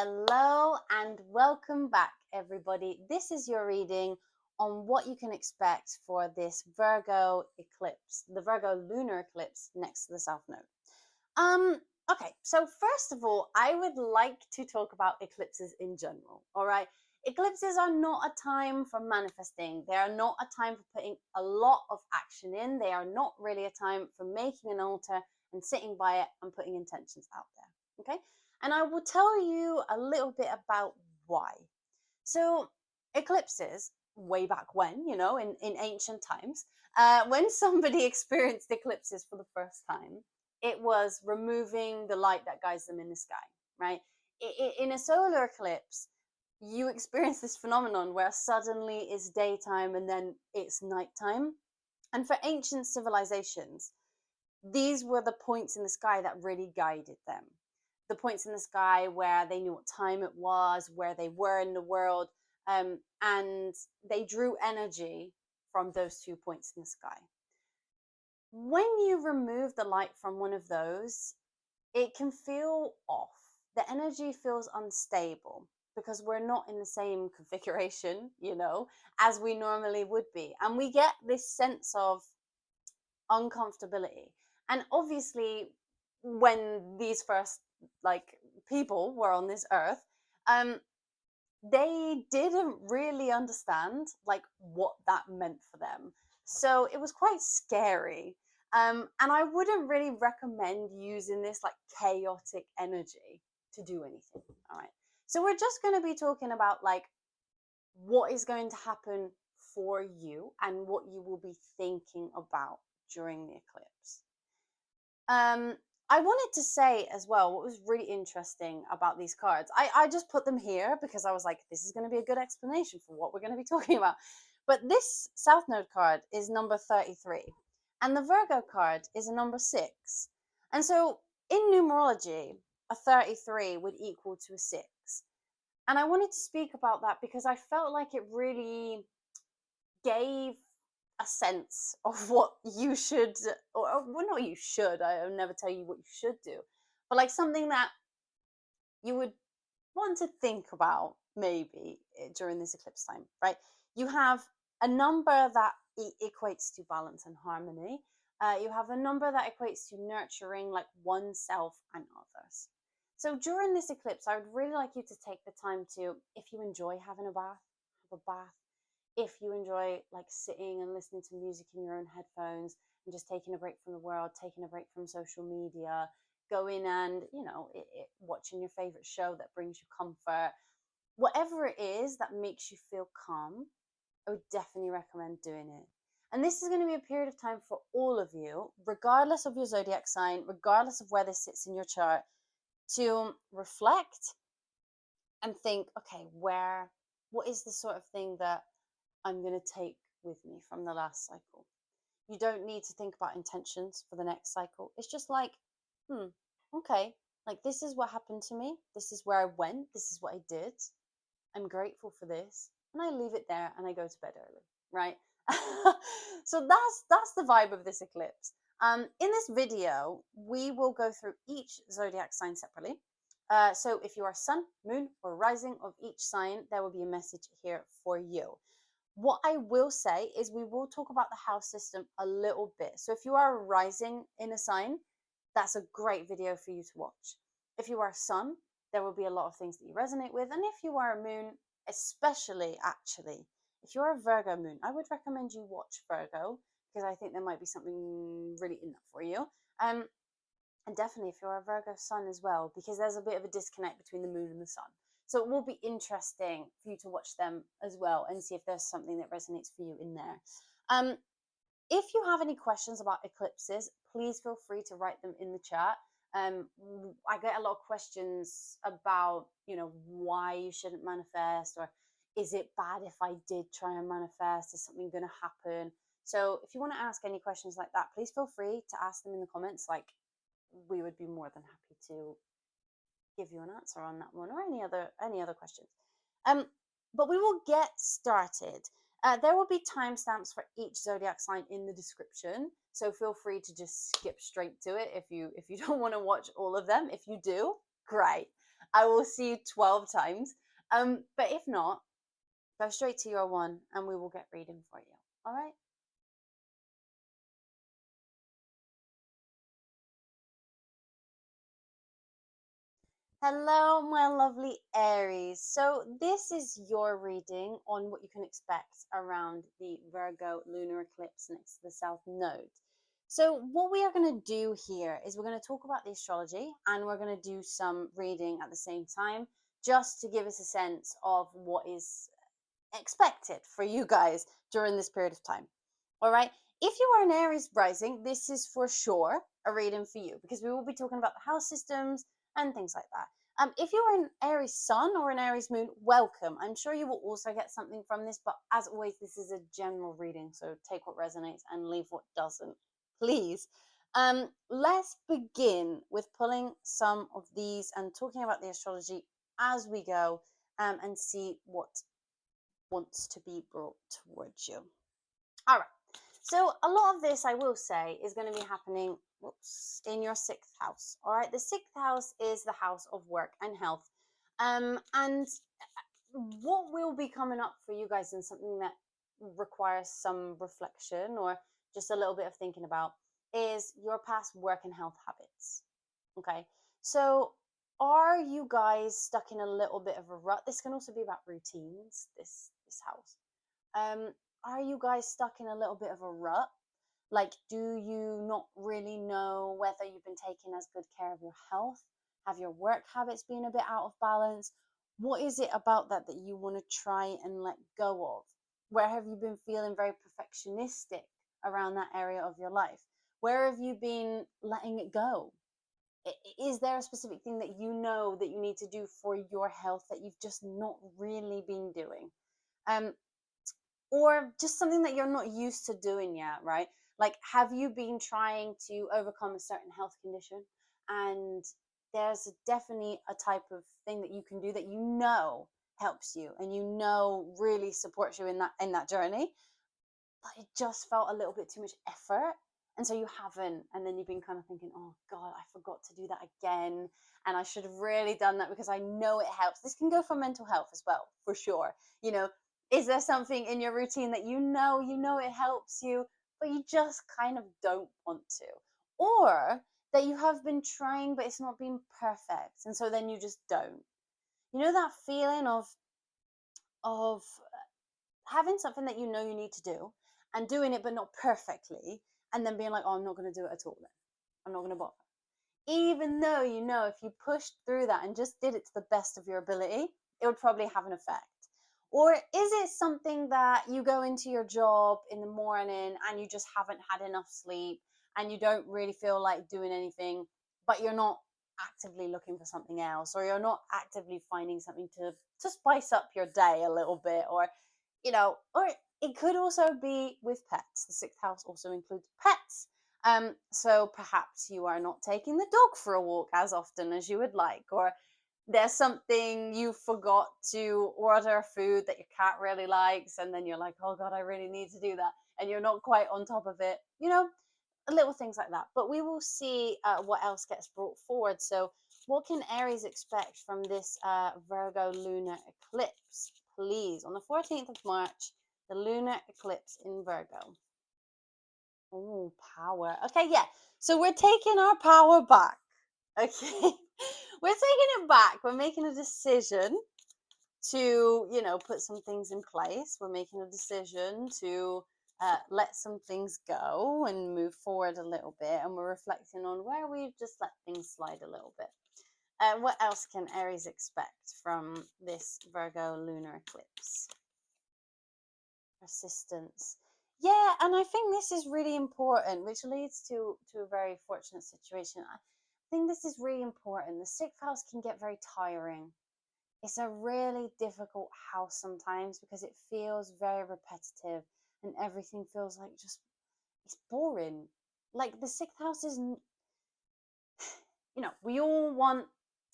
Hello and welcome back, everybody. This is your reading on what you can expect for this Virgo eclipse, the Virgo Lunar Eclipse next to the South Node. Okay, so first of all, I would like to talk about eclipses in general, all right? Eclipses are not a time for manifesting. They are not a time for putting a lot of action in. They are not really a time for making an altar and sitting by it and putting intentions out there, okay? And I will tell you a little bit about why. So, eclipses, way back when, in ancient times, when somebody experienced eclipses for the first time, it was removing the light that guides them in the sky, right? In a solar eclipse, you experience this phenomenon where suddenly it's daytime and then it's nighttime. And for ancient civilizations, these were the points in the sky that really guided them. The points in the sky where they knew what time it was, where they were in the world, and they drew energy from those 2 points in the sky. When you remove the light from one of those, it can feel off. The energy feels unstable because we're not in the same configuration, as we normally would be. And we get this sense of uncomfortability. And obviously, when these first people were on this earth, they didn't really understand what that meant for them. So it was quite scary. And I wouldn't really recommend using this chaotic energy to do anything. All right. So we're just going to be talking about what is going to happen for you and what you will be thinking about during the eclipse. I wanted to say as well, what was really interesting about these cards, I just put them here because I was like, this is going to be a good explanation for what we're going to be talking about. But this South Node card is number 33, and the Virgo card is a number 6. And so in numerology, a 33 would equal to a 6. And I wanted to speak about that because I felt like it really gave a sense of what you should, or well, not you should, I'll never tell you what you should do, but something that you would want to think about maybe during this eclipse time, right? You have a number that equates to balance and harmony. You have a number that equates to nurturing oneself and others. So during this eclipse, I would really like you to take the time to, if you enjoy having a bath, have a bath. If you enjoy sitting and listening to music in your own headphones and just taking a break from the world, taking a break from social media, going and, watching your favorite show that brings you comfort, whatever it is that makes you feel calm, I would definitely recommend doing it. And this is going to be a period of time for all of you, regardless of your zodiac sign, regardless of where this sits in your chart, to reflect and think, okay, what is the sort of thing that I'm going to take with me from the last cycle? You don't need to think about intentions for the next cycle. It's just okay, this is what happened to me. This is where I went. This is what I did. I'm grateful for this. And I leave it there and I go to bed early, right? So that's the vibe of this eclipse. In this video, we will go through each zodiac sign separately. So if you are sun, moon, or rising of each sign, there will be a message here for you. What I will say is we will talk about the house system a little bit. So if you are rising in a sign, that's a great video for you to watch. If you are sun, there will be a lot of things that you resonate with. And if you are a moon, especially actually, if you're a Virgo moon, I would recommend you watch Virgo because I think there might be something really in that for you. And definitely if you're a Virgo sun as well, because there's a bit of a disconnect between the moon and the sun. So it will be interesting for you to watch them as well and see if there's something that resonates for you in there. If you have any questions about eclipses, please feel free to write them in the chat. I get a lot of questions about, why you shouldn't manifest, or is it bad if I did try and manifest? Is something going to happen? So if you want to ask any questions like that, please feel free to ask them in the comments. We would be more than happy to give you an answer on that one or any other questions. But we will get started. There will be timestamps for each zodiac sign in the description, so feel free to just skip straight to it if you don't want to watch all of them. If you do, great. I will see you 12 times. But if not, go straight to your one and we will get reading for you. All right? Hello, my lovely Aries. So, this is your reading on what you can expect around the Virgo lunar eclipse next to the South Node. So, what we are going to do here is we're going to talk about the astrology and we're going to do some reading at the same time, just to give us a sense of what is expected for you guys during this period of time. All right. If you are an Aries rising, this is for sure a reading for you because we will be talking about the house systems and things like that. If you are an Aries sun or an Aries moon, welcome. I'm sure you will also get something from this, but as always, this is a general reading, so take what resonates and leave what doesn't, please. Let's begin with pulling some of these and talking about the astrology as we go, and see what wants to be brought towards you. All right. So a lot of this, I will say, is going to be happening in your sixth house. All right. The sixth house is the house of work and health. And what will be coming up for you guys, and something that requires some reflection or just a little bit of thinking about, is your past work and health habits. Okay. So are you guys stuck in a little bit of a rut? This can also be about routines, this house. Are you guys stuck in a little bit of a rut? Like, do you not really know whether you've been taking as good care of your health? Have your work habits been a bit out of balance? What is it about that you want to try and let go of? Where have you been feeling very perfectionistic around that area of your life? Where have you been letting it go? Is there a specific thing that you know that you need to do for your health that you've just not really been doing? Or just something that you're not used to doing yet, right? Like, have you been trying to overcome a certain health condition, and there's definitely a type of thing that you can do that you know helps you and you know really supports you in that journey, but it just felt a little bit too much effort, and so you haven't, and then you've been kind of thinking, oh god, I forgot to do that again, and I should have really done that because I know it helps. This can go for mental health as well, for sure. Is there something in your routine that you know it helps you, but you just kind of don't want to? Or that you have been trying, but it's not been perfect, and so then you just don't. That feeling of having something that you know you need to do and doing it but not perfectly, and then being like, oh, I'm not going to do it at all then. I'm not going to bother. Even though if you pushed through that and just did it to the best of your ability, it would probably have an effect. Or is it something that you go into your job in the morning and you just haven't had enough sleep and you don't really feel like doing anything, but you're not actively looking for something else, or you're not actively finding something to spice up your day a little bit, or it could also be with pets. The sixth house also includes pets. So perhaps you are not taking the dog for a walk as often as you would like, or there's something you forgot to order food that your cat really likes, and then you're like, oh god, I really need to do that, and you're not quite on top of it. Little things like that. But we will see what else gets brought forward. So what can Aries expect from this Virgo lunar eclipse, please? On the 14th of March, the lunar eclipse in Virgo. Oh, power. Okay, yeah. So we're taking our power back. Okay. We're taking it back. We're making a decision to, put some things in place. We're making a decision to let some things go and move forward a little bit. And we're reflecting on where we've just let things slide a little bit. What else can Aries expect from this Virgo lunar eclipse? Persistence. Yeah, and I think this is really important, which leads to a very fortunate situation. I think this is really important. The sixth house can get very tiring. It's a really difficult house sometimes because it feels very repetitive and everything feels like just, it's boring. Like the sixth house isn't, we all want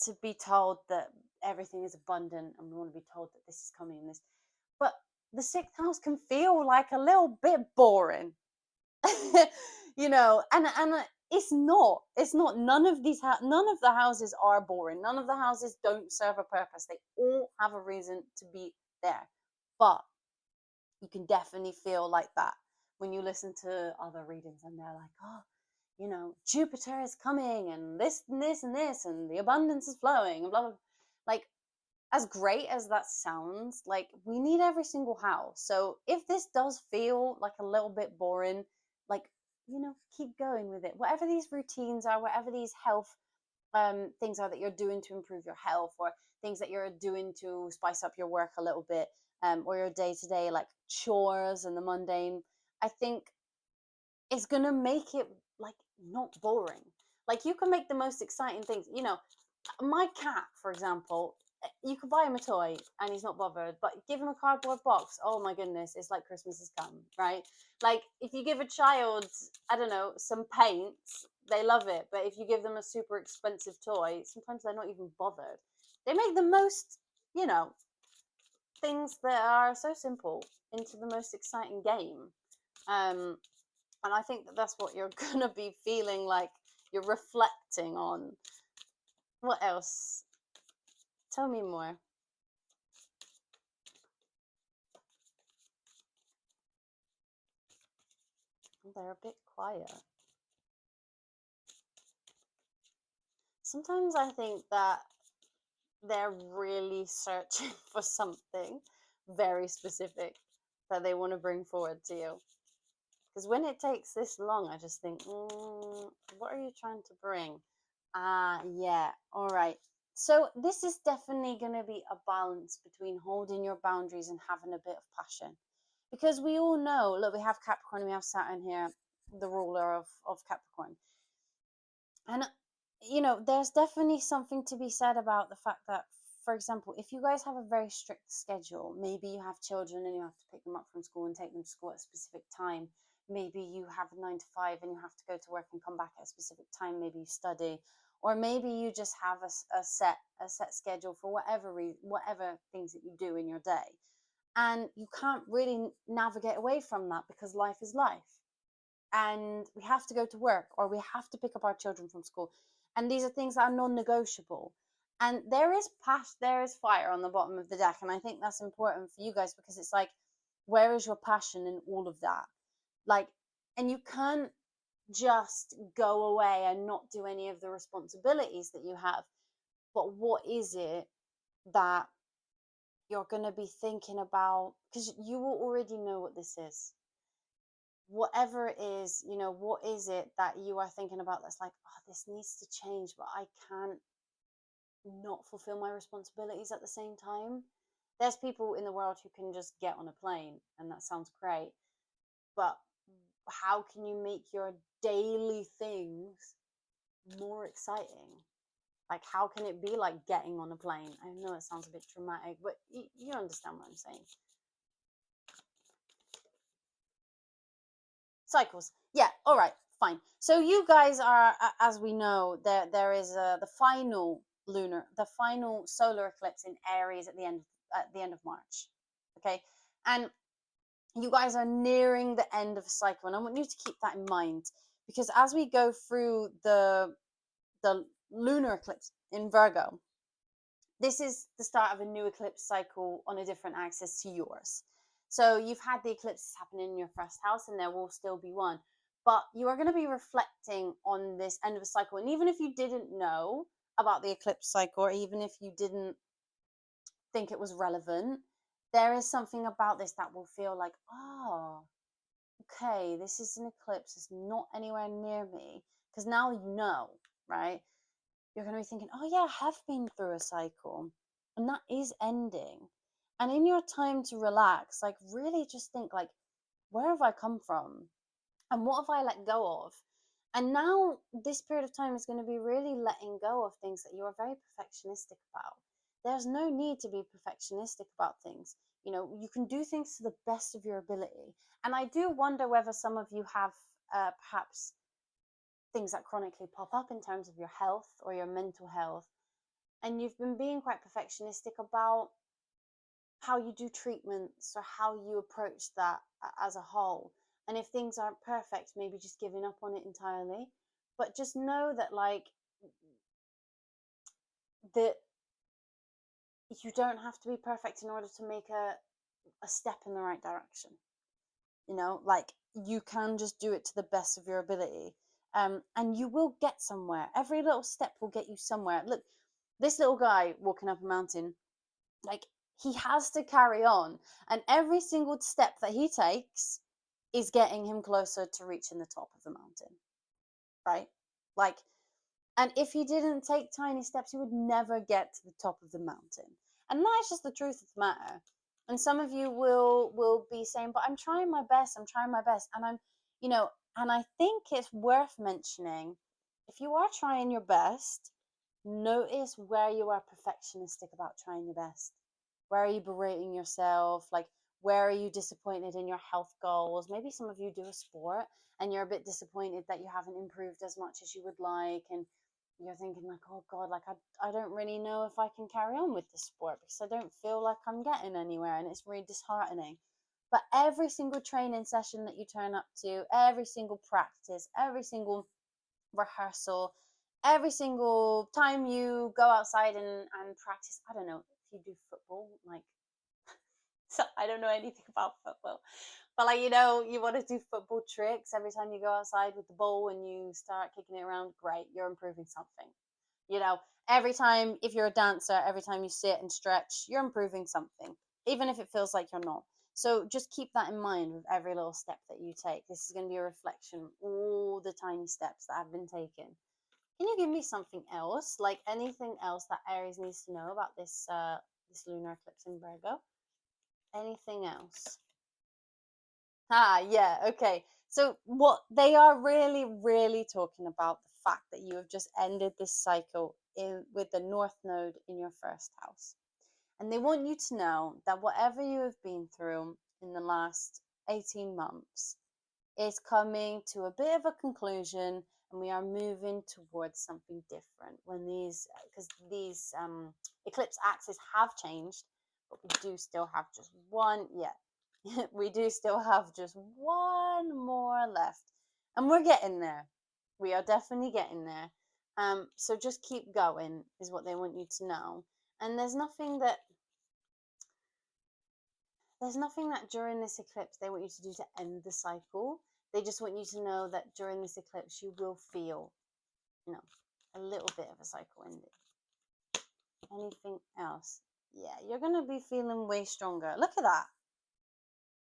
to be told that everything is abundant, and we want to be told that this is coming and this, but the sixth house can feel like a little bit boring. And it's not. It's not. None of the houses are boring. None of the houses don't serve a purpose. They all have a reason to be there. But you can definitely feel like that when you listen to other readings and they're like, oh, you know, Jupiter is coming and this and this and this and the abundance is flowing and blah, blah, blah. Like, as great as that sounds, like, we need every single house. So if this does feel like a little bit boring, like, you know, keep going with it. Whatever these routines are, whatever these health things are that you're doing to improve your health, or things that you're doing to spice up your work a little bit, or your day to day, like chores and the mundane, I think it's gonna make it like not boring. Like, you can make the most exciting things. You know, my cat, for example, you could buy him a toy and he's not bothered, but give him a cardboard box. Oh my goodness, it's like Christmas has come, right? Like, if you give a child, I don't know, some paints, they love it. But if you give them a super expensive toy, sometimes they're not even bothered. They make the most, you know, things that are so simple into the most exciting game. And I think that that's what you're gonna be feeling like you're reflecting on. What else? Tell me more. They're a bit quiet. Sometimes I think that they're really searching for something very specific that they want to bring forward to you. Because when it takes this long, I just think, what are you trying to bring? Yeah, all right. So this is definitely going to be a balance between holding your boundaries and having a bit of passion. Because we all know, look, we have Capricorn, we have Saturn here, the ruler of Capricorn. And, you know, there's definitely something to be said about the fact that, for example, if you guys have a very strict schedule, maybe you have children and you have to pick them up from school and take them to school at a specific time. Maybe you have a 9 to 5 and you have to go to work and come back at a specific time. Maybe you study, or maybe you just have a set schedule for whatever things that you do in your day, and you can't really navigate away from that because life is life, and we have to go to work or we have to pick up our children from school, and these are things that are non-negotiable. And there is fire on the bottom of the deck, and I think that's important for you guys, because it's like, where is your passion in all of that? Like, and you can't just go away and not do any of the responsibilities that you have, but what is it that you're going to be thinking about? Because you will already know what this is. Whatever it is, you know, what is it that you are thinking about that's like, oh, this needs to change, but I can't not fulfill my responsibilities at the same time? There's people in the world who can just get on a plane, and that sounds great, but how can you make your daily things more exciting? Like, how can it be like getting on a plane? I know it sounds a bit dramatic, but you understand what I'm saying. Cycles. Yeah, all right, fine. So you guys are, as we know, there is the final solar eclipse in Aries at the end of March. Okay, and you guys are nearing the end of a cycle, and I want you to keep that in mind, because as we go through the lunar eclipse in Virgo, this is the start of a new eclipse cycle on a different axis to yours. So you've had the eclipses happening in your first house, and there will still be one, but you are going to be reflecting on this end of a cycle. And even if you didn't know about the eclipse cycle, or even if you didn't think it was relevant, there is something about this that will feel like, oh, okay, this is an eclipse, it's not anywhere near me. Because now you know, right? You're going to be thinking, oh yeah, I have been through a cycle, and that is ending. And in your time to relax, like, really just think, like, where have I come from? And what have I let go of? And now this period of time is going to be really letting go of things that you are very perfectionistic about. There's no need to be perfectionistic about things. You know, you can do things to the best of your ability. And I do wonder whether some of you have perhaps things that chronically pop up in terms of your health or your mental health, and you've been being quite perfectionistic about how you do treatments or how you approach that as a whole. And if things aren't perfect, maybe just giving up on it entirely. But just know that, like, that you don't have to be perfect in order to make a step in the right direction. You know, like, you can just do it to the best of your ability. And you will get somewhere. Every little step will get you somewhere. Look, this little guy walking up a mountain, like, he has to carry on. And every single step that he takes is getting him closer to reaching the top of the mountain, right? Like, and if he didn't take tiny steps, he would never get to the top of the mountain. And that's just the truth of the matter. And some of you will be saying, but I'm trying my best, I'm trying my best. And I'm, you know, and I think it's worth mentioning, if you are trying your best, notice where you are perfectionistic about trying your best. Where are you berating yourself? Like, where are you disappointed in your health goals? Maybe some of you do a sport and you're a bit disappointed that you haven't improved as much as you would like, and you're thinking like, oh God, like I don't really know if I can carry on with this sport because I don't feel like I'm getting anywhere, and it's really disheartening. But every single training session that you turn up to, every single practice, every single rehearsal, every single time you go outside and practice, I don't know, if you do football, like, so I don't know anything about football, but, like, you know, you want to do football tricks every time you go outside with the ball and you start kicking it around, great, you're improving something. You know, every time, if you're a dancer, every time you sit and stretch, you're improving something, even if it feels like you're not. So just keep that in mind with every little step that you take. This is going to be a reflection of all the tiny steps that have been taken. Can you give me something else, like anything else that Aries needs to know about this this lunar eclipse in Virgo? Anything else? Yeah, okay. So what they are really, really talking about, the fact that you have just ended this cycle with the North Node in your first house. And they want you to know that whatever you have been through in the last 18 months is coming to a bit of a conclusion, and we are moving towards something different. When because these eclipse axes have changed, but we do still have just one, we do still have just one more left, and we're getting there. We are definitely getting there. So just keep going is what they want you to know. And there's nothing that during this eclipse they want you to do to end the cycle. They just want you to know that during this eclipse you will feel, you know, a little bit of a cycle ending. Anything else? Yeah, you're going to be feeling way stronger. Look at that.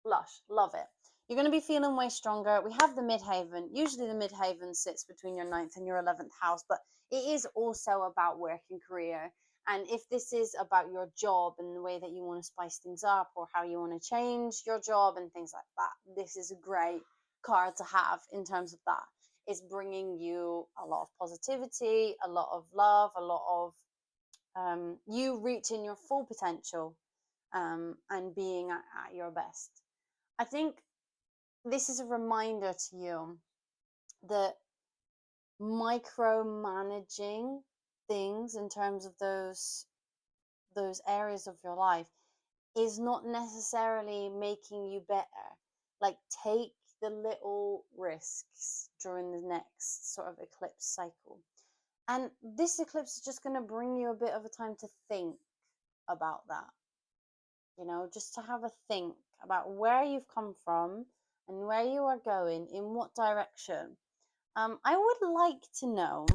Lush. Love it. You're going to be feeling way stronger. We have the midhaven. Usually the midhaven sits between your 9th and your 11th house, but it is also about work and career. And if this is about your job and the way that you want to spice things up, or how you want to change your job and things like that, this is a great card to have in terms of that. It's bringing you a lot of positivity, a lot of love, a lot of you reaching your full potential, and being at your best. I think this is a reminder to you that micromanaging things in terms of those areas of your life is not necessarily making you better. Like, take the little risks during the next sort of eclipse cycle. And this eclipse is just going to bring you a bit of a time to think about that. You know, just to have a think about where you've come from and where you are going, in what direction. I would like to know,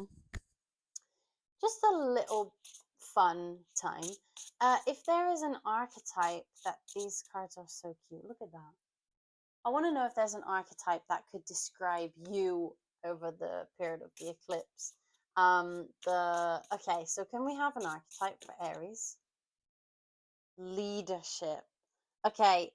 just a little fun time, if there is an archetype that these cards are so cute. Look at that. I want to know if there's an archetype that could describe you over the period of the eclipse. Okay, so can we have an archetype for Aries? Leadership. Okay.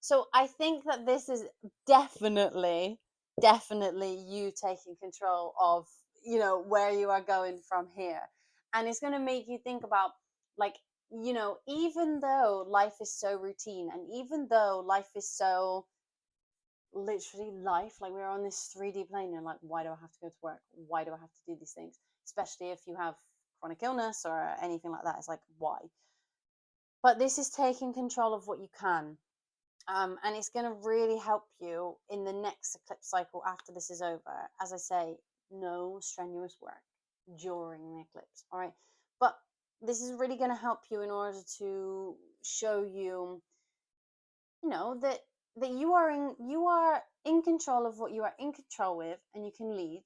So I think that this is definitely you taking control of, you know, where you are going from here. And it's going to make you think about, like, you know, even though life is so routine, and even though life is so literally life, like, we're on this 3D plane, and like, why do I have to go to work? Why do I have to do these things? Especially if you have chronic illness or anything like that. It's like, why? But this is taking control of what you can. And it's going to really help you in the next eclipse cycle after this is over. As I say, no strenuous work during the eclipse. All right, but this is really going to help you in order to show you, you know, that you are in control of what you are in control with, and you can lead.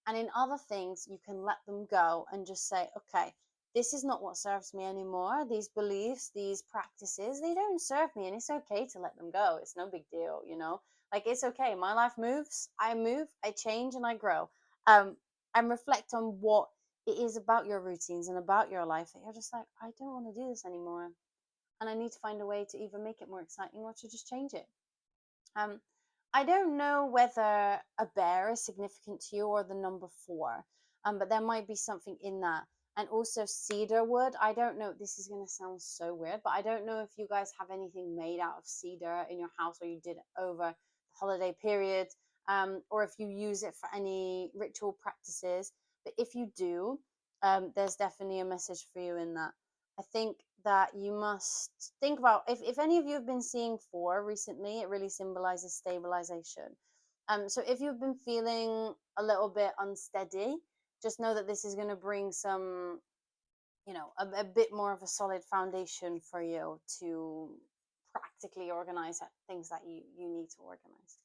And in other things, you can let them go and just say, okay, this is not what serves me anymore. These beliefs, these practices, they don't serve me, and it's okay to let them go. It's no big deal, you know. Like, it's okay. My life moves. I move. I change, and I grow. And reflect on what it is about your routines and about your life that you're just like, I don't want to do this anymore, and I need to find a way to either make it more exciting or to just change it. Um, I don't know whether a bear is significant to you or the number 4, but there might be something in that. And also cedar wood. I don't know. This is going to sound so weird, but I don't know if you guys have anything made out of cedar in your house, or you did it over the holiday period, or if you use it for any ritual practices. But if you do, there's definitely a message for you in that. I think that you must think about, if any of you have been seeing 4 recently, it really symbolizes stabilization. So if you've been feeling a little bit unsteady, just know that this is going to bring some, you know, a bit more of a solid foundation for you to practically organize things that you need to organize.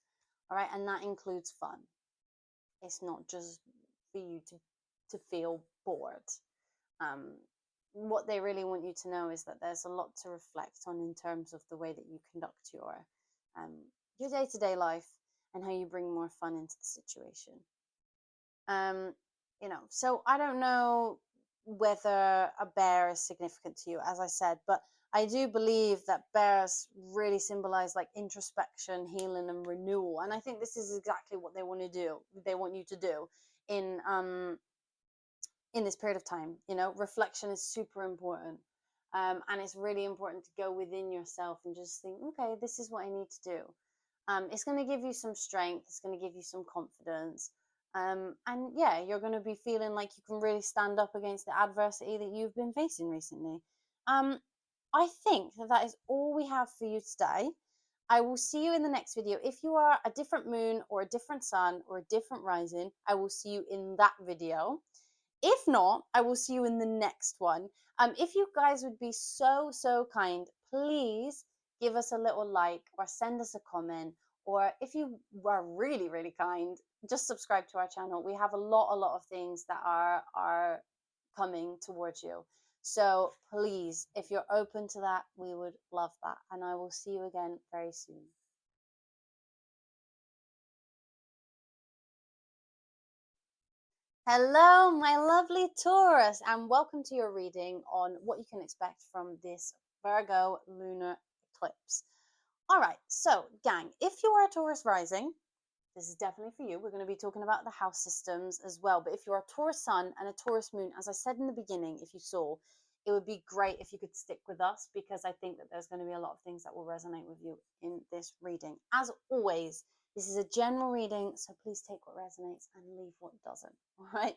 All right, and that includes fun. It's not just for you to feel bored. What they really want you to know is that there's a lot to reflect on in terms of the way that you conduct your day-to-day life, and how you bring more fun into the situation. You know, so I don't know whether a bear is significant to you, as I said, but I do believe that bears really symbolize like introspection, healing, and renewal. And I think this is exactly what they want to do. They want you to do in this period of time. You know, reflection is super important. And it's really important to go within yourself and just think, okay, this is what I need to do. It's going to give you some strength. It's going to give you some confidence. And yeah, you're going to be feeling like you can really stand up against the adversity that you've been facing recently. I think that is all we have for you today. I will see you in the next video. If you are a different moon or a different sun or a different rising, I will see you in that video. If not, I will see you in the next one. If you guys would be so kind, please give us a little like or send us a comment. Or if you are really kind, just subscribe to our channel. We have a lot of things that are coming towards you. So please, if you're open to that, we would love that. And I will see you again very soon. Hello, my lovely Taurus, and welcome to your reading on what you can expect from this Virgo Lunar Eclipse. All right, so gang, if you are a Taurus rising, this is definitely for you. We're going to be talking about the house systems as well. But if you're a Taurus sun and a Taurus moon, as I said in the beginning, if you saw, it would be great if you could stick with us, because I think that there's going to be a lot of things that will resonate with you in this reading. As always, this is a general reading, so please take what resonates and leave what doesn't. All right.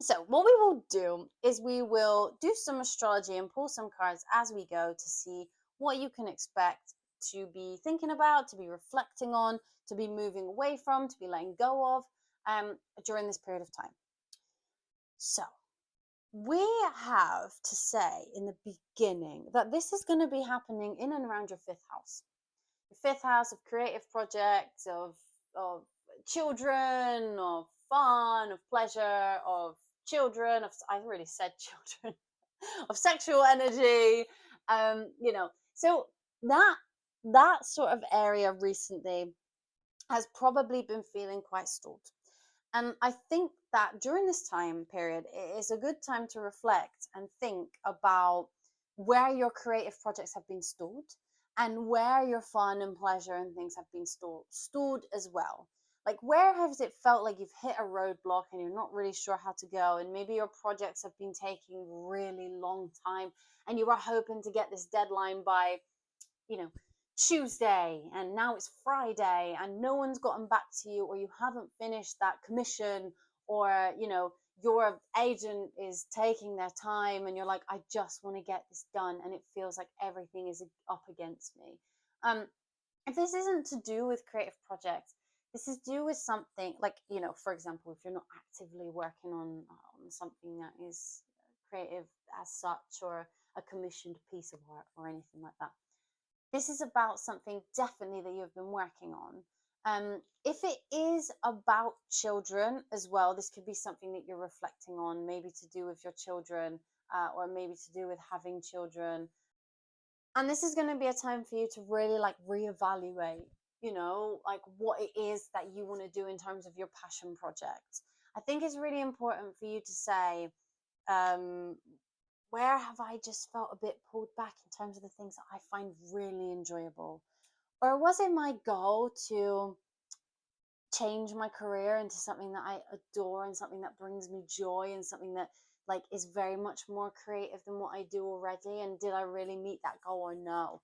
So what we will do is we will do some astrology and pull some cards as we go to see what you can expect to be thinking about, to be reflecting on, to be moving away from, to be letting go of during this period of time. So we have to say in the beginning that this is going to be happening in and around your 5th house. Your 5th house of creative projects, of children, of fun, of pleasure, of children, I already said children, of sexual energy, you know, so that sort of area recently has probably been feeling quite stalled. And I think that during this time period, it is a good time to reflect and think about where your creative projects have been stalled, and where your fun and pleasure and things have been stalled as well. Like, where has it felt like you've hit a roadblock and you're not really sure how to go, and maybe your projects have been taking really long time, and you were hoping to get this deadline by, you know, Tuesday, and now it's Friday and no one's gotten back to you, or you haven't finished that commission, or, you know, your agent is taking their time and you're like, I just want to get this done, and it feels like everything is up against me. If this isn't to do with creative projects, This is due with something like, for example, if you're not actively working on something that is creative as such, or a commissioned piece of art or anything like that. This is about something definitely that you've been working on. If it is about children as well, this could be something that you're reflecting on, maybe to do with your children, or maybe to do with having children. And this is going to be a time for you to really like reevaluate, like what it is that you want to do in terms of your passion project. I think it's really important for you to say, um, where have I just felt a bit pulled back in terms of the things that I find really enjoyable? Or was it my goal to change my career into something that I adore and something that brings me joy and something that like is very much more creative than what I do already? And did I really meet that goal or no?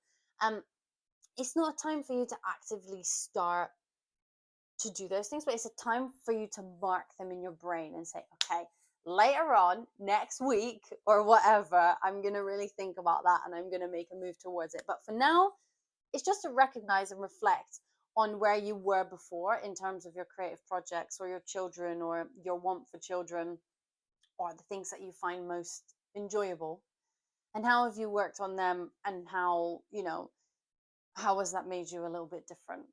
It's not a time for you to actively start to do those things, but it's a time for you to mark them in your brain and say, okay, later on next week or whatever, I'm going to really think about that and I'm going to make a move towards it. But for now, it's just to recognize and reflect on where you were before in terms of your creative projects or your children or your want for children or the things that you find most enjoyable, and how have you worked on them, and how has that made you a little bit different.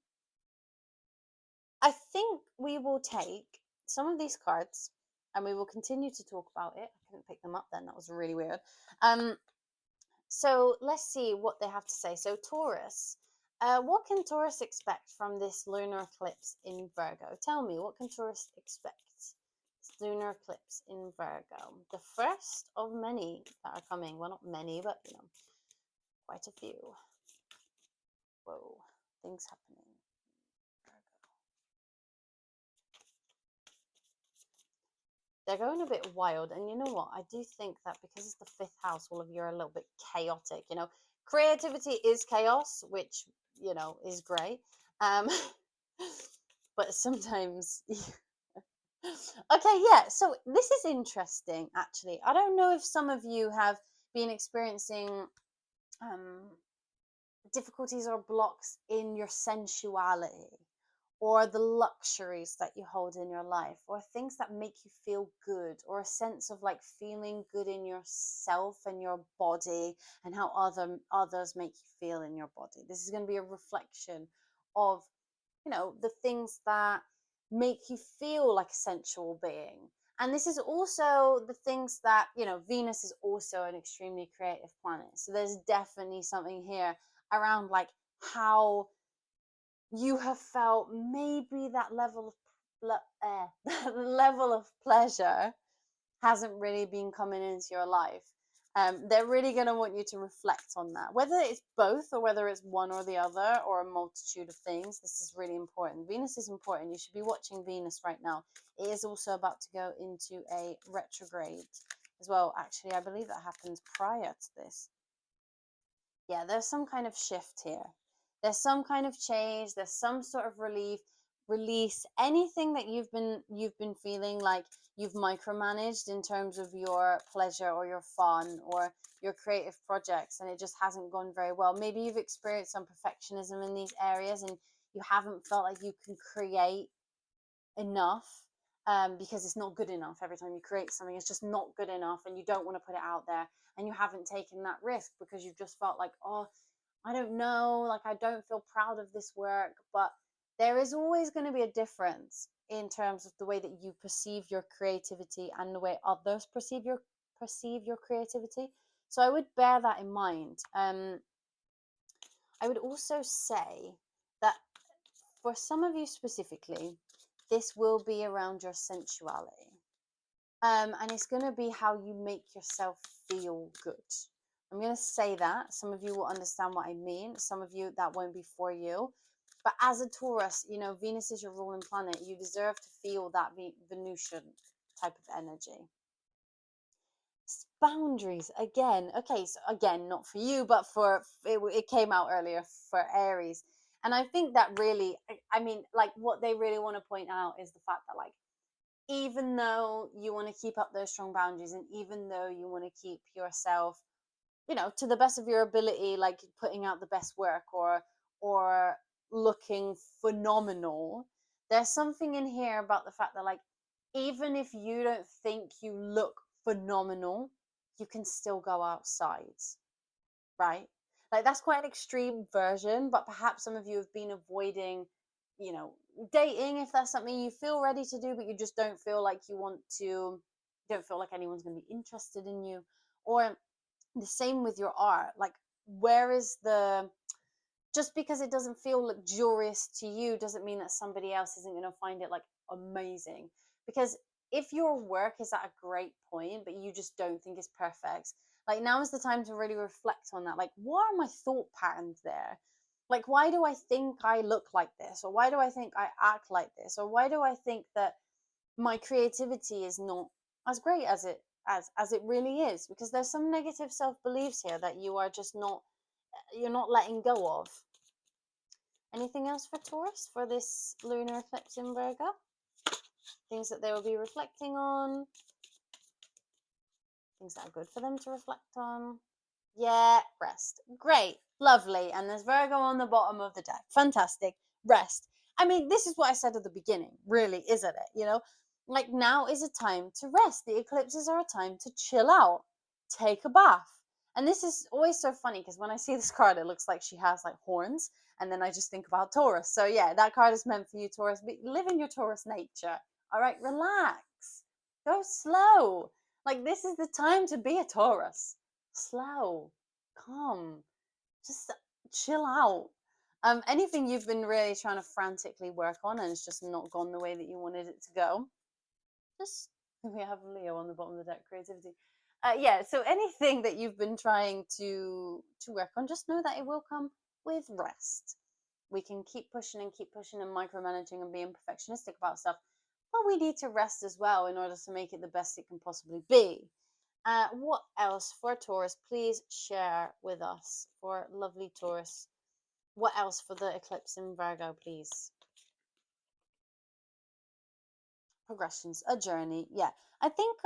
I think we will take some of these cards and we will continue to talk about it. I couldn't pick them up then, that was really weird. So let's see what they have to say. So Taurus, what can Taurus expect from this lunar eclipse in Virgo? Tell me, what can Taurus expect? This lunar eclipse in Virgo, the first of many that are coming. Well, not many, but quite a few. Whoa, things happening. They're going a bit wild, and you know what, I do think that because it's the fifth house, all of you are a little bit chaotic. Creativity is chaos, which is great, but sometimes okay, yeah, so this is interesting actually. I don't know if some of you have been experiencing difficulties or blocks in your sensuality, or the luxuries that you hold in your life, or things that make you feel good, or a sense of like feeling good in yourself and your body, and how others make you feel in your body. This is going to be a reflection of the things that make you feel like a sensual being. And this is also the things that Venus is also an extremely creative planet, so there's definitely something here around like how you have felt maybe that level of level of pleasure hasn't really been coming into your life. They're really going to want you to reflect on that, whether it's both or whether it's one or the other or a multitude of things. This is really important. Venus is important. You should be watching Venus right now. It is also about to go into a retrograde as well. Actually, I believe that happens prior to this. Yeah, there's some kind of shift here. There's some kind of change. There's some sort of release, anything that you've been feeling like you've micromanaged in terms of your pleasure or your fun or your creative projects, and it just hasn't gone very well. Maybe you've experienced some perfectionism in these areas and you haven't felt like you can create enough, because it's not good enough. Every time you create something, it's just not good enough, and you don't want to put it out there, and you haven't taken that risk because you've just felt like, oh, I don't know, like I don't feel proud of this work. But there is always going to be a difference in terms of the way that you perceive your creativity and the way others perceive your creativity. So I would bear that in mind. I would also say that for some of you specifically, this will be around your sensuality. And it's going to be how you make yourself feel good. I'm going to say that. Some of you will understand what I mean. Some of you, that won't be for you. But as a Taurus, Venus is your ruling planet. You deserve to feel that Venusian type of energy. Boundaries, again. Okay, so again, not for you, but it came out earlier for Aries. And I think that really, I mean, like what they really want to point out is the fact that like, even though you want to keep up those strong boundaries, and even though you want to keep yourself, to the best of your ability, like putting out the best work or looking phenomenal, There's something in here about the fact that, like, even if you don't think you look phenomenal, you can still go outside, right? Like, that's quite an extreme version, but perhaps some of you have been avoiding, you know, dating if that's something you feel ready to do, but you just don't feel like you want to, don't feel like anyone's going to be interested in you. Or the same with your art. Like, where is the, just because it doesn't feel luxurious to you doesn't mean that somebody else isn't going to find it like amazing. Because if your work is at a great point but you just don't think it's perfect, like, now is the time to really reflect on that. Like, what are my thought patterns there? Like, why do I think I look like this, or why do I think I act like this, or why do I think that my creativity is not as great as it really is? Because there's some negative self-beliefs here that you are just not, you're not letting go of. Anything else for Taurus for this lunar eclipse in Virgo? Things that they will be reflecting on. Things that are good for them to reflect on. Yeah, rest. Great. Lovely. And there's Virgo on the bottom of the deck. Fantastic. Rest. I mean, this is what I said at the beginning, really, isn't it? You know, like, now is a time to rest. The eclipses are a time to chill out, take a bath. And this is always so funny because when I see this card, it looks like she has like horns. And then I just think about Taurus. So yeah, that card is meant for you, Taurus. But live in your Taurus nature. All right, relax. Go slow. Like, this is the time to be a Taurus. Slow, calm, just chill out. Anything you've been really trying to frantically work on and it's just not gone the way that you wanted it to go, just, we have Leo on the bottom of the deck, creativity. Yeah, so anything that you've been trying to work on, just know that it will come with rest. We can keep pushing and micromanaging and being perfectionistic about stuff, but we need to rest as well in order to make it the best it can possibly be. What else for Taurus? Please share with us for lovely Taurus. What else for the eclipse in Virgo, please? Progressions, a journey. Yeah, I think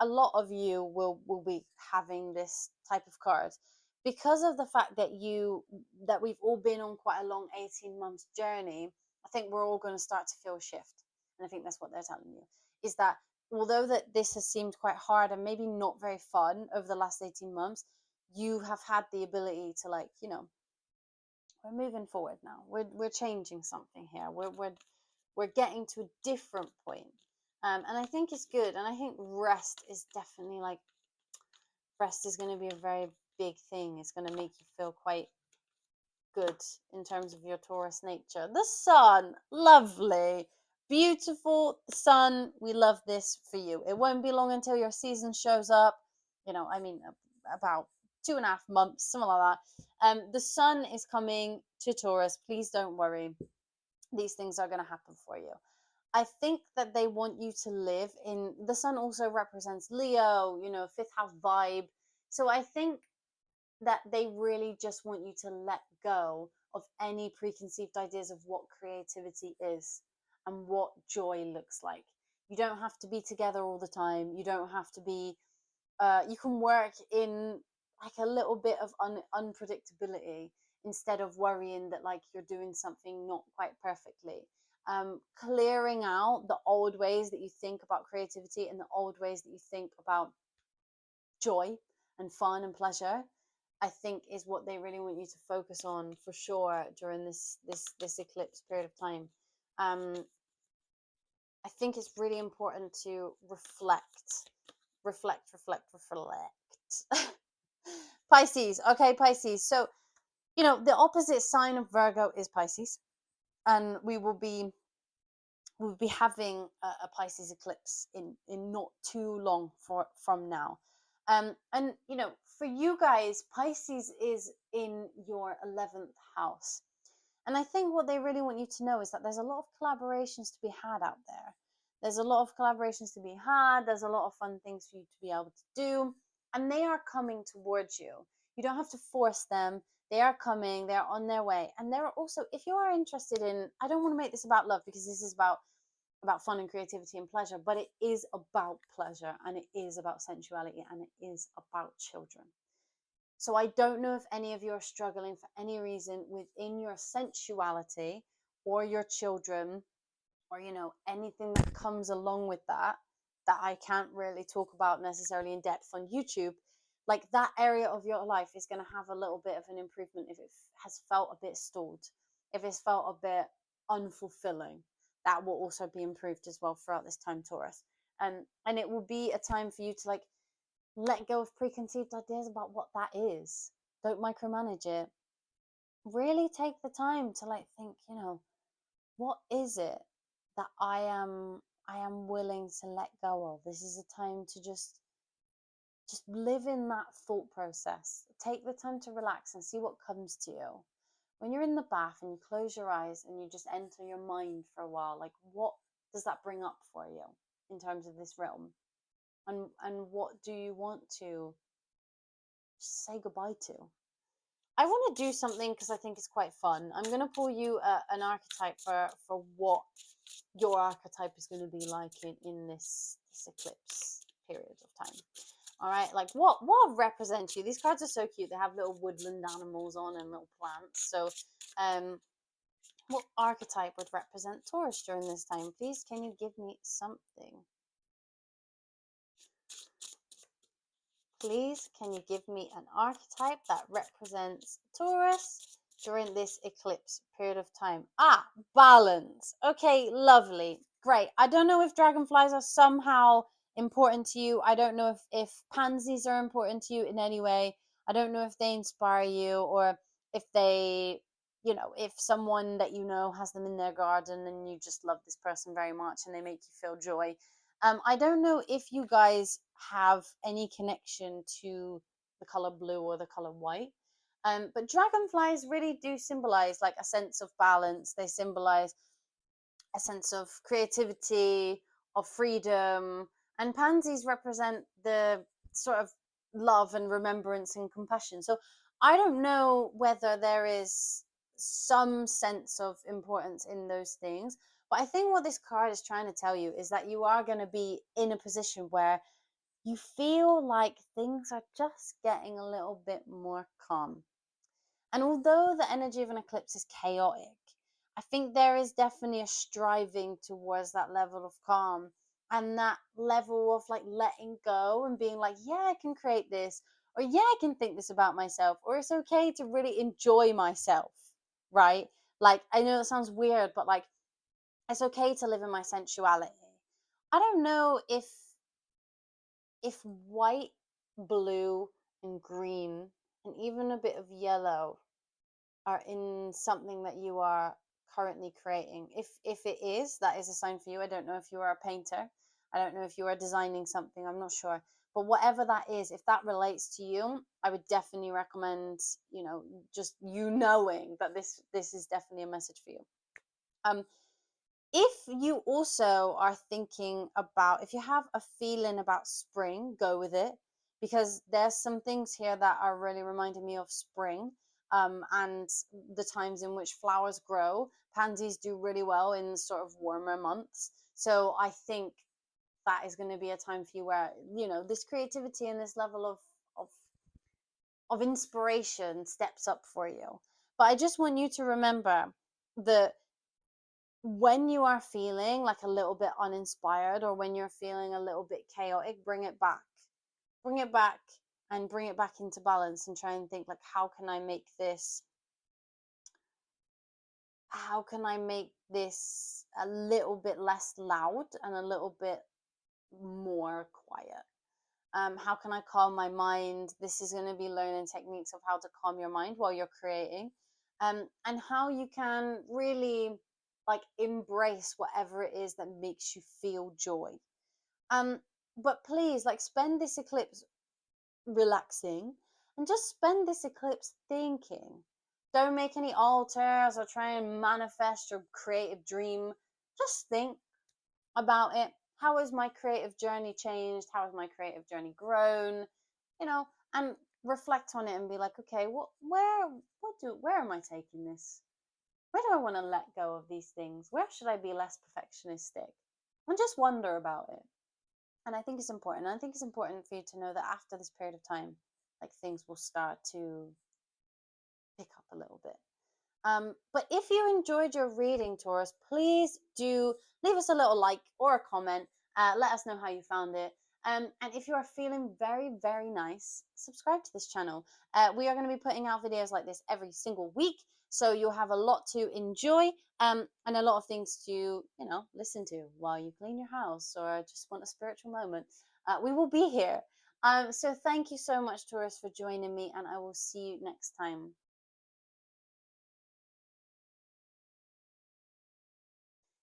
a lot of you will be having this type of card because of the fact that we've all been on quite a long 18 months journey. I think we're all going to start to feel a shift, and I think that's what they're telling you, is that although that this has seemed quite hard and maybe not very fun over the last 18 months, you have had the ability to, like, you know, we're moving forward now. We're changing something here. We're getting to a different point. And I think it's good. And I think rest is definitely, like, rest is going to be a very big thing. It's going to make you feel quite good in terms of your Taurus nature. The sun, lovely, beautiful. The sun, we love this for you. It won't be long until your season shows up. You know, I mean, about 2.5 months, something like that. The sun is coming to Taurus. Please don't worry. These things are going to happen for you. I think that they want you to live in, the sun also represents Leo, you know, fifth house vibe. So I think that they really just want you to let go of any preconceived ideas of what creativity is and what joy looks like. You don't have to be together all the time. You don't have to be, you can work in like a little bit of unpredictability instead of worrying that, like, you're doing something not quite perfectly. Clearing out the old ways that you think about creativity and the old ways that you think about joy and fun and pleasure, I think, is what they really want you to focus on for sure during this eclipse period of time. I think it's really important to reflect. Pisces. Okay, Pisces. So, you know, the opposite sign of Virgo is Pisces, and we'll be having a Pisces eclipse in not too long from now. And you know, for you guys, Pisces is in your 11th house. And I think what they really want you to know is that there's a lot of collaborations to be had out there. There's a lot of collaborations to be had. There's a lot of fun things for you to be able to do. And they are coming towards you. You don't have to force them. They are coming. They're on their way. And they're also, if you are interested in, I don't want to make this about love because this is about fun and creativity and pleasure, but it is about pleasure and it is about sensuality and it is about children. So I don't know if any of you are struggling for any reason within your sensuality or your children or, you know, anything that comes along with that, that I can't really talk about necessarily in depth on YouTube, like that area of your life is going to have a little bit of an improvement if it has felt a bit stalled, if it's felt a bit unfulfilling. That will also be improved as well throughout this time, Taurus. And it will be a time for you to like let go of preconceived ideas about what that is. Don't micromanage it. Really take the time to like think, you know, what is it that I am willing to let go of? This is a time to just live in that thought process. Take the time to relax and see what comes to you. When you're in the bath and you close your eyes and you just enter your mind for a while, like what does that bring up for you in terms of this realm? And what do you want to just say goodbye to? I want to do something because I think it's quite fun. I'm going to pull you an archetype for what your archetype is going to be like in this eclipse period of time. All right, like what represents you? These cards are so cute. They have little woodland animals on and little plants. So what archetype would represent Taurus during this time? Please, can you give me something? Please, can you give me an archetype that represents Taurus during this eclipse period of time? Ah, balance. Okay, lovely. Great. I don't know if dragonflies are somehow important to you. I don't know if pansies are important to you in any way. I don't know if they inspire you or if they, you know, if someone that you know has them in their garden and you just love this person very much and they make you feel joy. I don't know if you guys have any connection to the color blue or the color white. But dragonflies really do symbolize like a sense of balance. They symbolize a sense of creativity, of freedom, and pansies represent the sort of love and remembrance and compassion. So I don't know whether there is some sense of importance in those things, but I think what this card is trying to tell you is that you are going to be in a position where you feel like things are just getting a little bit more calm. And although the energy of an eclipse is chaotic, I think there is definitely a striving towards that level of calm and that level of like letting go and being like, yeah, I can create this, or yeah, I can think this about myself, or it's okay to really enjoy myself, right? Like, I know it sounds weird, but like, it's okay to live in my sensuality. I don't know if white, blue, and green, and even a bit of yellow are in something that you are currently creating. If it is, that is a sign for you. I don't know if you are a painter. I don't know if you are designing something. I'm not sure. But whatever that is, if that relates to you, I would definitely recommend, you know, just you knowing that this is definitely a message for you. If you also are thinking about, if you have a feeling about spring, go with it, because there's some things here that are really reminding me of spring, and the times in which flowers grow. Pansies do really well in sort of warmer months. So I think that is going to be a time for you where, you know, this creativity and this level of, of inspiration steps up for you. But I just want you to remember that when you are feeling like a little bit uninspired or when you're feeling a little bit chaotic, bring it back. Bring it back and bring it back into balance and try and think like, how can I make this a little bit less loud and a little bit more quiet? How can I calm my mind? This is going to be learning techniques of how to calm your mind while you're creating, and how you can really like embrace whatever it is that makes you feel joy. But please, like, spend this eclipse relaxing and just spend this eclipse thinking. Don't make any altars or try and manifest your creative dream. Just think about it. How has my creative journey changed? How has my creative journey grown? You know, and reflect on it and be like, okay, where am I taking this? Where do I want to let go of these things? Where should I be less perfectionistic? And just wonder about it. And I think it's important. I think it's important for you to know that after this period of time, like, things will start to pick up a little bit. But if you enjoyed your reading, Taurus, please do leave us a little like or a comment. Let us know how you found it. And if you are feeling very, very nice, subscribe to this channel. We are going to be putting out videos like this every single week. So you'll have a lot to enjoy and a lot of things to, listen to while you clean your house or just want a spiritual moment. We will be here. So thank you so much, Taurus, for joining me, and I will see you next time.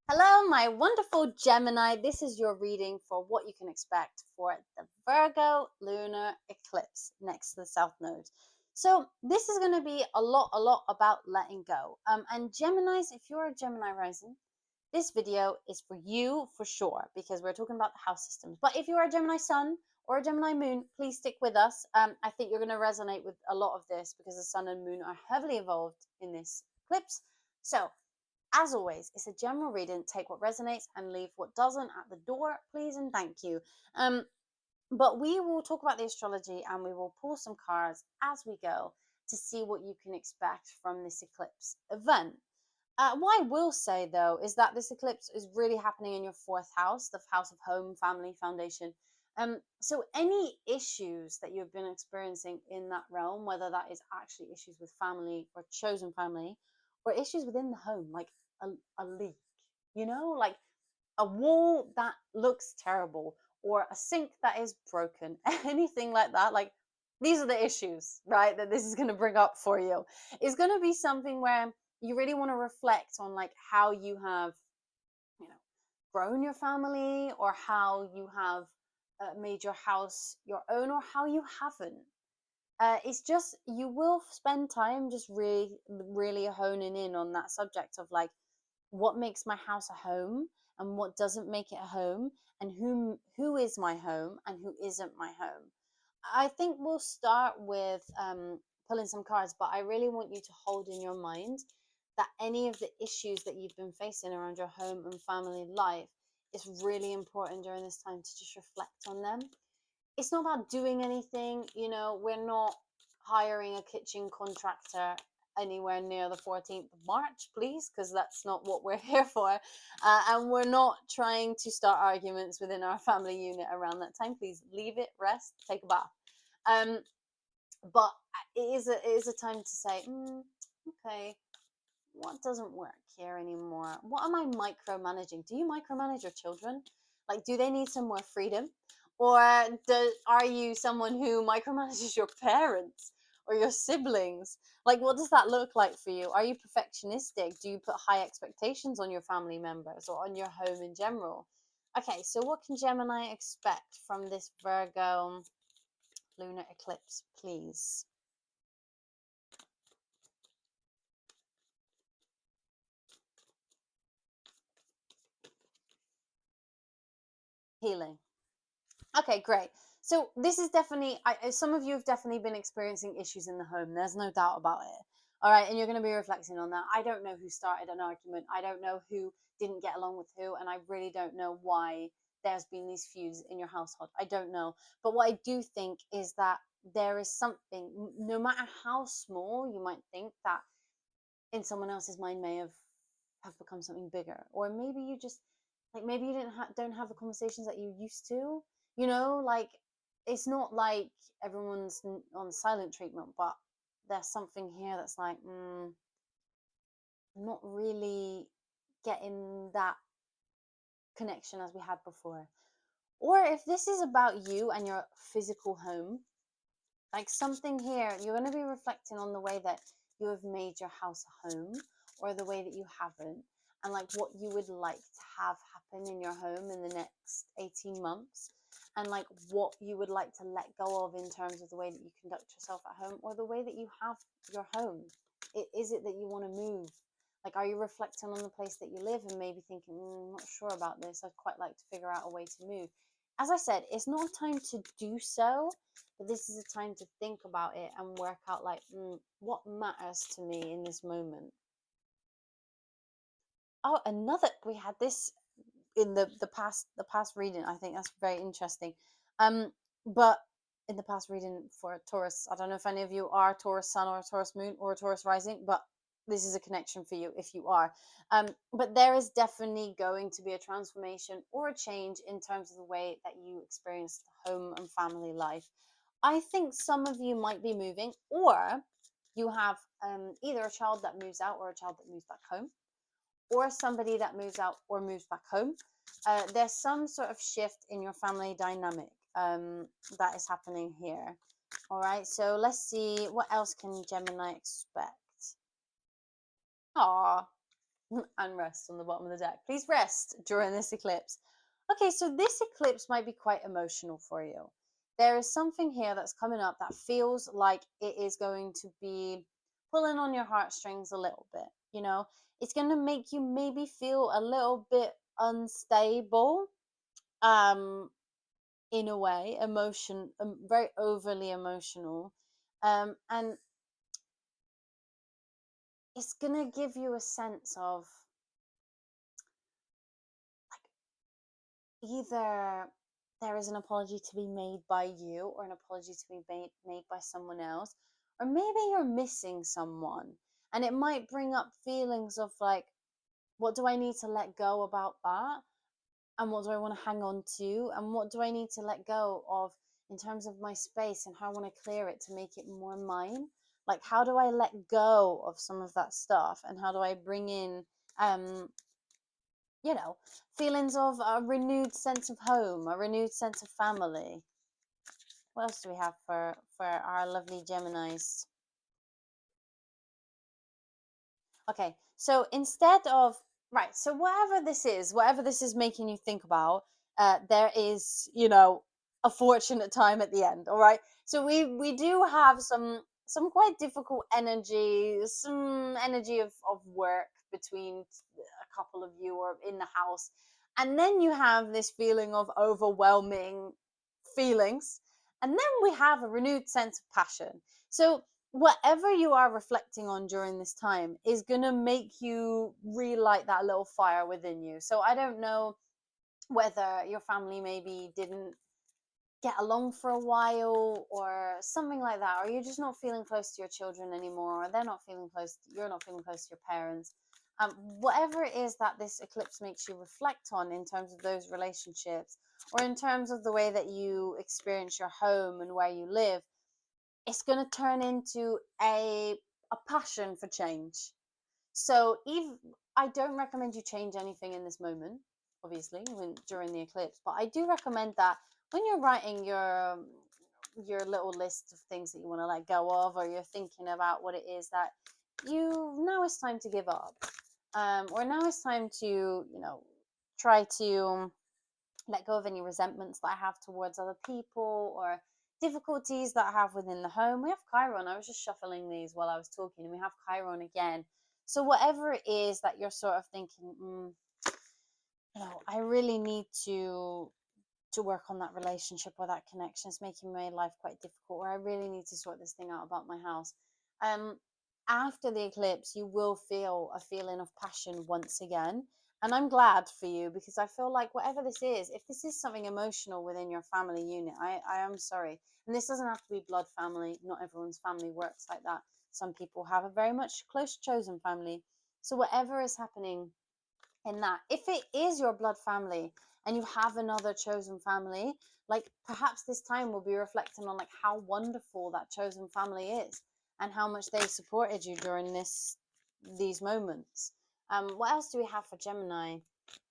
Hello, my wonderful Gemini. This is your reading for what you can expect for the Virgo Lunar Eclipse next to the South Node. So this is going to be a lot about letting go. And Geminis, if you're a Gemini rising, this video is for you for sure, because we're talking about the house systems. But if you are a Gemini sun or a Gemini moon, please stick with us. I think you're going to resonate with a lot of this because the sun and moon are heavily involved in this eclipse. So as always, it's a general reading. Take what resonates and leave what doesn't at the door, please and thank you. But we will talk about the astrology and we will pull some cards as we go to see what you can expect from this eclipse event. What I will say though is that this eclipse is really happening in your fourth house, the house of home, family, foundation. So any issues that you've been experiencing in that realm, whether that is actually issues with family or chosen family, or issues within the home, like a leak, like a wall that looks terrible or a sink that is broken, anything like that, like these are the issues, right, that this is going to bring up for you. It's going to be something where you really want to reflect on like how you have, grown your family, or how you have made your house your own, or how you haven't. It's just you will spend time just really honing in on that subject of like what makes my house a home and what doesn't make it a home, and who is my home and who isn't my home. I think we'll start with pulling some cards, but I really want you to hold in your mind that any of the issues that you've been facing around your home and family life, is really important during this time to just reflect on them. It's not about doing anything, we're not hiring a kitchen contractor anywhere near the 14th of March, please, because that's not what we're here for. And we're not trying to start arguments within our family unit around that time. Please leave it, rest, take a bath. But it is a time to say, okay, what doesn't work here anymore? What am I micromanaging? Do you micromanage your children? Like, do they need some more freedom? Or are you someone who micromanages your parents or your siblings? Like, what does that look like for you? Are you perfectionistic? Do you put high expectations on your family members or on your home in general? Okay, so what can Gemini expect from this Virgo lunar eclipse, please? Healing. Okay, great. So this is definitely, some of you have definitely been experiencing issues in the home. There's no doubt about it. All right, and you're going to be reflecting on that. I don't know who started an argument. I don't know who didn't get along with who, and I really don't know why there's been these feuds in your household. I don't know. But what I do think is that there is something, no matter how small you might think, that in someone else's mind may have become something bigger. Or maybe you just, like, maybe you don't have the conversations that you used to, like, it's not like everyone's on silent treatment, but there's something here that's like, not really getting that connection as we had before. Or if this is about you and your physical home, like something here, you're going to be reflecting on the way that you have made your house a home, or the way that you haven't, and like what you would like to have happen in your home in the next 18 months, and like what you would like to let go of in terms of the way that you conduct yourself at home, or the way that you have your home. Is it that you want to move? Like, are you reflecting on the place that you live and maybe thinking, I'm not sure about this, I'd quite like to figure out a way to move? As I said, it's not a time to do so, but this is a time to think about it and work out like, what matters to me in this moment. Oh, we had this in the past reading. I think that's very interesting. But in the past reading for Taurus, I don't know if any of you are Taurus sun or a Taurus moon or a Taurus rising, but this is a connection for you if you are. But there is definitely going to be a transformation or a change in terms of the way that you experience home and family life. I think some of you might be moving, or you have either a child that moves out or a child that moves back home, or somebody that moves out or moves back home. There's some sort of shift in your family dynamic that is happening here. All right, so let's see, what else can Gemini expect? Ah, and rest on the bottom of the deck. Please rest during this eclipse. Okay, so this eclipse might be quite emotional for you. There is something here that's coming up that feels like it is going to be pulling on your heartstrings a little bit. You know, it's going to make you maybe feel a little bit unstable, in a way, very overly emotional, and it's going to give you a sense of either there is an apology to be made by you or an apology to be made by someone else, or maybe you're missing someone, and it might bring up feelings of like, what do I need to let go about that, and what do I want to hang on to, and what do I need to let go of in terms of my space, and how I want to clear it to make it more mine. Like, how do I let go of some of that stuff, and how do I bring in you know, feelings of a renewed sense of home, a renewed sense of family. What else do we have for our lovely Geminis? Okay, so instead of, right, so whatever this is making you think about, there is, a fortunate time at the end, all right? So we do have some quite difficult energy, some energy of work between a couple of you or in the house. And then you have this feeling of overwhelming feelings. And then we have a renewed sense of passion. So whatever you are reflecting on during this time is going to make you relight that little fire within you. So I don't know whether your family maybe didn't get along for a while or something like that, or you're just not feeling close to your children anymore, or you're not feeling close to your parents. Whatever it is that this eclipse makes you reflect on in terms of those relationships, or in terms of the way that you experience your home and where you live, it's going to turn into a passion for change. So I don't recommend you change anything in this moment, obviously, during the eclipse, but I do recommend that when you're writing your little list of things that you want to let go of, or you're thinking about what it is that now it's time to give up, or now it's time to try to let go of any resentments that I have towards other people, or difficulties that I have within the home. We have Chiron. I was just shuffling these while I was talking, and we have Chiron again. So whatever it is that you're sort of thinking, I really need to work on that relationship or that connection, it's making my life quite difficult, or I really need to sort this thing out about my house. After the eclipse, you will feel a feeling of passion once again. And I'm glad for you, because I feel like whatever this is, if this is something emotional within your family unit, I am sorry. And this doesn't have to be blood family. Not everyone's family works like that. Some people have a very much close chosen family. So whatever is happening in that, if it is your blood family and you have another chosen family, like perhaps this time we'll be reflecting on like how wonderful that chosen family is and how much they supported you during these moments. What else do we have for Gemini?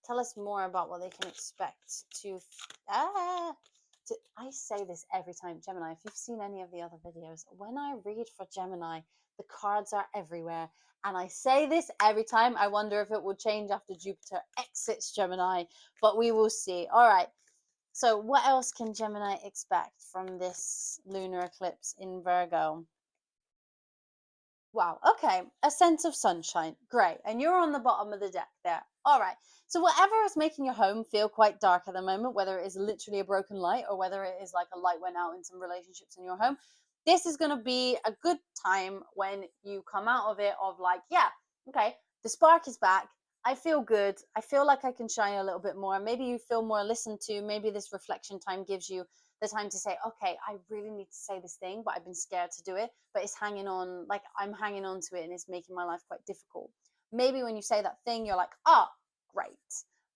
Tell us more about what they can expect I say this every time, Gemini. If you've seen any of the other videos, when I read for Gemini, the cards are everywhere. And I say this every time. I wonder if it will change after Jupiter exits Gemini, but we will see. All right. So what else can Gemini expect from this lunar eclipse in Virgo? Wow. Okay. A sense of sunshine. Great. And you're on the bottom of the deck there. All right. So whatever is making your home feel quite dark at the moment, whether it is literally a broken light or whether it is like a light went out in some relationships in your home, this is going to be a good time when you come out of it of like, yeah, okay, the spark is back. I feel good. I feel like I can shine a little bit more. Maybe you feel more listened to. Maybe this reflection time gives you the time to say, okay, I really need to say this thing, but I've been scared to do it. But it's hanging on, like I'm hanging on to it and it's making my life quite difficult. Maybe when you say that thing, you're like, oh, great.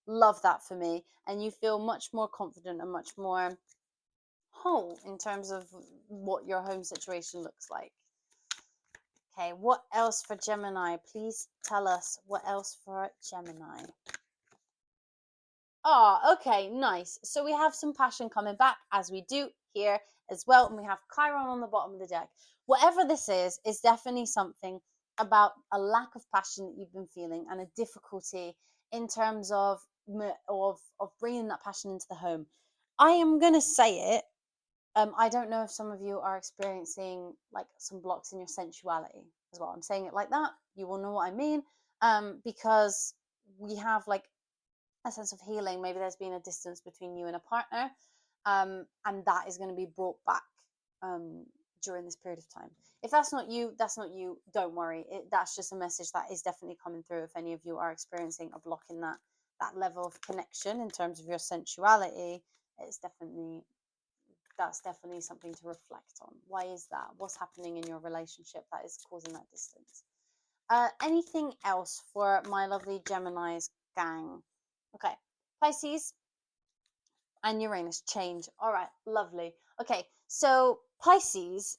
Love that for me. And you feel much more confident and much more whole in terms of what your home situation looks like. Okay, what else for Gemini? Please tell us what else for Gemini. Oh, okay, nice. So we have some passion coming back, as we do here as well. And we have Chiron on the bottom of the deck. Whatever this is definitely something about a lack of passion that you've been feeling and a difficulty in terms of bringing that passion into the home. I am going to say it. I don't know if some of you are experiencing like some blocks in your sensuality as well. I'm saying it like that. You will know what I mean. Because we have like a sense of healing. Maybe there's been a distance between you and a partner, and that is going to be brought back during this period of time. If that's not you, that's not you. Don't worry. That's just a message that is definitely coming through. If any of you are experiencing a block in that level of connection in terms of your sensuality, that's definitely something to reflect on. Why is that? What's happening in your relationship that is causing that distance? Anything else for my lovely Gemini's gang? Okay, Pisces and Uranus change. All right, lovely. Okay, so Pisces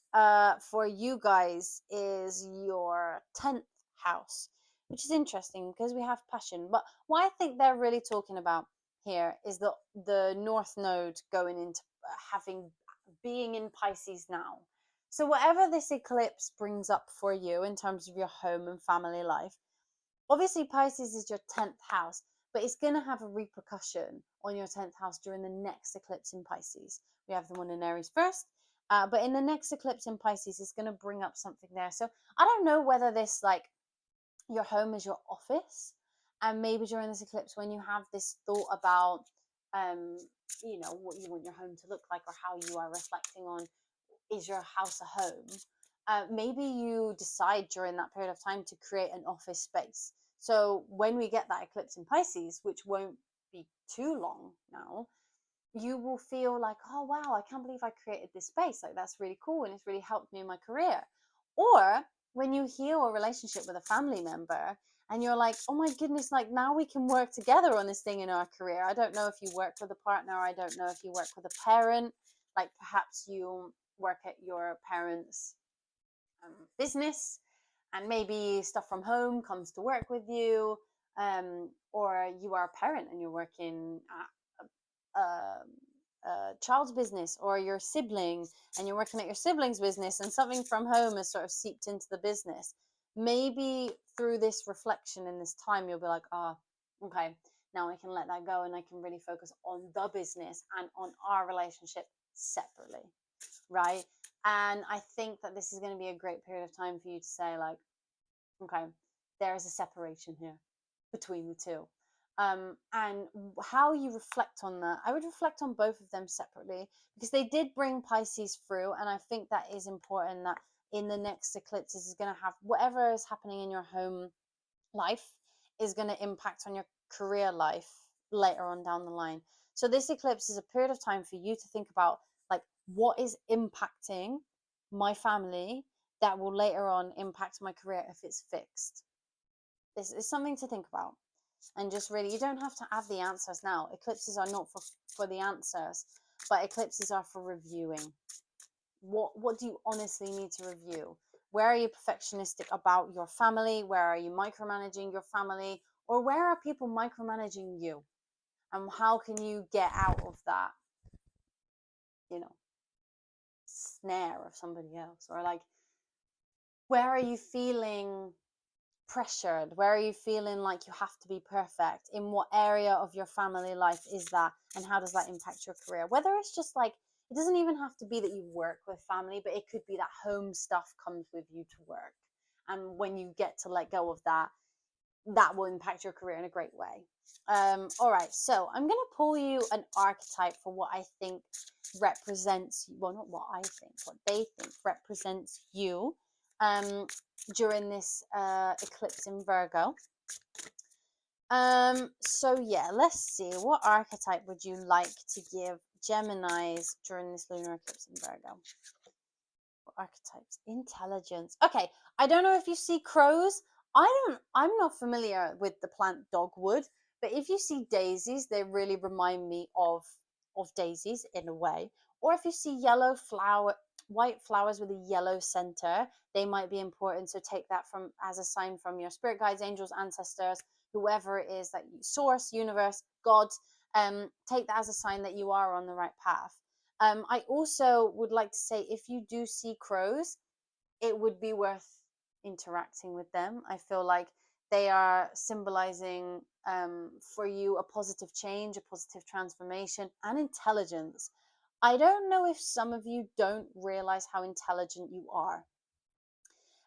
for you guys is your 10th house, which is interesting because we have passion. But what I think they're really talking about here is the North Node going into being in Pisces now. So whatever this eclipse brings up for you in terms of your home and family life, obviously Pisces is your 10th house, but it's going to have a repercussion on your 10th house during the next eclipse in Pisces. We have the one in Aries first, but in the next eclipse in Pisces, it's going to bring up something there. So I don't know whether this, like, your home is your office, and maybe during this eclipse, when you have this thought about, what you want your home to look like, or how you are reflecting on, is your house a home? Maybe you decide during that period of time to create an office space. So when we get that eclipse in Pisces, which won't be too long now, you will feel like, oh wow, I can't believe I created this space. Like, that's really cool and it's really helped me in my career. Or when you heal a relationship with a family member and you're like, oh my goodness, like now we can work together on this thing in our career. I don't know if you work with a partner, I don't know if you work with a parent, like perhaps you work at your parents' business and maybe stuff from home comes to work with you, or you are a parent and you're working at a child's business, or your sibling and you're working at your sibling's business and something from home has sort of seeped into the business. Maybe through this reflection in this time you'll be like, okay, now I can let that go and I can really focus on the business and on our relationship separately, right? And I think that this is going to be a great period of time for you to say, like, okay, there is a separation here between the two. And how you reflect on that, I would reflect on both of them separately, because they did bring Pisces through. And I think that is important, that in the next eclipse, this is going to have whatever is happening in your home life is going to impact on your career life later on down the line. So this eclipse is a period of time for you to think about, like, what is impacting my family that will later on impact my career if it's fixed. This is something to think about. And just really, you don't have to have the answers now. Eclipses are not for the answers, but eclipses are for reviewing. What do you honestly need to review? Where are you perfectionistic about your family? Where are you micromanaging your family? Or where are people micromanaging you? And how can you get out of that, snare of somebody else? Or like, where are you feeling pressured? Where are you feeling like you have to be perfect? In what area of your family life is that? And how does that impact your career? Whether it's just like, it doesn't even have to be that you work with family, but it could be that home stuff comes with you to work. And when you get to let go of that, that will impact your career in a great way. All right, so I'm going to pull you an archetype for what I think represents, well, not what I think, what they think represents you during this eclipse in Virgo. So yeah, let's see. What archetype would you like to give Geminis during this lunar eclipse in Virgo? What archetypes? Intelligence. Okay, I don't know if you see crows. I'm not familiar with the plant dogwood, but if you see daisies, they really remind me of daisies in a way. Or if you see white flowers with a yellow center, they might be important. So take that from as a sign from your spirit guides, angels, ancestors, whoever it is that you source, universe, God. Take that as a sign that you are on the right path. I also would like to say if you do see crows, it would be worth interacting with them. I feel like they are symbolizing for you a positive change, a positive transformation, and intelligence. I don't know if some of you don't realize how intelligent you are.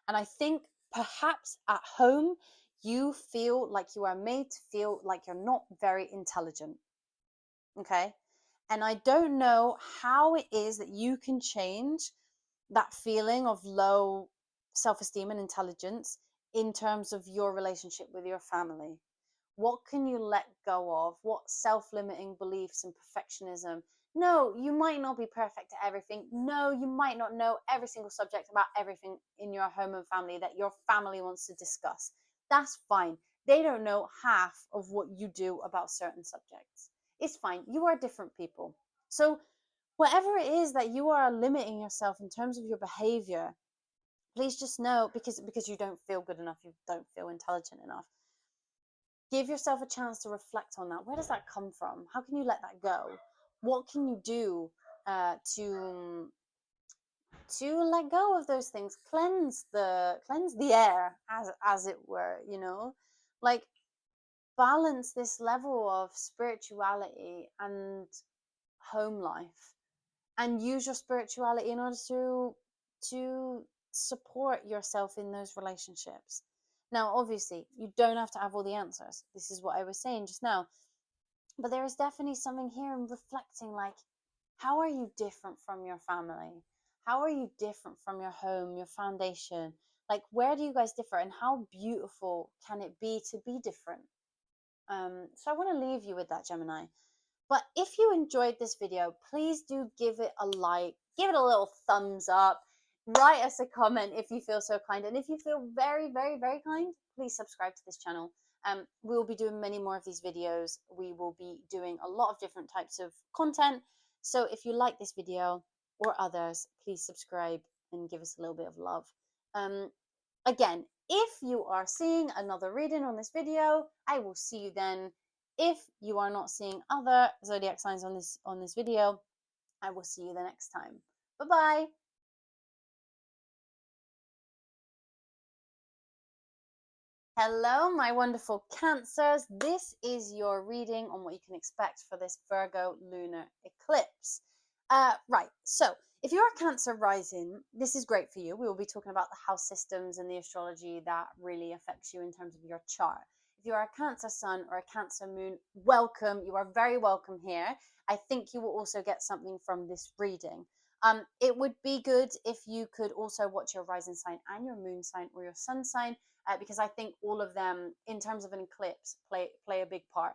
And I think perhaps at home, you feel like you are made to feel like you're not very intelligent. Okay. And I don't know how it is that you can change that feeling of low self esteem and intelligence in terms of your relationship with your family. What can you let go of? What self limiting beliefs and perfectionism? No, you might not be perfect at everything. No, you might not know every single subject about everything in your home and family that your family wants to discuss. That's fine. They don't know half of what you do about certain subjects. It's fine. You are different people. So, whatever it is that you are limiting yourself in terms of your behavior, please just know because you don't feel good enough, you don't feel intelligent enough. Give yourself a chance to reflect on that. Where does that come from? How can you let that go? What can you do to let go of those things? Cleanse the air, as it were. Like balance this level of spirituality and home life, and use your spirituality in order to support yourself in those relationships. Now, obviously, you don't have to have all the answers. This is what I was saying just now. But there is definitely something here in reflecting, like, how are you different from your family? How are you different from your home, your foundation? Like, where do you guys differ, and how beautiful can it be to be different? So I want to leave you with that, Gemini. But if you enjoyed this video, please do give it a like, give it a little thumbs up, write us a comment if you feel so kind. And if you feel very, very, very kind, please subscribe to this channel. We'll be doing many more of these videos. We will be doing a lot of different types of content. So if you like this video or others, please subscribe and give us a little bit of love. Again, if you are seeing another reading on this video, I will see you then. If you are not seeing other zodiac signs on this video, I will see you the next time. Bye bye. Hello, my wonderful Cancers. This is your reading on what you can expect for this Virgo lunar eclipse. Right, so if you're a Cancer rising, this is great for you. We will be talking about the house systems and the astrology that really affects you in terms of your chart. If you are a Cancer sun or a Cancer moon, welcome. You are very welcome here. I think you will also get something from this reading. It would be good if you could also watch your rising sign and your moon sign or your sun sign, because I think all of them, in terms of an eclipse, play a big part.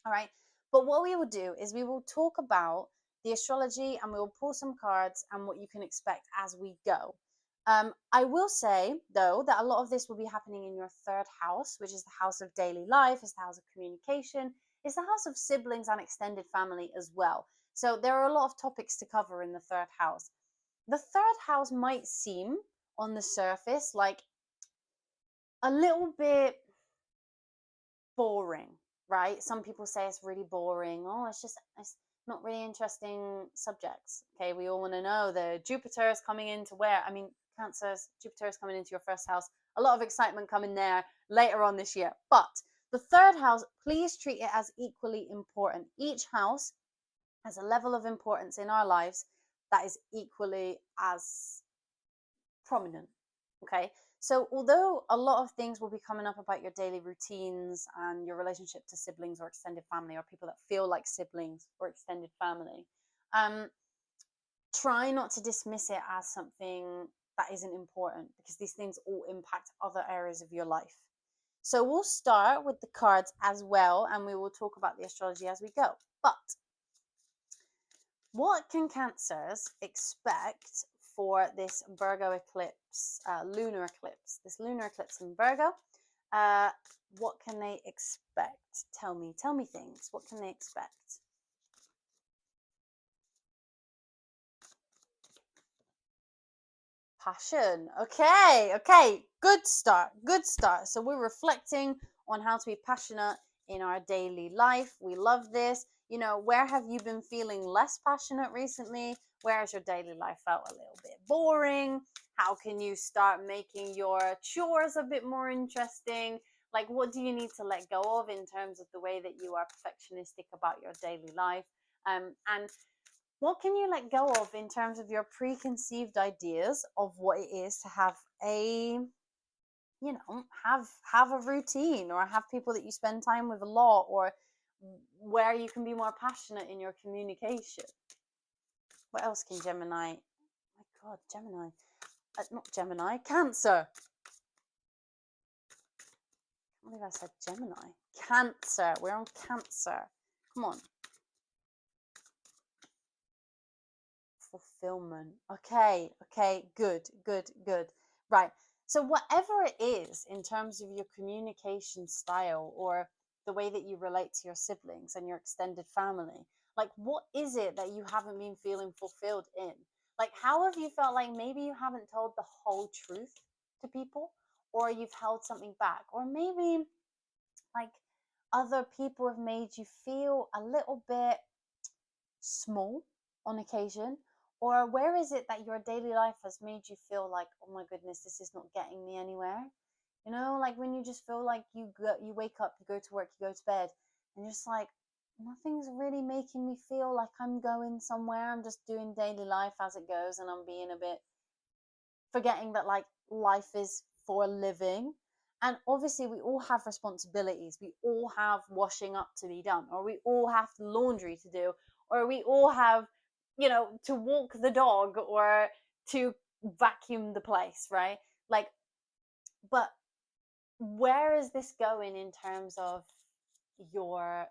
All right. But what we will do is we will talk about the astrology, and we will pull some cards and what you can expect as we go. I will say, though, that a lot of this will be happening in your third house, which is the house of daily life, is the house of communication, is the house of siblings and extended family as well. So there are a lot of topics to cover in the third house. The third house might seem on the surface like a little bit boring, right? Some people say it's really boring. Oh, it's not really interesting subjects. Okay, we all want to know the Jupiter is coming into where? I mean, Cancers, Jupiter is coming into your first house. A lot of excitement coming there later on this year. But the third house, please treat it as equally important. Each house has a level of importance in our lives that is equally as prominent. Okay, so although a lot of things will be coming up about your daily routines and your relationship to siblings or extended family, or people that feel like siblings or extended family, try not to dismiss it as something that isn't important, because these things all impact other areas of your life. So we'll start with the cards as well, and we will talk about the astrology as we go. But what can Cancers expect for this Virgo eclipse, lunar eclipse, this lunar eclipse in Virgo? What can they expect? Tell me things. What can they expect? Passion. Okay. Good start. So we're reflecting on how to be passionate in our daily life. We love this. You know, where have you been feeling less passionate recently? Where has your daily life felt a little bit boring? How can you start making your chores a bit more interesting? Like, what do you need to let go of in terms of the way that you are perfectionistic about your daily life? And what can you let go of in terms of your preconceived ideas of what it is to have a, you know, have a routine, or have people that you spend time with a lot, or where you can be more passionate in your communication? What else can Gemini? Oh my God, Gemini. Not Gemini, Cancer. I believe I said Gemini. Cancer. We're on Cancer. Come on. Fulfillment. Okay, good. Right. So whatever it is in terms of your communication style, or the way that you relate to your siblings and your extended family, like, what is it that you haven't been feeling fulfilled in? Like, how have you felt like maybe you haven't told the whole truth to people, or you've held something back, or maybe like other people have made you feel a little bit small on occasion? Or where is it that your daily life has made you feel like, oh my goodness, this is not getting me anywhere? You know, like when you just feel like you wake up, you go to work, you go to bed, and you're just like, nothing's really making me feel like I'm going somewhere. I'm just doing daily life as it goes, and I'm being a bit forgetting that like life is for living. And obviously we all have responsibilities, we all have washing up to be done, or we all have laundry to do, or we all have, you know, to walk the dog, or to vacuum the place, right? Like, but where is this going in terms of your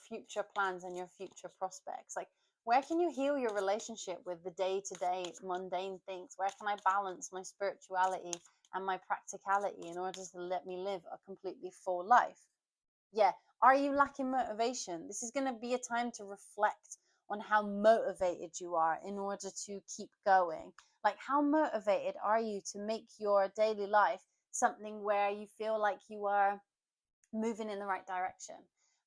future plans and your future prospects? Like, where can you heal your relationship with the day-to-day mundane things? Where can I balance my spirituality and my practicality in order to let me live a completely full life? Yeah. Are you lacking motivation? This is going to be a time to reflect on how motivated you are in order to keep going. Like, how motivated are you to make your daily life something where you feel like you are moving in the right direction?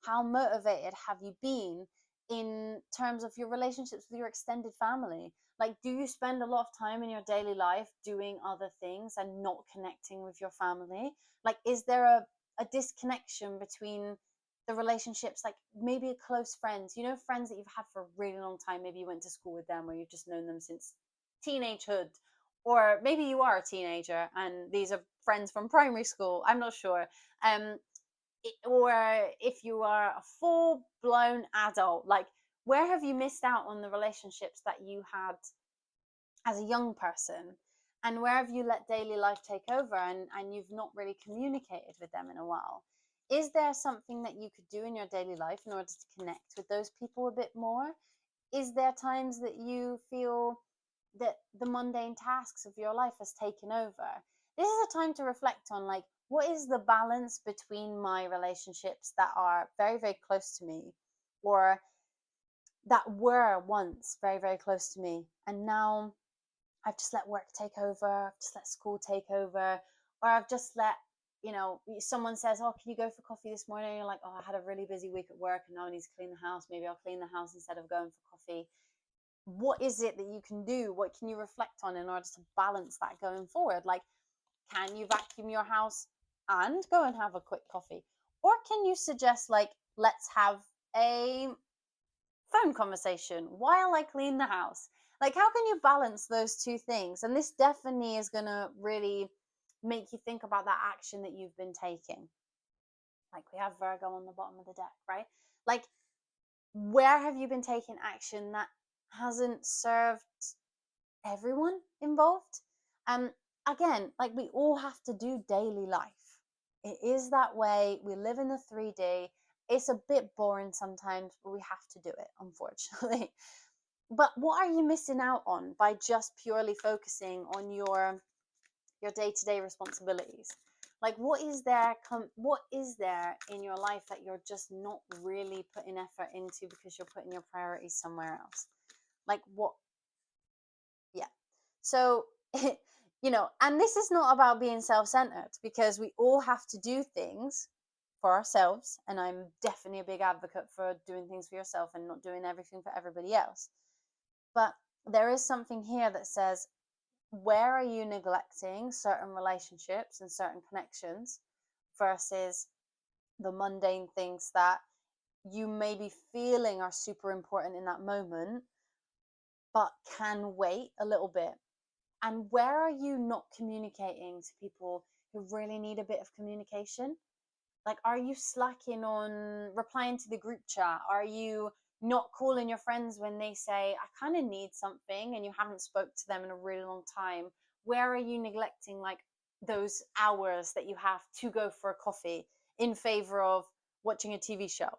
How motivated have you been in terms of your relationships with your extended family? Like, do you spend a lot of time in your daily life doing other things and not connecting with your family? Like, is there a disconnection between the relationships, like maybe close friends, you know, friends that you've had for a really long time? Maybe you went to school with them, or you've just known them since teenagehood, or maybe you are a teenager and these are friends from primary school. I'm not sure. um or if you are a full blown adult, like, where have you missed out on the relationships that you had as a young person? And where have you let daily life take over, and you've not really communicated with them in a while? Is there something that you could do in your daily life in order to connect with those people a bit more? Is there times that you feel that the mundane tasks of your life has taken over? This is a time to reflect on, like, what is the balance between my relationships that are very, very close to me, or that were once very, very close to me, and now I've just let work take over, I've just let school take over, or I've just let, you know, someone says, oh, can you go for coffee this morning? And you're like, oh, I had a really busy week at work and now I need to clean the house. Maybe I'll clean the house instead of going for coffee. What is it that you can do? What can you reflect on in order to balance that going forward? Like, can you vacuum your house and go and have a quick coffee? Or can you suggest, like, let's have a phone conversation while I clean the house? Like, how can you balance those two things? And this definitely is going to really make you think about that action that you've been taking. Like, we have Virgo on the bottom of the deck, right? Like, where have you been taking action that hasn't served everyone involved? Again, like, we all have to do daily life. It is that way. We live in the 3D. It's a bit boring sometimes, but we have to do it, unfortunately. But what are you missing out on by just purely focusing on your day-to-day responsibilities? Like, what is there in your life that you're just not really putting effort into because you're putting your priorities somewhere else? Like, what? Yeah. So, and this is not about being self-centered, because we all have to do things for ourselves, and I'm definitely a big advocate for doing things for yourself and not doing everything for everybody else. But there is something here that says, where are you neglecting certain relationships and certain connections versus the mundane things that you may be feeling are super important in that moment, but can wait a little bit? And where are you not communicating to people who really need a bit of communication? Like, are you slacking on replying to the group chat? Are you not calling your friends when they say, I kind of need something, and you haven't spoke to them in a really long time? Where are you neglecting like those hours that you have to go for a coffee in favor of watching a TV show?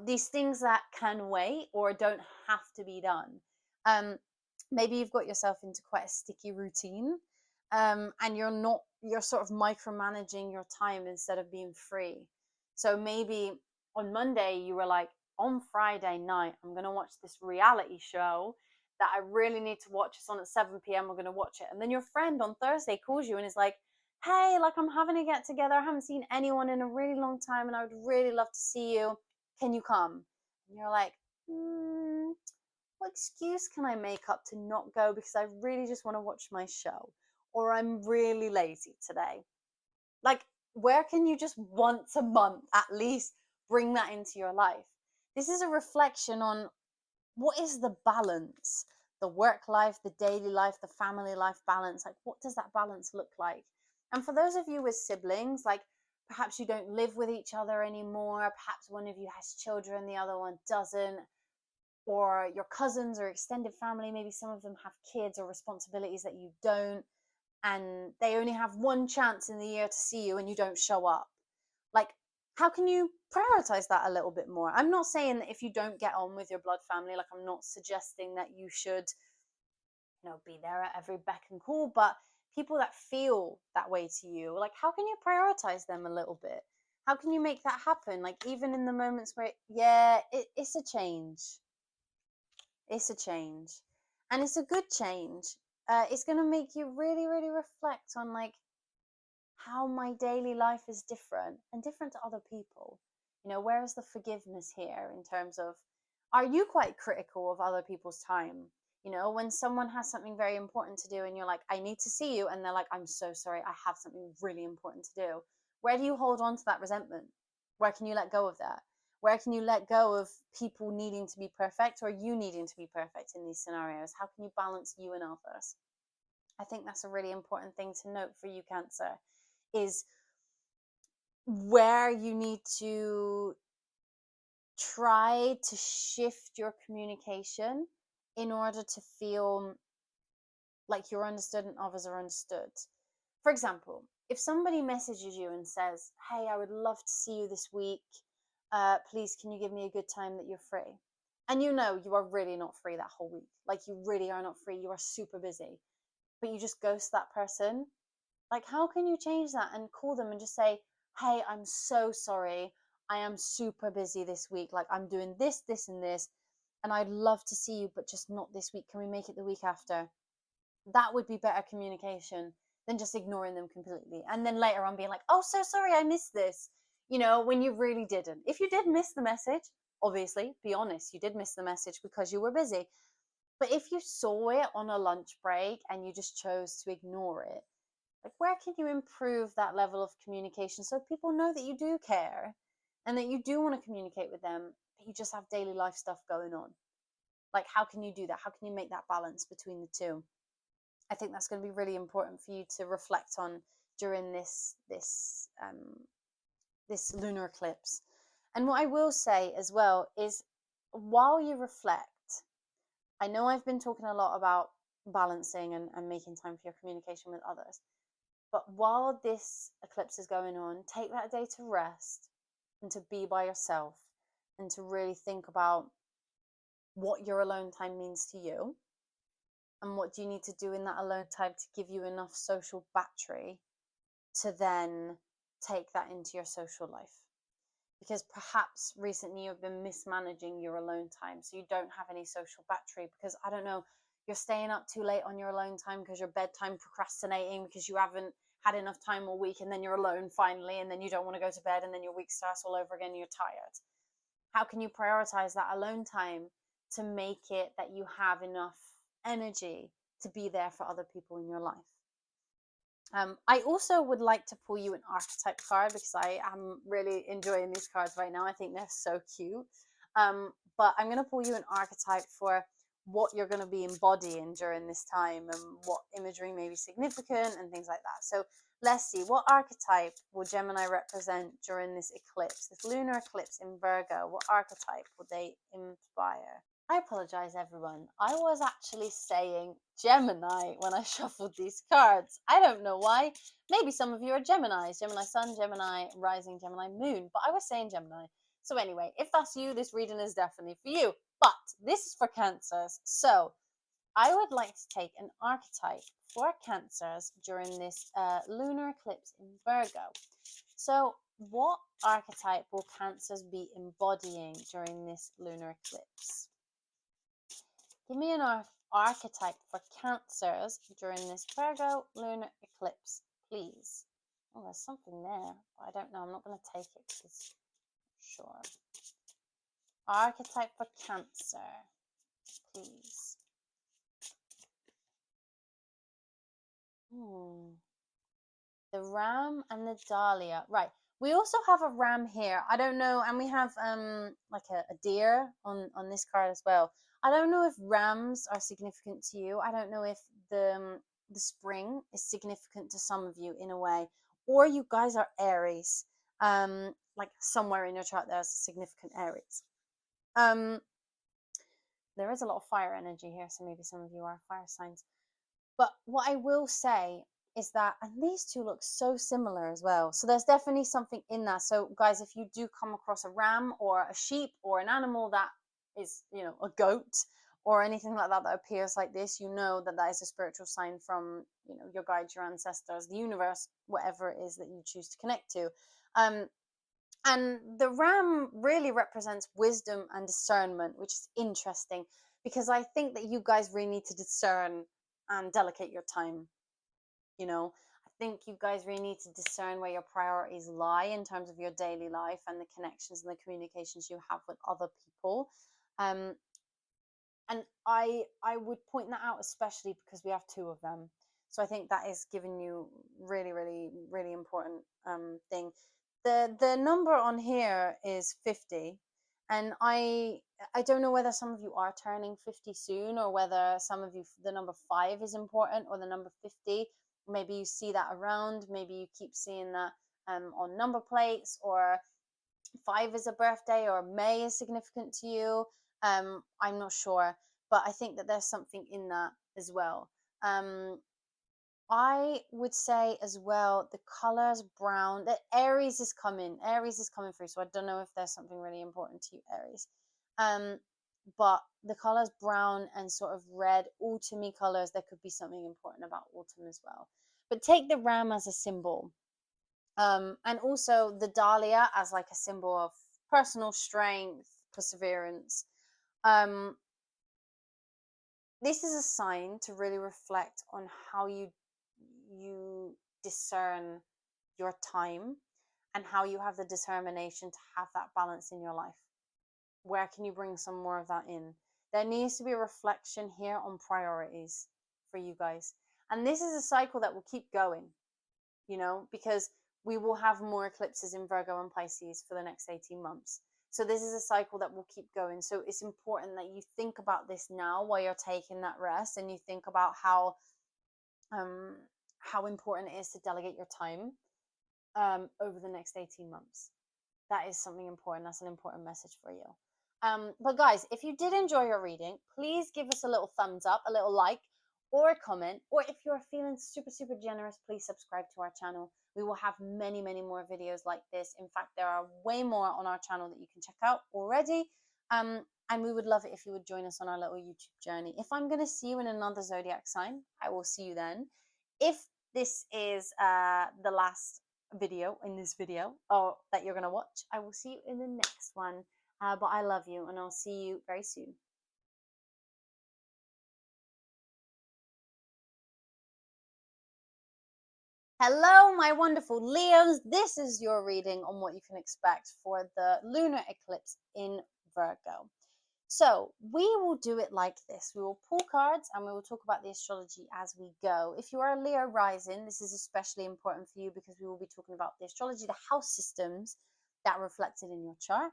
These things that can wait or don't have to be done. Maybe you've got yourself into quite a sticky routine, and you're sort of micromanaging your time instead of being free. So maybe on Monday you were like, on Friday night I'm going to watch this reality show that I really need to watch. It's on at 7 p.m. We're going to watch it. And then your friend on Thursday calls you and is like, hey, like, I'm having a get together. I haven't seen anyone in a really long time and I would really love to see you. Can you come? And you're like, what excuse can I make up to not go because I really just want to watch my show? Or I'm really lazy today. Like, where can you just once a month at least bring that into your life? This is a reflection on what is the balance, the work life, the daily life, the family life balance. Like, what does that balance look like? And for those of you with siblings, like, perhaps you don't live with each other anymore, perhaps one of you has children, the other one doesn't, or your cousins or extended family, maybe some of them have kids or responsibilities that you don't, and they only have one chance in the year to see you and you don't show up. Like, how can you prioritize that a little bit more? I'm not saying that if you don't get on with your blood family, like, I'm not suggesting that you should, be there at every beck and call, but people that feel that way to you, like, how can you prioritize them a little bit? How can you make that happen? Like, even in the moments where, it's a change. It's a change. And it's a good change. It's going to make you really, really reflect on, like, how my daily life is different and different to other people. Where is the forgiveness here in terms of, are you quite critical of other people's time? When someone has something very important to do and you're like, I need to see you, and they're like, I'm so sorry, I have something really important to do. Where do you hold on to that resentment? Where can you let go of that? Where can you let go of people needing to be perfect or you needing to be perfect in these scenarios? How can you balance you and others? I think that's a really important thing to note for you, Cancer, is where you need to try to shift your communication in order to feel like you're understood and others are understood. For example, if somebody messages you and says, hey, I would love to see you this week. Please, can you give me a good time that you're free? And you are really not free that whole week. Like, you really are not free. You are super busy. But you just ghost that person. Like, how can you change that and call them and just say, hey, I'm so sorry. I am super busy this week. Like, I'm doing this, this, and this. And I'd love to see you, but just not this week. Can we make it the week after? That would be better communication than just ignoring them completely. And then later on being like, oh, so sorry, I missed this. When you really didn't. If you did miss the message, obviously, be honest, you did miss the message because you were busy. But if you saw it on a lunch break and you just chose to ignore it, like, where can you improve that level of communication so people know that you do care and that you do want to communicate with them, but you just have daily life stuff going on? Like, how can you do that? How can you make that balance between the two? I think that's going to be really important for you to reflect on during this lunar eclipse. And what I will say as well is, while you reflect, I know I've been talking a lot about balancing and making time for your communication with others. But while this eclipse is going on, take that day to rest and to be by yourself and to really think about what your alone time means to you and what do you need to do in that alone time to give you enough social battery to then take that into your social life. Because perhaps recently you've been mismanaging your alone time, so you don't have any social battery because, I don't know, you're staying up too late on your alone time because you're bedtime procrastinating because you haven't had enough time all week, and then you're alone finally, and then you don't want to go to bed, and then your week starts all over again and you're tired. How can you prioritize that alone time to make it that you have enough energy to be there for other people in your life? I also would like to pull you an archetype card because I am really enjoying these cards right now. I think they're so cute. But I'm going to pull you an archetype for what you're going to be embodying during this time and what imagery may be significant and things like that. So let's see, what archetype will Gemini represent during this eclipse, this lunar eclipse in Virgo? What archetype will they inspire? I apologize, everyone. I was actually saying Gemini when I shuffled these cards. I don't know why. Maybe some of you are Geminis. Gemini Sun, Gemini Rising, Gemini Moon. But I was saying Gemini. So anyway, if that's you, this reading is definitely for you. But this is for Cancers. So I would like to take an archetype for Cancers during this lunar eclipse in Virgo. So what archetype will Cancers be embodying during this lunar eclipse? Give me an archetype for Cancers during this Virgo lunar eclipse, please. Oh, there's something there, but I don't know. I'm not going to take it because I'm not sure. Archetype for Cancer, please. The ram and the dahlia. Right. We also have a ram here. I don't know, and we have like a deer on this card as well. I don't know if rams are significant to you. I don't know if the spring is significant to some of you in a way, or you guys are Aries. Like somewhere in your chart there's significant Aries. There is a lot of fire energy here, so maybe some of you are fire signs. But what I will say is that, and these two look so similar as well. So there's definitely something in that. So guys, if you do come across a ram or a sheep or an animal that is, you know, a goat or anything like that that appears like this, you know that that is a spiritual sign from, you know, your guides, your ancestors, the universe, whatever it is that you choose to connect to. And the ram really represents wisdom and discernment, which is interesting because I think that you guys really need to discern and delegate your time. You know, I think you guys really need to discern where your priorities lie in terms of your daily life and the connections and the communications you have with other people. And I would point that out especially because we have two of them. So I think that is giving you really, really, really important thing. The number on here is 50. And I don't know whether some of you are turning 50 soon, or whether some of you, the number 5 is important, or the number 50. Maybe you see that around. Maybe you keep seeing that on number plates, or 5 is a birthday, or May is significant to you. I'm not sure, but I think that there's something in that as well. I would say as well, the colors brown, that Aries is coming through. So I don't know if there's something really important to you, Aries. But the colors brown and sort of red, autumny colors, there could be something important about autumn as well. But take the ram as a symbol. And also the dahlia as like a symbol of personal strength, perseverance. This is a sign to really reflect on how you discern your time and how you have the determination to have that balance in your life. Where can you bring some more of that in? There needs to be a reflection here on priorities for you guys. And this is a cycle that will keep going, you know, because we will have more eclipses in Virgo and Pisces for the next 18 months. So this is a cycle that will keep going. So it's important that you think about this now while you're taking that rest, and you think about how important it is to delegate your time over the next 18 months. That is something important. That's an important message for you. But guys, if you did enjoy your reading, please give us a little thumbs up, a little like, or a comment. Or if you're feeling super, super generous, please subscribe to our channel. We will have many, many more videos like this. In fact, there are way more on our channel that you can check out already. And we would love it if you would join us on our little YouTube journey. If I'm going to see you in another zodiac sign, I will see you then. If this is the last video in this video or that you're going to watch, I will see you in the next one. But I love you, and I'll see you very soon. Hello, my wonderful Leos. This is your reading on what you can expect for the lunar eclipse in Virgo. So we will do it like this. We will pull cards and we will talk about the astrology as we go. If you are a Leo rising, this is especially important for you because we will be talking about the astrology, the house systems that are reflected in your chart.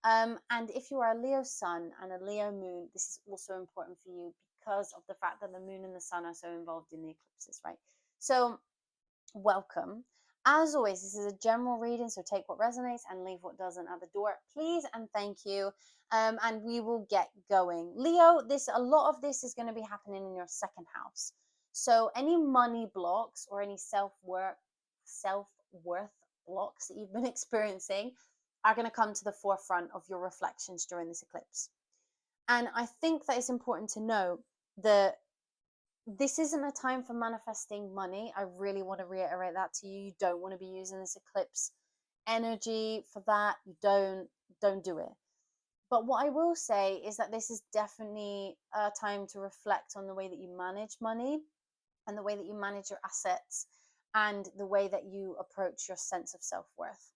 And if you are a Leo sun and a Leo moon, this is also important for you because of the fact that the moon and the sun are so involved in the eclipses, right? So welcome. As always, this is a general reading, so take what resonates and leave what doesn't at the door, please and thank you. And we will get going. Leo, a lot of this is going to be happening in your second house. So any money blocks or any self-worth blocks that you've been experiencing are going to come to the forefront of your reflections during this eclipse. And I think that it's important to know that this isn't a time for manifesting money. I really want to reiterate that to you. You don't want to be using this eclipse energy for that. You don't do it. But what I will say is that this is definitely a time to reflect on the way that you manage money and the way that you manage your assets and the way that you approach your sense of self-worth.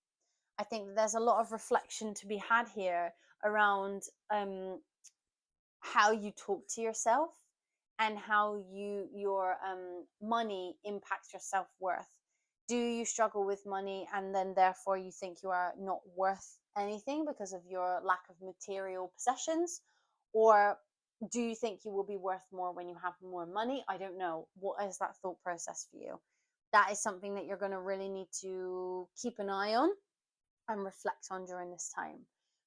I think that there's a lot of reflection to be had here around how you talk to yourself and how your money impacts your self-worth. Do you struggle with money and then therefore you think you are not worth anything because of your lack of material possessions? Or do you think you will be worth more when you have more money? I don't know. What is that thought process for you? That is something that you're going to really need to keep an eye on and reflect on during this time.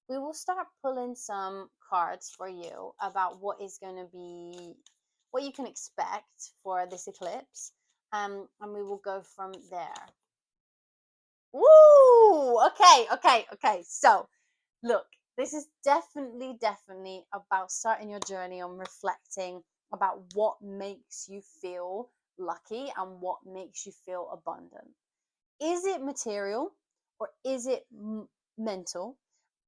We will start pulling some cards for you about what is going to be, what you can expect for this eclipse, and we will go from there. Woo! Okay. So, look, this is definitely about starting your journey on reflecting about what makes you feel lucky and what makes you feel abundant. Is it material or is it mental?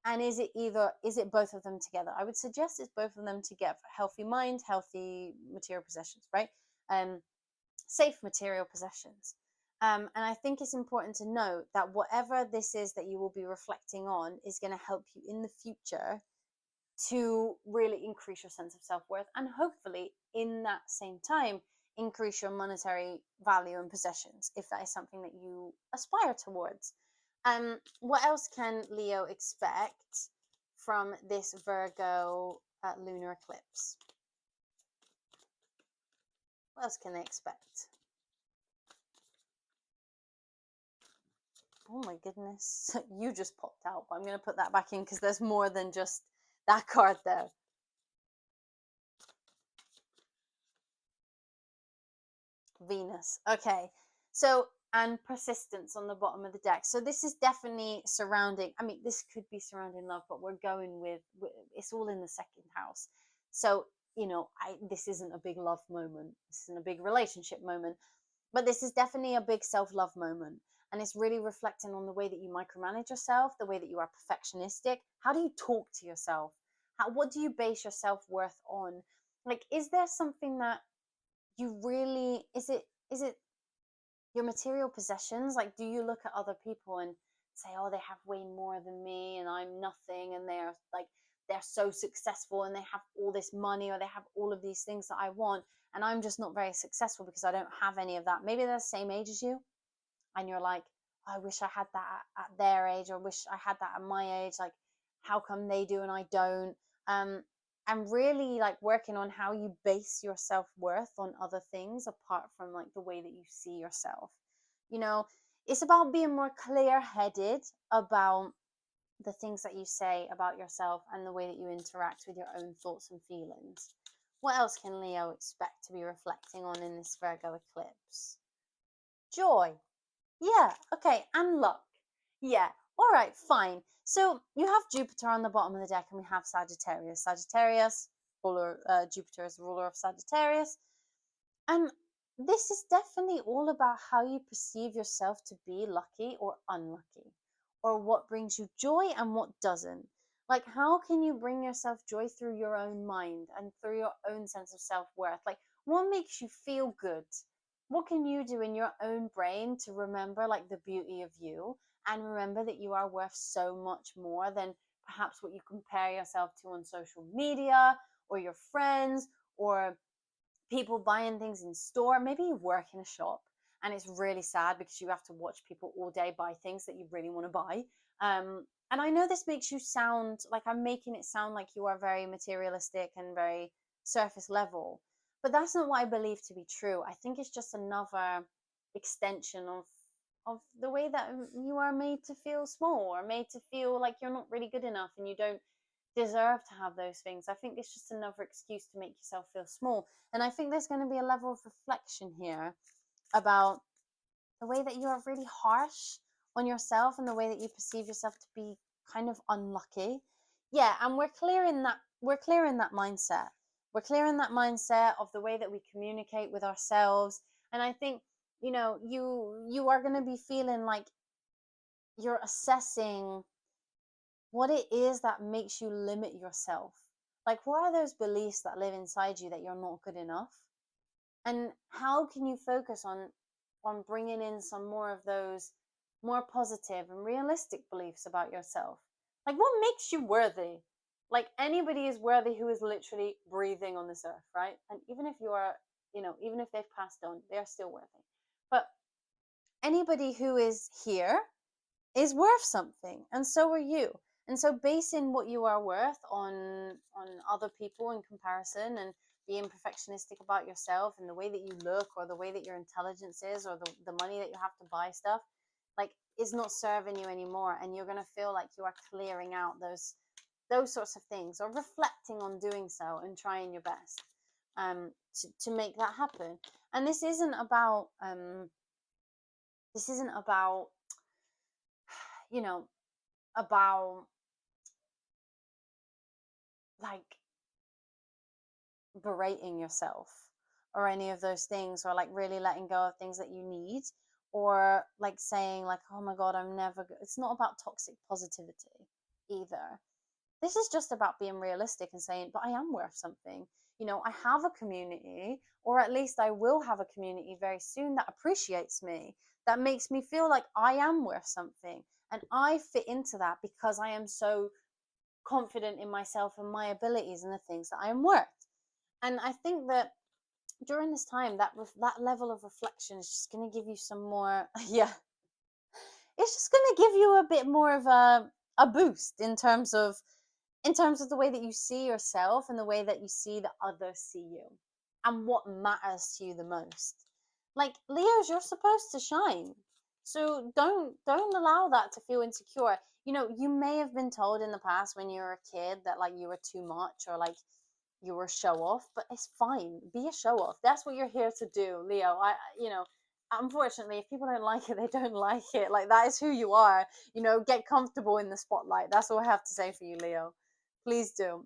And is it both of them together? I would suggest it's both of them together. Healthy mind, healthy material possessions, right? Safe material possessions. And I think it's important to note that whatever this is that you will be reflecting on is going to help you in the future to really increase your sense of self-worth and hopefully in that same time increase your monetary value and possessions if that is something that you aspire towards. What else can Leo expect from this Virgo lunar eclipse? What else can they expect? Oh my goodness, you just popped out, but I'm going to put that back in because there's more than just that card there. Venus. Okay, so and persistence on the bottom of the deck. So this is definitely surrounding, I mean, this could be surrounding love, but we're going with it's all in the second house. So, you know, this isn't a big love moment. This isn't a big relationship moment, but this is definitely a big self-love moment. And it's really reflecting on the way that you micromanage yourself, the way that you are perfectionistic. How do you talk to yourself? What do you base your self-worth on? Like, is there something that you really, is it your material possessions? Like, do you look at other people and say, oh, they have way more than me and I'm nothing, and they're so successful and they have all this money or they have all of these things that I want, and I'm just not very successful because I don't have any of that. Maybe they're the same age as you and you're like, oh, I wish I had that at their age, or wish I had that at my age. Like, how come they do and I don't? And really like working on how you base your self-worth on other things apart from like the way that you see yourself. You know, it's about being more clear-headed about the things that you say about yourself and the way that you interact with your own thoughts and feelings. What else can Leo expect to be reflecting on in this Virgo eclipse? Joy. Yeah, okay, and luck. Yeah, all right, fine. So you have Jupiter on the bottom of the deck, and we have Sagittarius. Sagittarius, Jupiter is the ruler of Sagittarius. And this is definitely all about how you perceive yourself to be lucky or unlucky, or what brings you joy and what doesn't. Like, how can you bring yourself joy through your own mind and through your own sense of self worth? Like, what makes you feel good? What can you do in your own brain to remember, like, the beauty of you and remember that you are worth so much more than perhaps what you compare yourself to on social media or your friends or people buying things in store. Maybe you work in a shop and it's really sad because you have to watch people all day buy things that you really want to buy. And I know this makes you sound like I'm making it sound like you are very materialistic and very surface level, but that's not what I believe to be true. I think it's just another extension of the way that you are made to feel small or made to feel like you're not really good enough and you don't deserve to have those things. I think it's just another excuse to make yourself feel small. And I think there's going to be a level of reflection here about the way that you are really harsh on yourself and the way that you perceive yourself to be kind of unlucky. Yeah, and we're clear in that mindset. We're clear in that mindset of the way that we communicate with ourselves. And I think, you are going to be feeling like you're assessing what it is that makes you limit yourself. Like, what are those beliefs that live inside you that you're not good enough? And how can you focus on bringing in some more of those more positive and realistic beliefs about yourself? Like, what makes you worthy? Like, anybody is worthy who is literally breathing on this earth, right? And even if you are, even if they've passed on, they are still worthy. But anybody who is here is worth something, and so are you. And so basing what you are worth on other people in comparison, and being perfectionistic about yourself and the way that you look or the way that your intelligence is or the money that you have to buy stuff, like, is not serving you anymore, and you're going to feel like you are clearing out those sorts of things or reflecting on doing so and trying your best to make that happen. And this isn't about you know about like berating yourself or any of those things, or like really letting go of things that you need, or like saying like, oh my god, I'm never it's not about toxic positivity either. This is just about being realistic and saying, but I am worth something. I have a community, or at least I will have a community very soon that appreciates me, that makes me feel like I am worth something, and I fit into that because I am so confident in myself and my abilities and the things that I am worth. And I think that during this time, that level of reflection is just going to give you some more. Yeah, it's just going to give you a bit more of a boost in terms of the way that you see yourself and the way that you see that others see you and what matters to you the most. Like, Leos, you're supposed to shine, so don't allow that to feel insecure. You may have been told in the past when you were a kid that like you were too much, or like you were a show off, but it's fine. Be a show off. That's what you're here to do, Leo. Unfortunately, if people don't like it, they don't like it. Like, that is who you are. Get comfortable in the spotlight. That's all I have to say for you, Leo. Please do.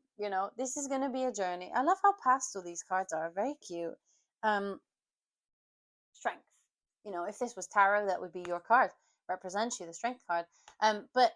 This is going to be a journey. I love how pastel these cards are. Very cute. Strength. If this was tarot, that would be your card. Represents you, the strength card. But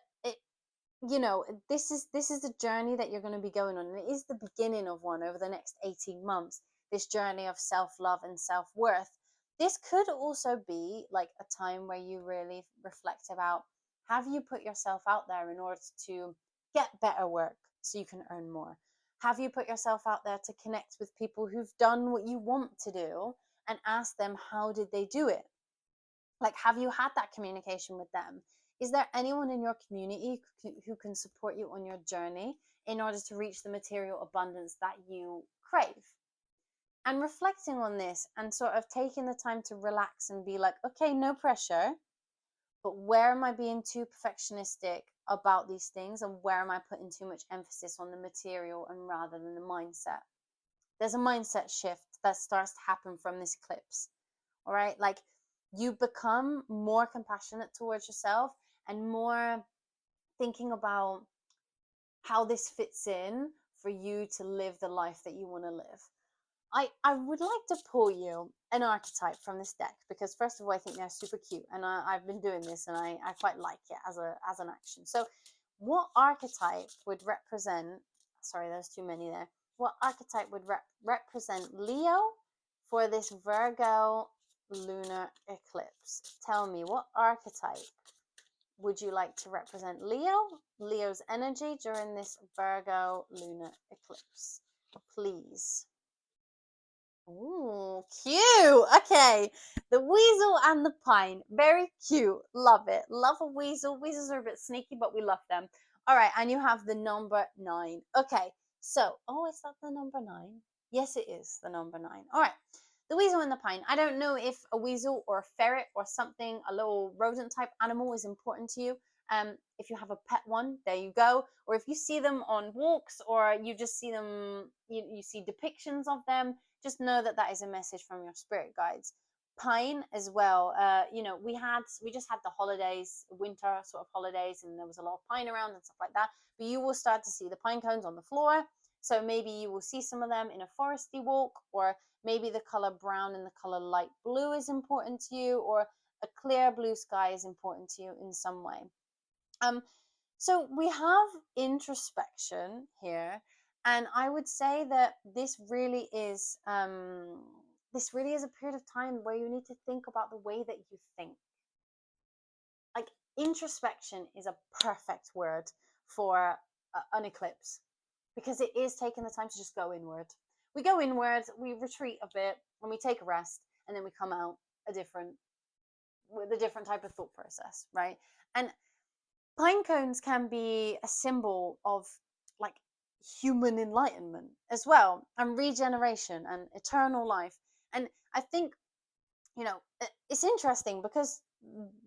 this is the journey that you're going to be going on, and it is the beginning of one over the next 18 months. This journey of self-love and self-worth. This could also be like a time where you really reflect about, have you put yourself out there in order to get better work so you can earn more? Have you put yourself out there to connect with people who've done what you want to do and ask them, how did they do it? Like, have you had that communication with them? Is there anyone in your community who can support you on your journey in order to reach the material abundance that you crave? And reflecting on this and sort of taking the time to relax and be like, okay, no pressure, but where am I being too perfectionistic about these things, and where am I putting too much emphasis on the material and rather than the mindset? there's a mindset shift that starts to happen from this eclipse. All right, like you become more compassionate towards yourself and more thinking about how this fits in for you to live the life that you want to live. I would like to pull you an archetype from this deck because first of all, I think they're super cute, and I've been doing this and I quite like it as an action. So what archetype would represent, sorry, there's too many there. What archetype would represent Leo for this Virgo lunar eclipse? Tell me, what archetype would you like to represent Leo's energy during this Virgo lunar eclipse? Please. Ooh, cute. Okay. The weasel and the pine. Very cute. Love it. Love a weasel. Weasels are a bit sneaky, but we love them. All right. And you have the number 9. Okay. So, oh, is that the number 9? Yes, it is the number 9. All right. The weasel and the pine. I don't know if a weasel or a ferret or something, a little rodent type animal is important to you. If you have a pet one, there you go. Or if you see them on walks or you just see them, you see depictions of them, just know that that is a message from your spirit guides. Pine as well. We just had the holidays, winter sort of holidays, and there was a lot of pine around and stuff like that. But you will start to see the pine cones on the floor. So maybe you will see some of them in a foresty walk, or maybe the color brown and the color light blue is important to you, or a clear blue sky is important to you in some way. So we have introspection here, and I would say that this really is a period of time where you need to think about the way that you think. Like, introspection is a perfect word for an eclipse, because it is taking the time to just go inward. We go inward, we retreat a bit, and we take a rest, and then we come out with a different type of thought process, right? And pine cones can be a symbol of like human enlightenment as well, and regeneration and eternal life. And I think, it's interesting because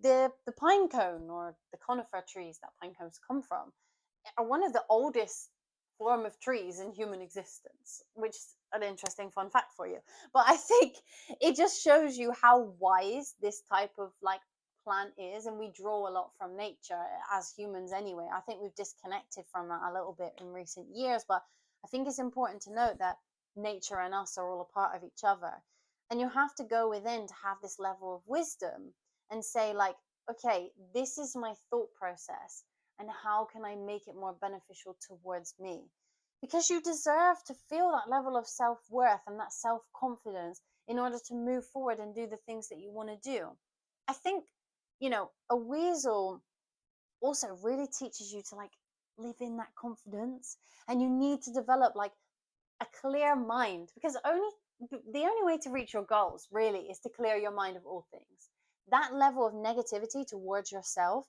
the pine cone, or the conifer trees that pine cones come from, are one of the oldest form of trees in human existence, which is an interesting fun fact for you. But I think it just shows you how wise this type of like plant is, and we draw a lot from nature as humans anyway. I think we've disconnected from that a little bit in recent years, but I think it's important to note that nature and us are all a part of each other, and you have to go within to have this level of wisdom and say, like, okay, this is my thought process, and how can I make it more beneficial towards me? Because you deserve to feel that level of self-worth and that self-confidence in order to move forward and do the things that you want to do. I think, a weasel also really teaches you to like live in that confidence, and you need to develop like a clear mind, because the only way to reach your goals really is to clear your mind of all things. That level of negativity towards yourself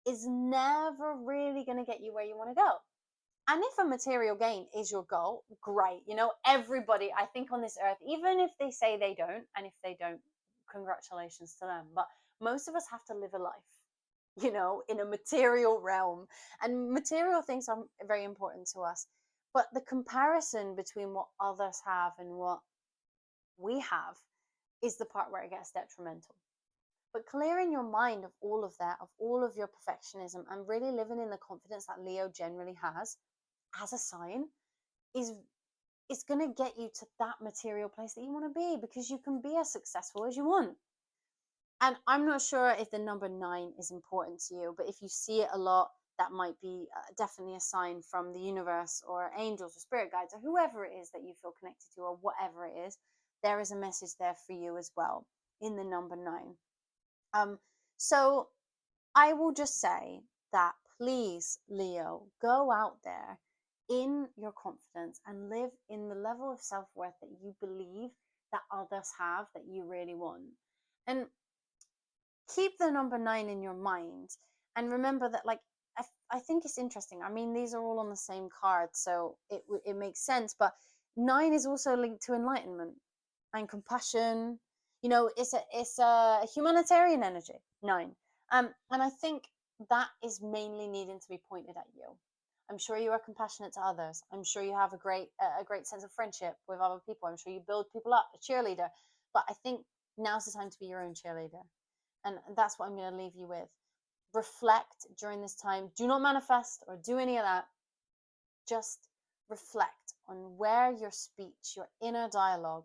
is never really going to get you where you want to go. And if a material gain is your goal, great. Everybody, I think, on this earth, even if they say they don't, and if they don't, congratulations to them. But most of us have to live a life, in a material realm. And material things are very important to us. But the comparison between what others have and what we have is the part where it gets detrimental. But clearing your mind of all of that, of all of your perfectionism, and really living in the confidence that Leo generally has as a sign, is going to get you to that material place that you want to be, because you can be as successful as you want. And I'm not sure if the number 9 is important to you, but if you see it a lot, that might be definitely a sign from the universe or angels or spirit guides or whoever it is that you feel connected to, or whatever it is. There is a message there for you as well in the number 9. So I will just say that, please, Leo, go out there in your confidence and live in the level of self-worth that you believe that others have, that you really want. And keep the number 9 in your mind, and remember that, like, I think it's interesting. I mean, these are all on the same card, so it makes sense. But 9 is also linked to enlightenment and compassion. It's a humanitarian energy, 9. And I think that is mainly needing to be pointed at you. I'm sure you are compassionate to others. I'm sure you have a great sense of friendship with other people. I'm sure you build people up, a cheerleader. But I think now's the time to be your own cheerleader. And that's what I'm going to leave you with. Reflect during this time. Do not manifest or do any of that. Just reflect on where your speech, your inner dialogue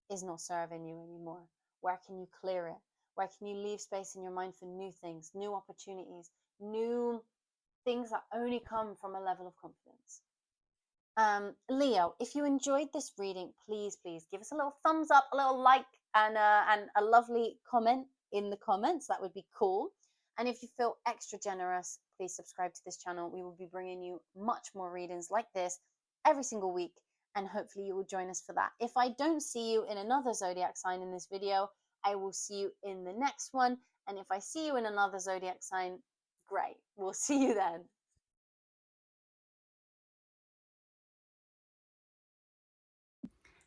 is not serving you anymore. Where can you clear it? Where can you leave space in your mind for new things, new opportunities, new things that only come from a level of confidence? Leo, if you enjoyed this reading, please give us a little thumbs up, a little like, and a lovely comment in the comments. That would be cool. And if you feel extra generous, please subscribe to this channel. We will be bringing you much more readings like this every single week, and hopefully you will join us for that. If I don't see you in another zodiac sign in this video, I will see you in the next one. And if I see you in another zodiac sign, great. We'll see you then.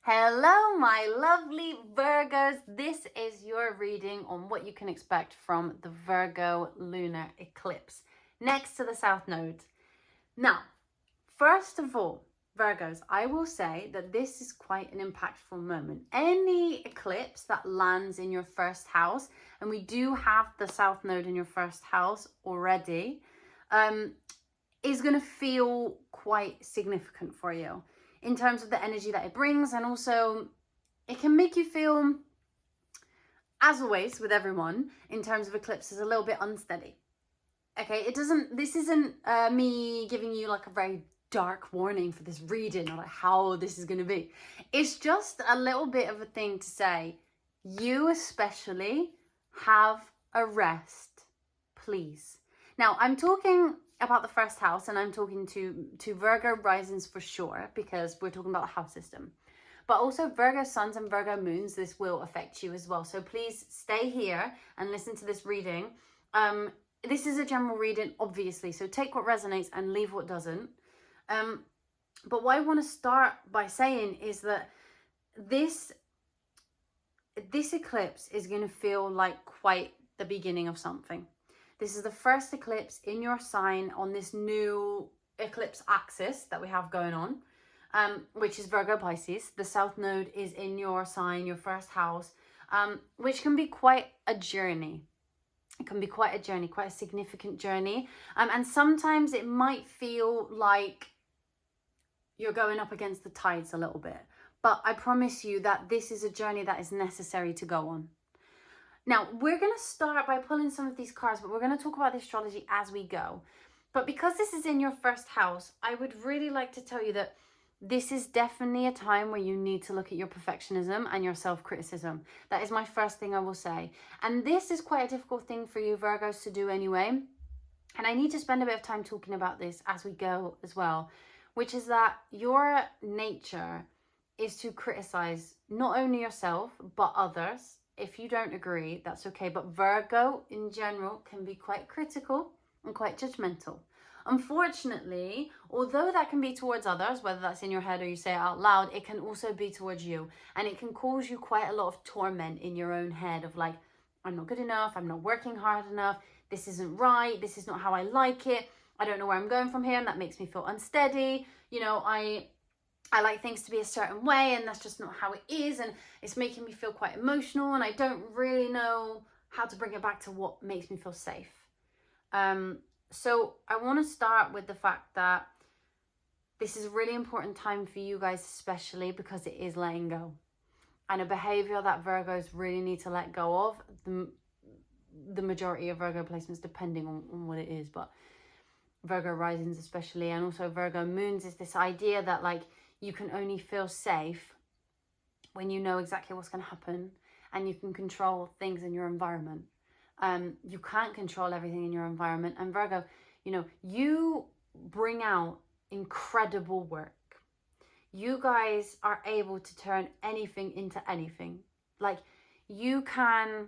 Hello, my lovely Virgos. This is your reading on what you can expect from the Virgo Lunar Eclipse next to the South Node. Now, first of all, Virgos, I will say that this is quite an impactful moment. Any eclipse that lands in your first house, and we do have the South Node in your first house already, is going to feel quite significant for you in terms of the energy that it brings, and also it can make you feel, as always with everyone in terms of eclipses, a little bit unsteady. Okay, this isn't me giving you like a very dark warning for this reading or like how this is going to be. It's just a little bit of a thing to say, you especially have a rest, please. Now, I'm talking about the first house, and I'm talking to Virgo risings for sure, because we're talking about the house system. But also Virgo suns and Virgo moons, this will affect you as well. So please stay here and listen to this reading. This is a general reading, obviously, so take what resonates and leave what doesn't. But what I want to start by saying is that this eclipse is going to feel like quite the beginning of something. This is the first eclipse in your sign on this new eclipse axis that we have going on, which is Virgo Pisces. The South Node is in your sign, your first house, which can be quite a journey. It can be quite a journey, quite a significant journey. And sometimes it might feel like you're going up against the tides a little bit. But I promise you that this is a journey that is necessary to go on. Now, we're going to start by pulling some of these cards, but we're going to talk about the astrology as we go. But because this is in your first house, I would really like to tell you that this is definitely a time where you need to look at your perfectionism and your self-criticism. That is my first thing I will say. And this is quite a difficult thing for you Virgos to do anyway. And I need to spend a bit of time talking about this as we go as well, which is that your nature is to criticize not only yourself, but others. If you don't agree, that's okay. But Virgo in general can be quite critical and quite judgmental. Unfortunately, although that can be towards others, whether that's in your head or you say it out loud, it can also be towards you. And it can cause you quite a lot of torment in your own head of like, I'm not good enough, I'm not working hard enough, this isn't right, this is not how I like it, I don't know where I'm going from here, and that makes me feel unsteady. You know, I like things to be a certain way, and that's just not how it is, and it's making me feel quite emotional, and I don't really know how to bring it back to what makes me feel safe. So I want to start with the fact that this is a really important time for you guys, especially because it is letting go. And a behavior that Virgos really need to let go of. The majority of Virgo placements, depending on what it is, but Virgo risings especially, and also Virgo moons, is this idea that like you can only feel safe when you know exactly what's going to happen and you can control things in your environment. You can't control everything in your environment. And Virgo, you know, you bring out incredible work. You guys are able to turn anything into anything. Like, you can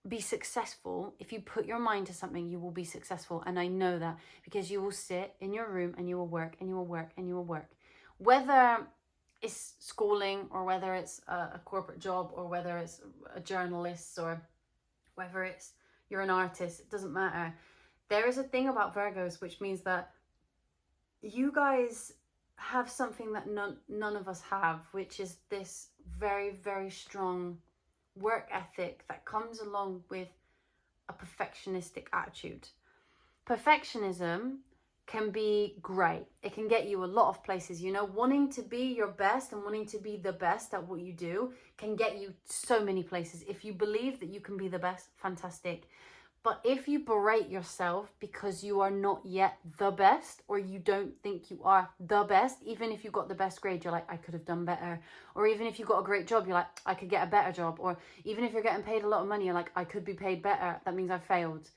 be successful. If you put your mind to something, you will be successful. And I know that because you will sit in your room and you will work and you will work and you will work. Whether it's schooling or whether it's a corporate job or whether it's a journalist or whether it's you're an artist, it doesn't matter. There is a thing about Virgos which means that you guys have something that none of us have, which is this very, very strong work ethic that comes along with a perfectionistic attitude. Perfectionism can be great. It can get you a lot of places. You know, wanting to be your best and wanting to be the best at what you do can get you so many places. If you believe that you can be the best, fantastic. But if you berate yourself because you are not yet the best, or you don't think you are the best, even if you got the best grade, you're like, I could have done better. Or even if you got a great job, you're like, I could get a better job. Or even if you're getting paid a lot of money, you're like, I could be paid better. That means I failed.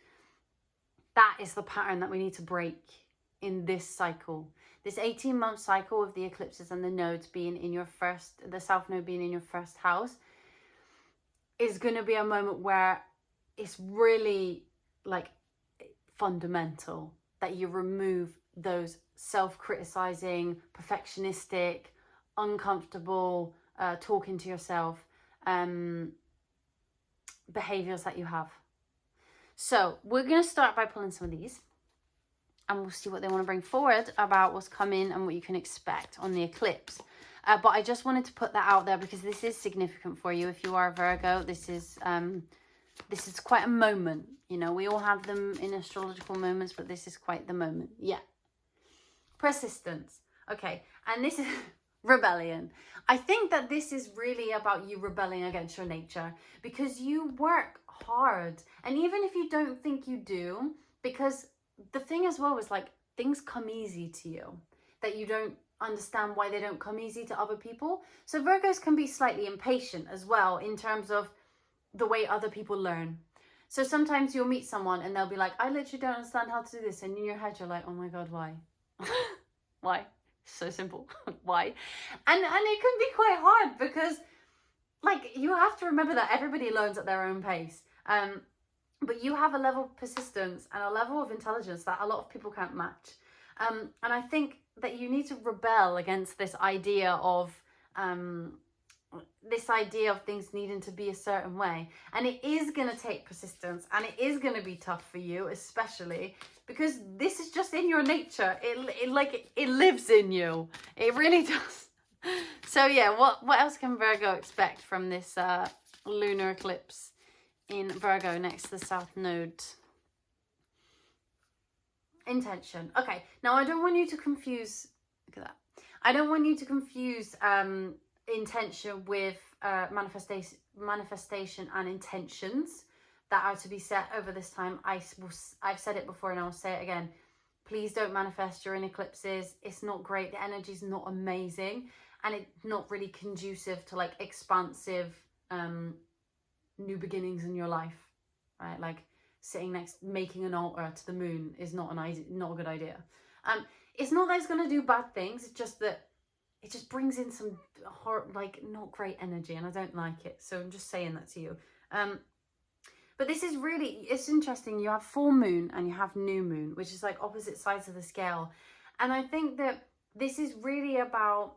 That is the pattern that we need to break in this cycle. This 18-month cycle of the eclipses and the nodes being in your first, the south node being in your first house, is going to be a moment where it's really like fundamental that you remove those self-criticizing, perfectionistic, uncomfortable, talking to yourself behaviors that you have. So we're going to start by pulling some of these, and we'll see what they want to bring forward about what's coming and what you can expect on the eclipse. But I just wanted to put that out there because this is significant for you. If you are a Virgo, this is quite a moment. You know, we all have them in astrological moments, but this is quite the moment. Yeah. Persistence. Okay. And this is rebellion. I think that this is really about you rebelling against your nature, because you work hard. And even if you don't think you do, because the thing as well is like things come easy to you that you don't understand why they don't come easy to other people. So Virgos can be slightly impatient as well in terms of the way other people learn. So sometimes you'll meet someone and they'll be like, I literally don't understand how to do this. And in your head, you're like, oh my God, why? Why? So simple. Why? And it can be quite hard because like you have to remember that everybody learns at their own pace. But you have a level of persistence and a level of intelligence that a lot of people can't match. And I think that you need to rebel against this idea of things needing to be a certain way. And it is going to take persistence, and it is going to be tough for you, especially because this is just in your nature. It lives in you. It really does. So yeah, what else can Virgo expect from this lunar eclipse in Virgo next to the South Node? Intention. Okay, now I don't want you to confuse, look at that. I don't want you to confuse intention with manifestation and intentions that are to be set over this time. I've said it before and I'll say it again. Please don't manifest during eclipses. It's not great. The energy's not amazing, and it's not really conducive to like expansive new beginnings in your life, right? Like making an altar to the moon is not a good idea. It's not that it's going to do bad things. It's just that it just brings in some not great energy, and I don't like it. So I'm just saying that to you. But this is really, it's interesting. You have full moon and you have new moon, which is like opposite sides of the scale. And I think that this is really about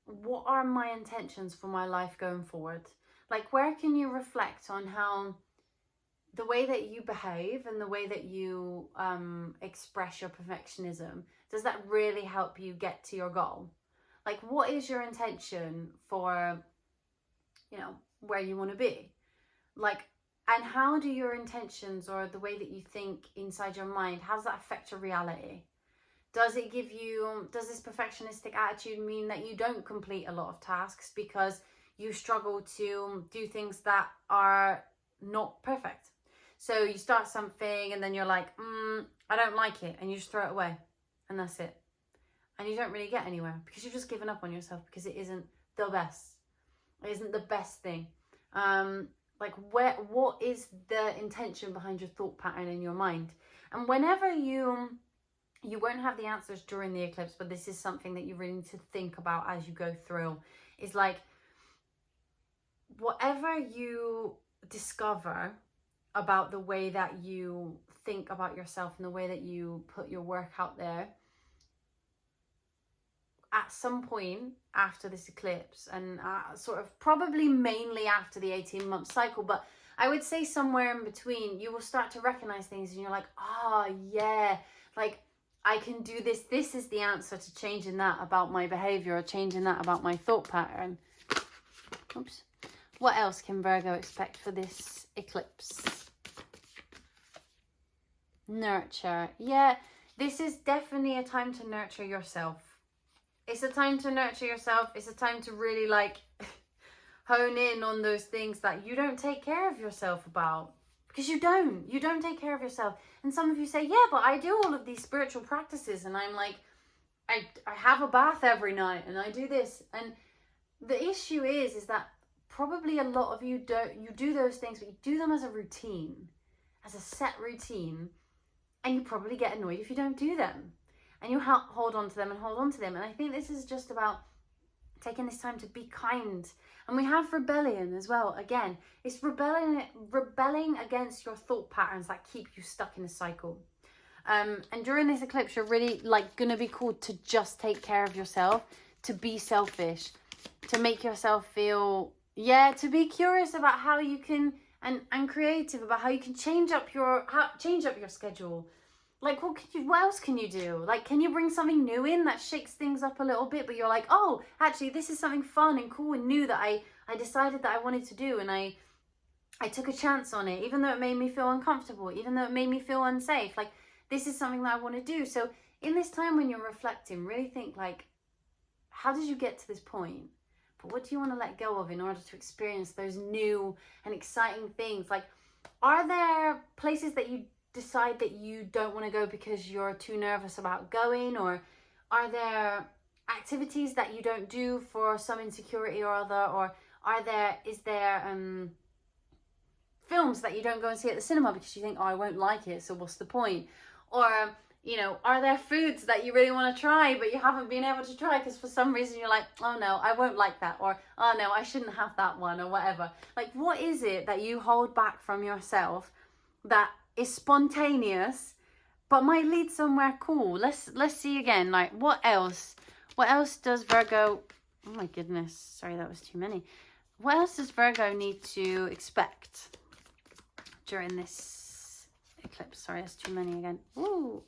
what are my intentions for my life going forward? Like, where can you reflect on how the way that you behave and the way that you express your perfectionism, does that really help you get to your goal? Like, what is your intention for, you know, where you want to be? Like, and how do your intentions or the way that you think inside your mind, how does that affect your reality? Does it give you, does this perfectionistic attitude mean that you don't complete a lot of tasks because you struggle to do things that are not perfect? So you start something and then you're like, I don't like it, and you just throw it away, and that's it. And you don't really get anywhere because you've just given up on yourself because it isn't the best. It isn't the best thing. Like, what is the intention behind your thought pattern in your mind? And whenever you won't have the answers during the eclipse, but this is something that you really need to think about as you go through, is like, whatever you discover about the way that you think about yourself and the way that you put your work out there, at some point after this eclipse, and sort of probably mainly after the 18-month cycle, but I would say somewhere in between, you will start to recognize things and you're like, oh yeah, like I can do this. This is the answer to changing that about my behavior, or changing that about my thought pattern. Oops. What else can Virgo expect for this eclipse? Nurture. Yeah, this is definitely a time to nurture yourself. It's a time to nurture yourself. It's a time to really like hone in on those things that you don't take care of yourself about. Because you don't take care of yourself. And some of you say, yeah, but I do all of these spiritual practices. And I'm like, I have a bath every night and I do this. And the issue is that probably a lot of you do those things, but you do them as a routine, as a set routine. And you probably get annoyed if you don't do them. And you hold on to them and hold on to them. And I think this is just about taking this time to be kind. And we have rebellion as well. Again, it's rebelling against your thought patterns that keep you stuck in a cycle. And during this eclipse, you're really like going to be called to just take care of yourself, to be selfish, to make yourself feel, to be curious about how you can, and creative about how you can change up your schedule. Like, what else can you do? Like, can you bring something new in that shakes things up a little bit, but you're like, oh, actually, this is something fun and cool and new that I decided that I wanted to do, and I took a chance on it, even though it made me feel uncomfortable, even though it made me feel unsafe. Like, this is something that I want to do. So in this time when you're reflecting, really think like, how did you get to this point? But what do you want to let go of in order to experience those new and exciting things? Like, are there places that you decide that you don't want to go because you're too nervous about going? Or are there activities that you don't do for some insecurity or other? Or is there films that you don't go and see at the cinema because you think, oh, I won't like it, so what's the point? Or, you know, are there foods that you really want to try but you haven't been able to try because for some reason you're like, oh no, I won't like that, or oh no, I shouldn't have that one, or whatever. Like, what is it that you hold back from yourself that is spontaneous but might lead somewhere cool? Let's see again. Like, what else does Virgo, oh my goodness, sorry, that was too many. What else does Virgo need to expect during this eclipse? Sorry, that's too many again. Ooh.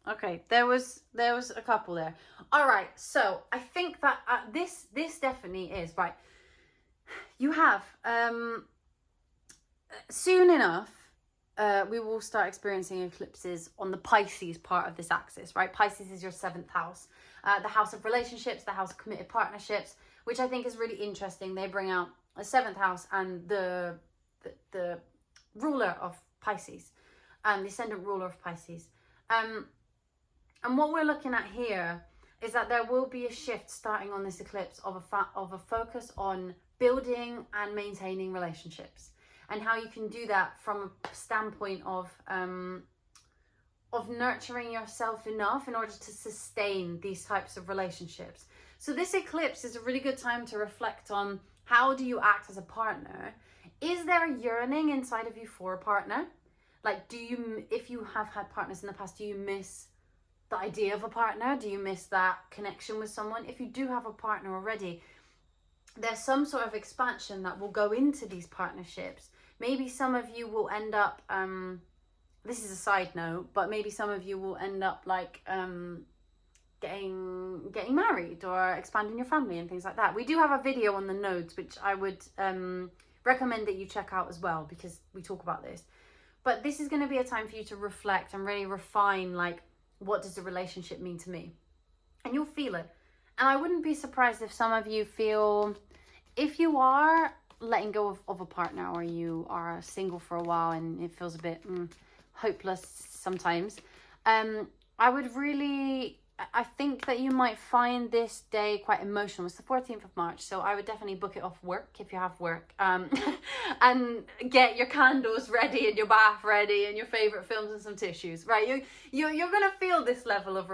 Okay, there was a couple there. All right, so I think that this definitely is right. You have soon enough we will start experiencing eclipses on the Pisces part of this axis, right? Pisces is your 7th house, the house of relationships, the house of committed partnerships, which I think is really interesting. They bring out a 7th house and the ruler of Pisces, the ascendant ruler of Pisces. And what we're looking at here is that there will be a shift starting on this eclipse of a focus on building and maintaining relationships, and how you can do that from a standpoint of nurturing yourself enough in order to sustain these types of relationships. So this eclipse is a really good time to reflect on, how do you act as a partner? Is there a yearning inside of you for a partner? Like, if you have had partners in the past, do you miss the idea of a partner? Do you miss that connection with someone? If you do have a partner already, there's some sort of expansion that will go into these partnerships. Maybe some of you will end up, this is a side note, but maybe some of you will end up like getting married or expanding your family and things like that. We do have a video on the nodes, which I would recommend that you check out as well, because we talk about this. But this is going to be a time for you to reflect and really refine, like, what does a relationship mean to me? And you'll feel it. And I wouldn't be surprised if some of you feel, if you are letting go of a partner, or you are single for a while and it feels a bit hopeless sometimes, I think that you might find this day quite emotional. It's the 14th of March, so I would definitely book it off work if you have work, and get your candles ready and your bath ready and your favorite films and some tissues, right? You're gonna feel this level of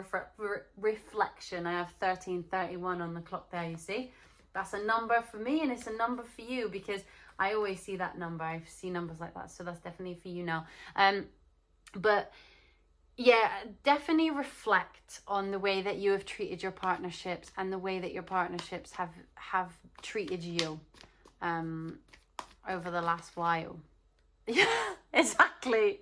reflection. I have 1331 on the clock there, you see. That's a number for me, and it's a number for you, because I always see that number. I see numbers like that, so that's definitely for you now. But yeah, definitely reflect on the way that you have treated your partnerships and the way that your partnerships have treated you. over the last while. Yeah, exactly.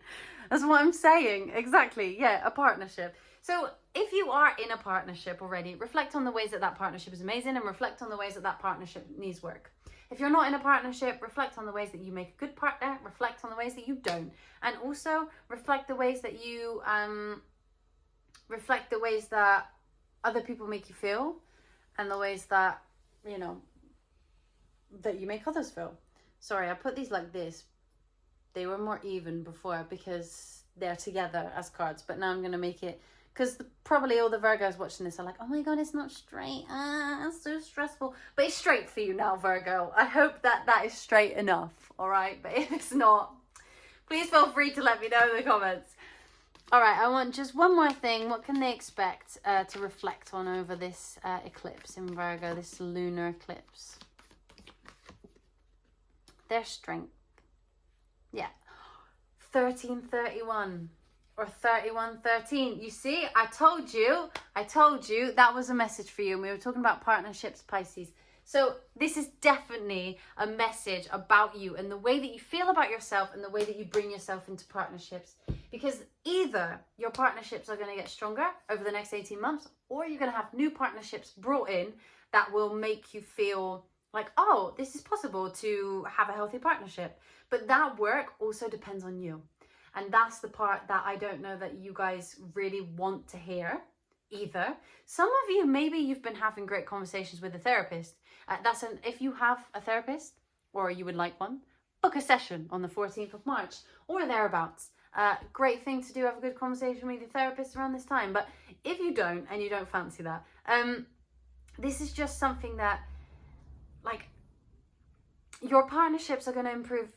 That's what I'm saying. Exactly. Yeah, a partnership. So if you are in a partnership already, reflect on the ways that that partnership is amazing and reflect on the ways that that partnership needs work. If you're not in a partnership, reflect on the ways that you make a good partner, reflect on the ways that you don't. And also reflect the ways that you, reflect the ways that other people make you feel and the ways that, you know, that you make others feel. Sorry, I put these like this. They were more even before because they're together as cards, but now I'm going to make it, because probably all the Virgos watching this are like, oh my god, it's not straight, it's so stressful. But it's straight for you now, Virgo. I hope that that is straight enough, all right? But if it's not, please feel free to let me know in the comments. All right, I want just one more thing. What can they expect to reflect on over this eclipse in Virgo, this lunar eclipse? Their strength. Yeah. 1331 or 3113. You see, I told you that was a message for you. And we were talking about partnerships, Pisces. So this is definitely a message about you and the way that you feel about yourself and the way that you bring yourself into partnerships. Because either your partnerships are going to get stronger over the next 18 months, or you're going to have new partnerships brought in that will make you feel like, oh, this is possible to have a healthy partnership. But that work also depends on you. And that's the part that I don't know that you guys really want to hear either. Some of you, maybe you've been having great conversations with a therapist. If you have a therapist or you would like one, book a session on the 14th of March or thereabouts. Great thing to do, have a good conversation with your therapist around this time. But if you don't and you don't fancy that, this is just something that, like, your partnerships are going to improve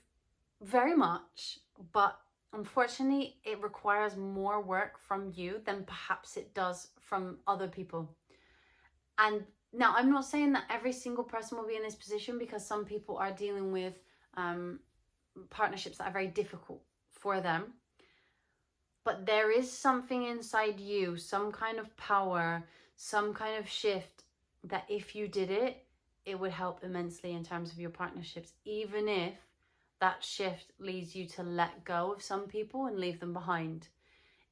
very much, but unfortunately it requires more work from you than perhaps it does from other people. And now I'm not saying that every single person will be in this position, because some people are dealing with partnerships that are very difficult for them. But there is something inside you, some kind of power, some kind of shift, that if you did it, it would help immensely in terms of your partnerships, even if that shift leads you to let go of some people and leave them behind.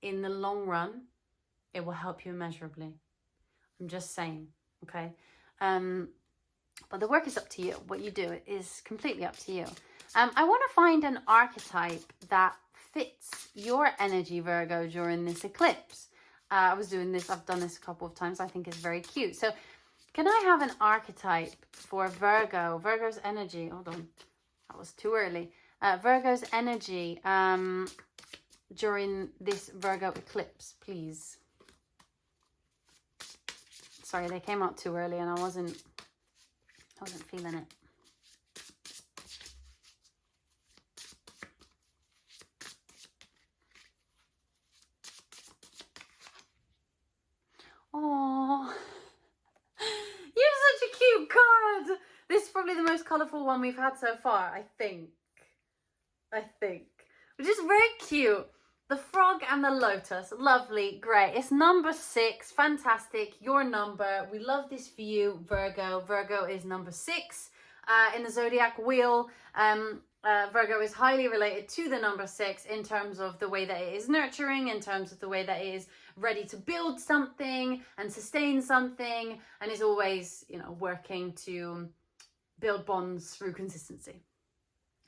In the long run, it will help you immeasurably. I'm just saying, okay? But the work is up to you. What you do is completely up to you. I want to find an archetype that fits your energy, Virgo, during this eclipse. I've done this a couple of times. I think it's very cute. So can I have an archetype for Virgo? Virgo's energy. Hold on. That was too early. Virgo's energy during this Virgo eclipse, please. Sorry, they came out too early and I wasn't feeling it. Oh, you have such a cute card. This is probably the most colourful one we've had so far, I think. Which is very cute. The frog and the lotus, lovely, great. It's number 6, fantastic, your number. We love this for you, Virgo. Virgo is number 6 in the Zodiac wheel. Virgo is highly related to the number 6 in terms of the way that it is nurturing, in terms of the way that it is ready to build something and sustain something, and is always, you know, working to build bonds through consistency.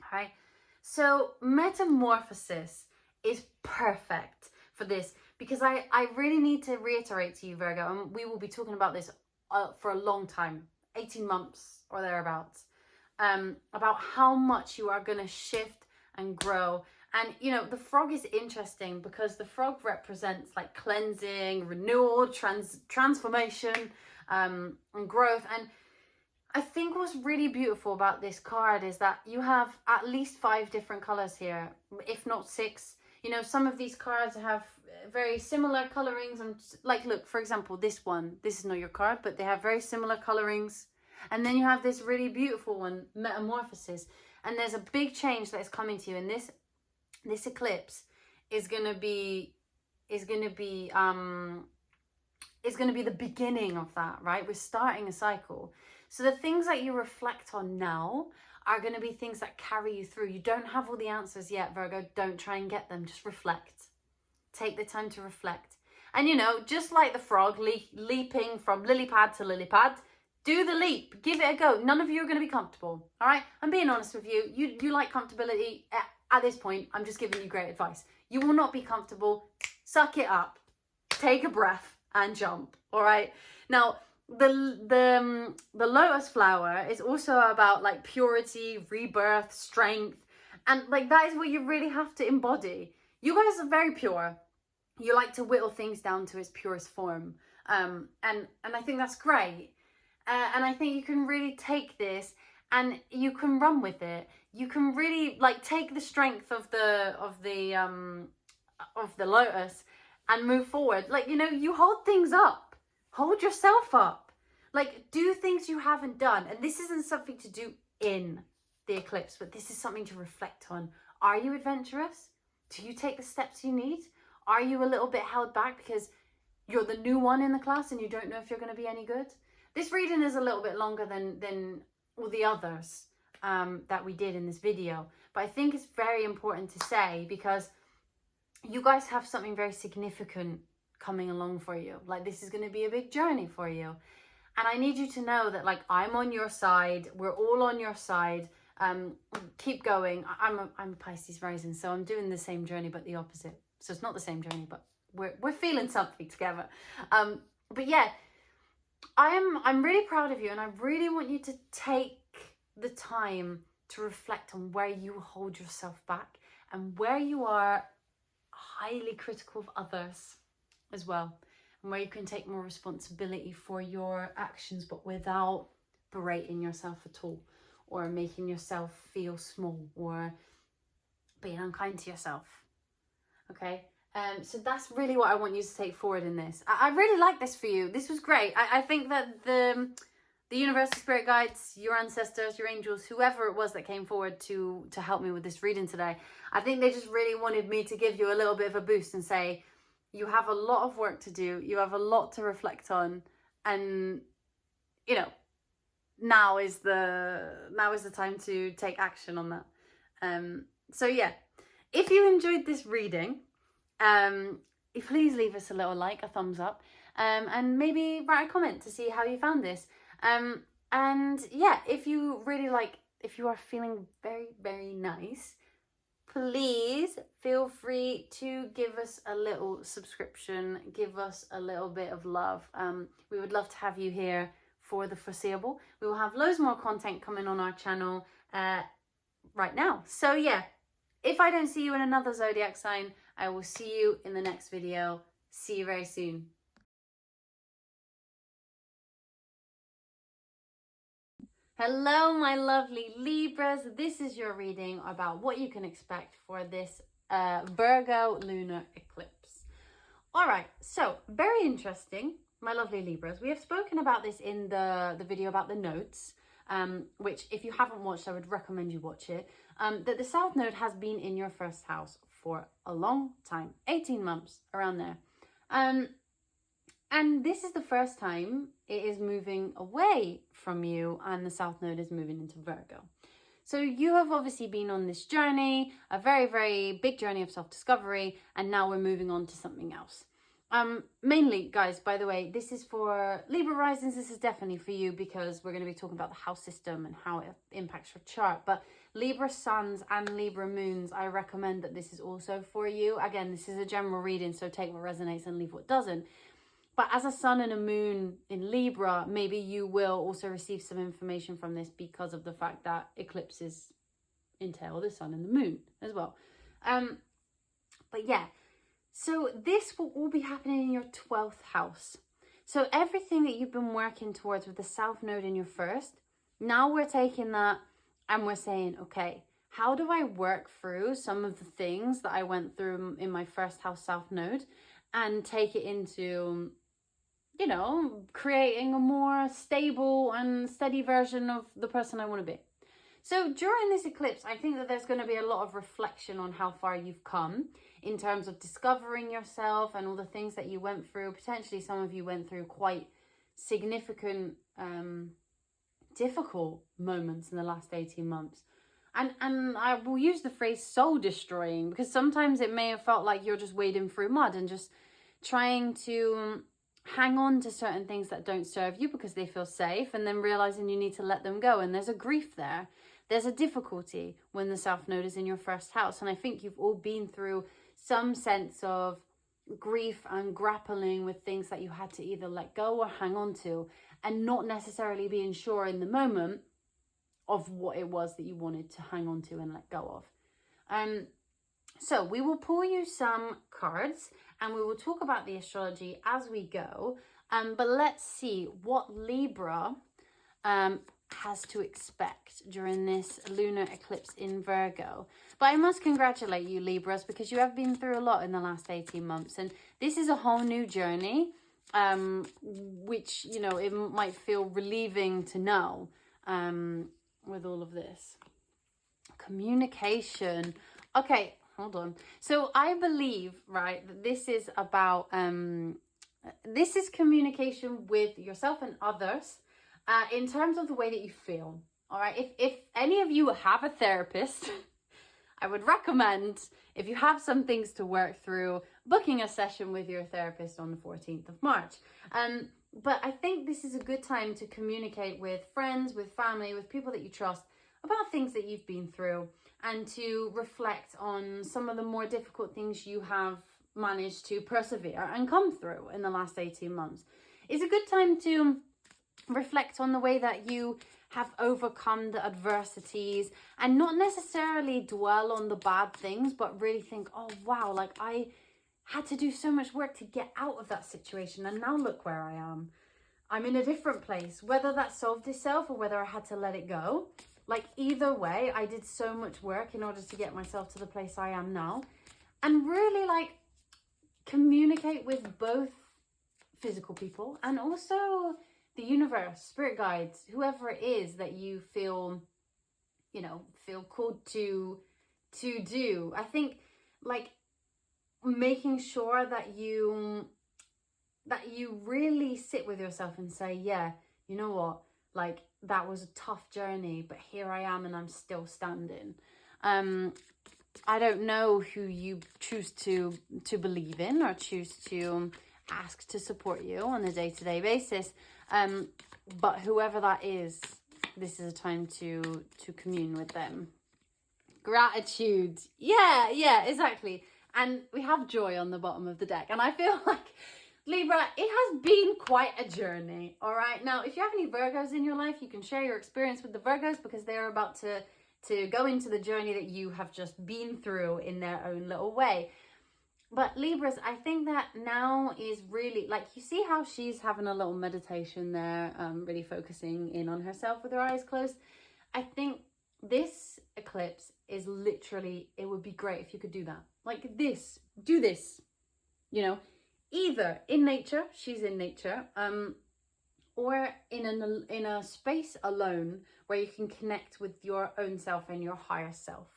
Okay, so metamorphosis is perfect for this, because I really need to reiterate to you, Virgo, and we will be talking about this for a long time, 18 months or thereabouts, about how much you are going to shift and grow. And, you know, the frog is interesting because the frog represents like cleansing, renewal, transformation, and growth. And I think what's really beautiful about this card is that you have at least 5 different colors here, if not 6. You know, some of these cards have very similar colorings. And like, look, for example, this is not your card, but they have very similar colorings. And then you have this really beautiful one, Metamorphosis. And there's a big change that is coming to you. And this eclipse is going to be the beginning of that, right? We're starting a cycle. So the things that you reflect on now are going to be things that carry you through. You don't have all the answers yet, Virgo. Don't try and get them. Just reflect. Take the time to reflect. And, you know, just like the frog leaping from lily pad to lily pad, do the leap. Give it a go. None of you are going to be comfortable. All right? I'm being honest with you. You like comfortability. At this point, I'm just giving you great advice. You will not be comfortable. Suck it up. Take a breath and jump. All right? Now, the lotus flower is also about like purity, rebirth, strength. And like that is what you really have to embody. You guys are very pure. You like to whittle things down to its purest form. And I think that's great. And I think you can really take this and you can run with it. You can really like take the strength of the lotus and move forward. Like, you know, you hold things up. Hold yourself up. Like, do things you haven't done. And this isn't something to do in the eclipse, but this is something to reflect on. Are you adventurous? Do you take the steps you need? Are you a little bit held back because you're the new one in the class and you don't know if you're going to be any good? This reading is a little bit longer than all the others that we did in this video. But I think it's very important to say because you guys have something very significant coming along for you. Like, this is going to be a big journey for you. And I need you to know that, like, I'm on your side. We're all on your side. Keep going. I'm a Pisces rising, so I'm doing the same journey, but the opposite. So it's not the same journey, but we're feeling something together. But yeah, I'm really proud of you, and I really want you to take the time to reflect on where you hold yourself back and where you are highly critical of others as well, and where you can take more responsibility for your actions, but without berating yourself at all, or making yourself feel small, or being unkind to yourself. Okay, so that's really what I want you to take forward in this. I really like this for you. This was great. I think that the universal spirit guides, your ancestors, your angels, whoever it was that came forward to help me with this reading today, I think they just really wanted me to give you a little bit of a boost and say, you have a lot of work to do. You have a lot to reflect on, and you know, now is the time to take action on that. So yeah, if you enjoyed this reading, please leave us a little like, a thumbs up, and maybe write a comment to see how you found this. And yeah, if you are feeling very, very nice, please feel free to give us a little subscription, give us a little bit of love. We would love to have you here for the foreseeable. We will have loads more content coming on our channel right now. So yeah, if I don't see you in another zodiac sign, I will see you in the next video. See you very soon. Hello, my lovely Libras. This is your reading about what you can expect for this Virgo Lunar Eclipse. All right, so very interesting, my lovely Libras. We have spoken about this in the video about the nodes, which if you haven't watched, I would recommend you watch it. That the South Node has been in your first house for a long time, 18 months, around there. And this is the first time it is moving away from you, and the South Node is moving into Virgo. So you have obviously been on this journey, a very, very big journey of self-discovery, and now we're moving on to something else. Mainly, guys, by the way, this is for Libra risings. This is definitely for you because we're going to be talking about the house system and how it impacts your chart. But Libra suns and Libra moons, I recommend that this is also for you. Again, this is a general reading, so take what resonates and leave what doesn't. But as a sun and a moon in Libra, maybe you will also receive some information from this because of the fact that eclipses entail the sun and the moon as well. But yeah, so this will all be happening in your 12th house. So everything that you've been working towards with the South Node in your first, now we're taking that and we're saying, okay, how do I work through some of the things that I went through in my first house South Node and take it into, you know, creating a more stable and steady version of the person I want to be. So during this eclipse, I think that there's going to be a lot of reflection on how far you've come in terms of discovering yourself and all the things that you went through. Potentially some of you went through quite significant difficult moments in the last 18 months. And I will use the phrase soul destroying, because sometimes it may have felt like you're just wading through mud and just trying to hang on to certain things that don't serve you because they feel safe, and then realizing you need to let them go. And there's a grief there. There's a difficulty when the South Node is in your first house. And I think you've all been through some sense of grief and grappling with things that you had to either let go or hang on to, and not necessarily being sure in the moment of what it was that you wanted to hang on to and let go of. So we will pull you some cards and we will talk about the astrology as we go. But let's see what Libra has to expect during this lunar eclipse in Virgo. But I must congratulate you, Libras, because you have been through a lot in the last 18 months. And this is a whole new journey, which, you know, it might feel relieving to know with all of this. Communication. Okay, hold on. So I believe, right, that this is about, this is communication with yourself and others in terms of the way that you feel. All right, if any of you have a therapist, I would recommend, if you have some things to work through, booking a session with your therapist on the 14th of March. But I think this is a good time to communicate with friends, with family, with people that you trust about things that you've been through, and to reflect on some of the more difficult things you have managed to persevere and come through in the last 18 months. It's a good time to reflect on the way that you have overcome the adversities, and not necessarily dwell on the bad things, but really think, oh wow, like I had to do so much work to get out of that situation, and now look where I am. I'm in a different place, whether that solved itself or whether I had to let it go. Like either way, I did so much work in order to get myself to the place I am now. And really like communicate with both physical people and also the universe, spirit guides, whoever it is that you feel, you know, feel called to do. I think like making sure that you really sit with yourself and say, yeah, you know what, like that was a tough journey, but here I am and I'm still standing. I don't know who you choose to believe in or choose to ask to support you on a day-to-day basis. But whoever that is, this is a time to commune with them. Gratitude. Yeah, exactly. And we have joy on the bottom of the deck. And I feel like, Libra, it has been quite a journey. All right. Now, if you have any Virgos in your life, you can share your experience with the Virgos, because they're about to go into the journey that you have just been through in their own little way. But Libras, I think that now is really, like, you see how she's having a little meditation there, really focusing in on herself with her eyes closed. I think this eclipse is literally, it would be great if you could do that. Like this, do this, you know, either in nature, she's in nature, or in a space alone where you can connect with your own self and your higher self.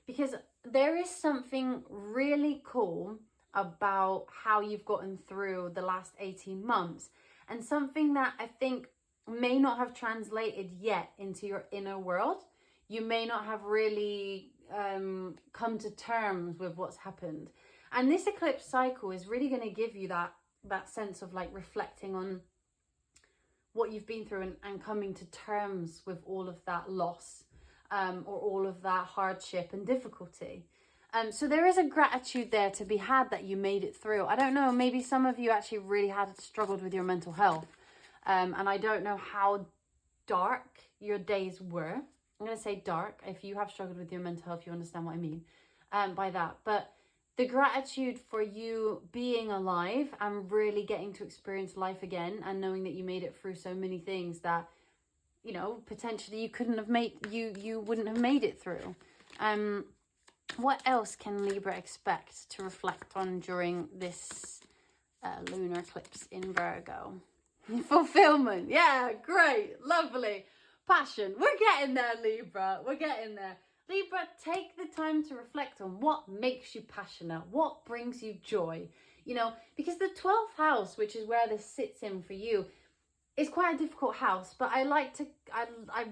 Because there is something really cool about how you've gotten through the last 18 months, and something that I think may not have translated yet into your inner world. You may not have really come to terms with what's happened. And this eclipse cycle is really going to give you that sense of like reflecting on what you've been through and coming to terms with all of that loss. Or all of that hardship and difficulty. So there is a gratitude there to be had that you made it through. I don't know, maybe some of you actually really had struggled with your mental health. And I don't know how dark your days were. I'm going to say dark. If you have struggled with your mental health, you understand what I mean by that. But the gratitude for you being alive and really getting to experience life again, and knowing that you made it through so many things that, you know, potentially you couldn't have made, you wouldn't have made it through. What else can Libra expect to reflect on during this lunar eclipse in Virgo? Fulfillment. Yeah, great, lovely. Passion. We're getting there, Libra. We're getting there. Libra, take the time to reflect on what makes you passionate, what brings you joy. You know, because the 12th house, which is where this sits in for you, it's quite a difficult house, but I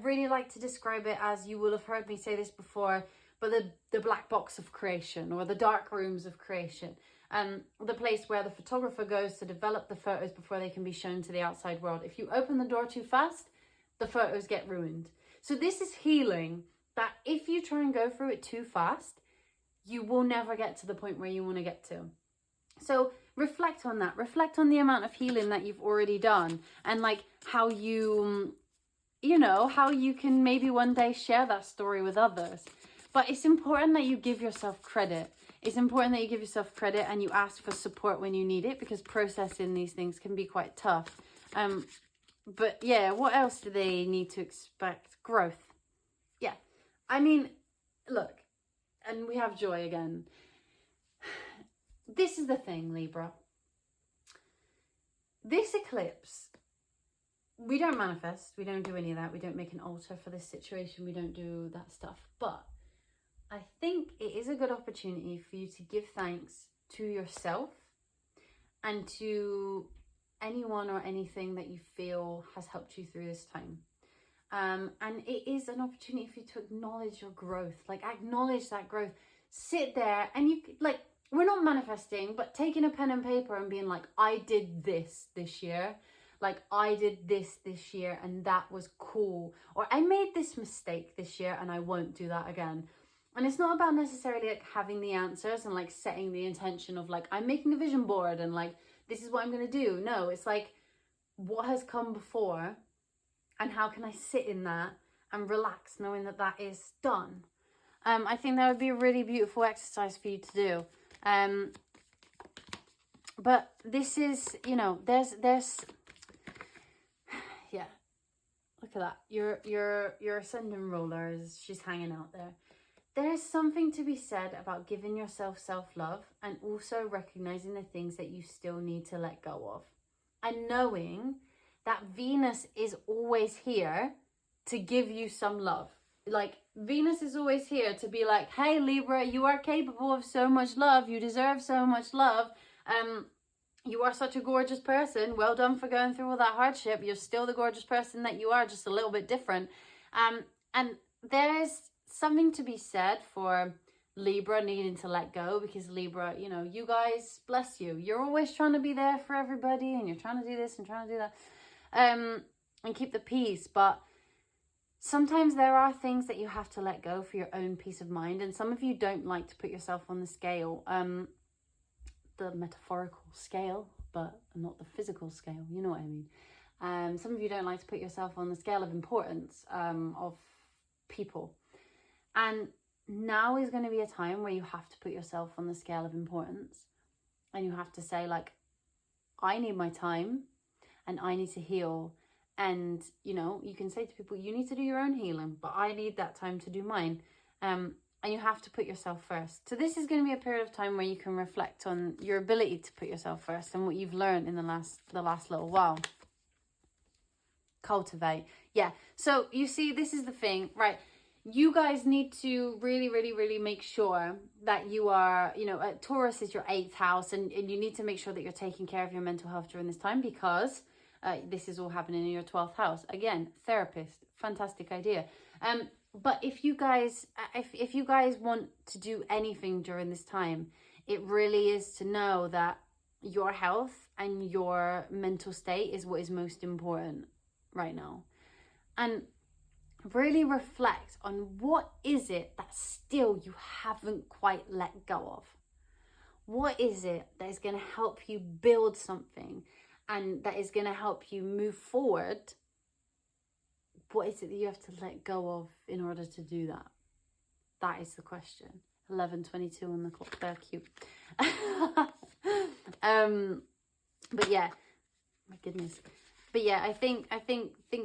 really like to describe it as, you will have heard me say this before, but the black box of creation, or the dark rooms of creation. The place where the photographer goes to develop the photos before they can be shown to the outside world. If you open the door too fast, the photos get ruined. So this is healing, that if you try and go through it too fast, you will never get to the point where you want to get to. So reflect on that. Reflect on the amount of healing that you've already done, and like how you know, how you can maybe one day share that story with others. But it's important that you give yourself credit. It's important that you give yourself credit and you ask for support when you need it, because processing these things can be quite tough. But yeah, what else do they need to expect? Growth. Yeah. I mean, look, and we have joy again. This is the thing, Libra. This eclipse, we don't manifest. We don't do any of that. We don't make an altar for this situation. We don't do that stuff. But I think it is a good opportunity for you to give thanks to yourself and to anyone or anything that you feel has helped you through this time. And it is an opportunity for you to acknowledge your growth. Like, acknowledge that growth. Sit there and you, like, we're not manifesting, but taking a pen and paper and being like, I did this year. Like, I did this year and that was cool. Or I made this mistake this year and I won't do that again. And it's not about necessarily like having the answers and like setting the intention of like, I'm making a vision board and like, this is what I'm going to do. No, it's like, what has come before and how can I sit in that and relax knowing that that is done. I think that would be a really beautiful exercise for you to do. But this is, you know, there's yeah, look at that. Your ascending ruler she's hanging out there. There's something to be said about giving yourself self-love and also recognizing the things that you still need to let go of. And knowing that Venus is always here to give you some love. Like, Venus is always here to be like, hey, Libra, you are capable of so much love. You deserve so much love. You are such a gorgeous person. Well done for going through all that hardship. You're still the gorgeous person that you are, just a little bit different. And there's something to be said for Libra needing to let go, because Libra, you know, you guys, bless you. You're always trying to be there for everybody and you're trying to do this and trying to do that. And keep the peace. But sometimes there are things that you have to let go for your own peace of mind. And some of you don't like to put yourself on the scale, the metaphorical scale, but not the physical scale. You know what I mean? Some of you don't like to put yourself on the scale of importance of people. And now is going to be a time where you have to put yourself on the scale of importance. And you have to say, like, I need my time and I need to heal. And, you know, you can say to people, you need to do your own healing, but I need that time to do mine. And you have to put yourself first. So this is going to be a period of time where you can reflect on your ability to put yourself first and what you've learned in the last little while. Cultivate. Yeah. So you see, this is the thing, right? You guys need to really, really, really make sure that you are, you know, Taurus is your 8th house, and you need to make sure that you're taking care of your mental health during this time, because this is all happening in your 12th house. Again, therapist, fantastic idea. But if you guys want to do anything during this time, it really is to know that your health and your mental state is what is most important right now. And really reflect on what is it that still you haven't quite let go of. What is it that is going to help you build something and that is going to help you move forward? What is it that you have to let go of in order to do that? That is the question. 11:22 on the clock. They're cute. But yeah, my goodness. But yeah, I think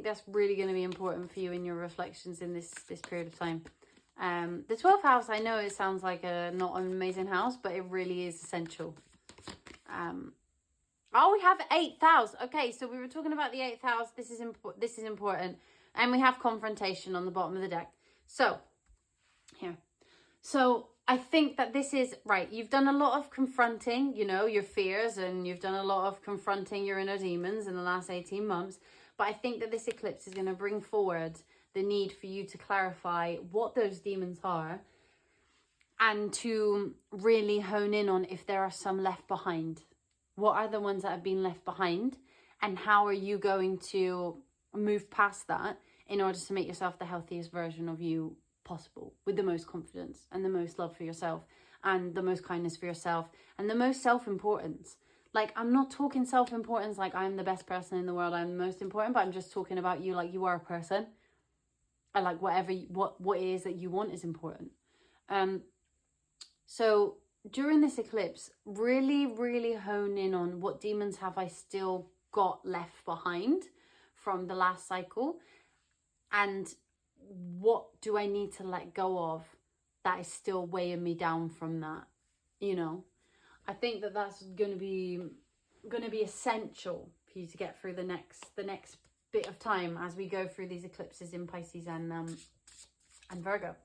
that's really going to be important for you in your reflections in this period of time. The 12th house, I know it sounds like not an amazing house, but it really is essential. Oh, we have 8th house. Okay, so we were talking about the 8th house. This is important. And we have confrontation on the bottom of the deck. So, here. So, I think that this is, right, you've done a lot of confronting, you know, your fears, and you've done a lot of confronting your inner demons in the last 18 months. But I think that this eclipse is going to bring forward the need for you to clarify what those demons are, and to really hone in on if there are some left behind. What are the ones that have been left behind? And how are you going to move past that in order to make yourself the healthiest version of you possible, with the most confidence and the most love for yourself and the most kindness for yourself and the most self-importance. Like, I'm not talking self-importance like I'm the best person in the world, I'm the most important, but I'm just talking about you like you are a person. And like whatever, what it is that you want is important. So during this eclipse, really, really hone in on what demons have I still got left behind from the last cycle, and what do I need to let go of that is still weighing me down from that, you know. I think that that's going to be essential for you to get through the next bit of time as we go through these eclipses in Pisces and Virgo.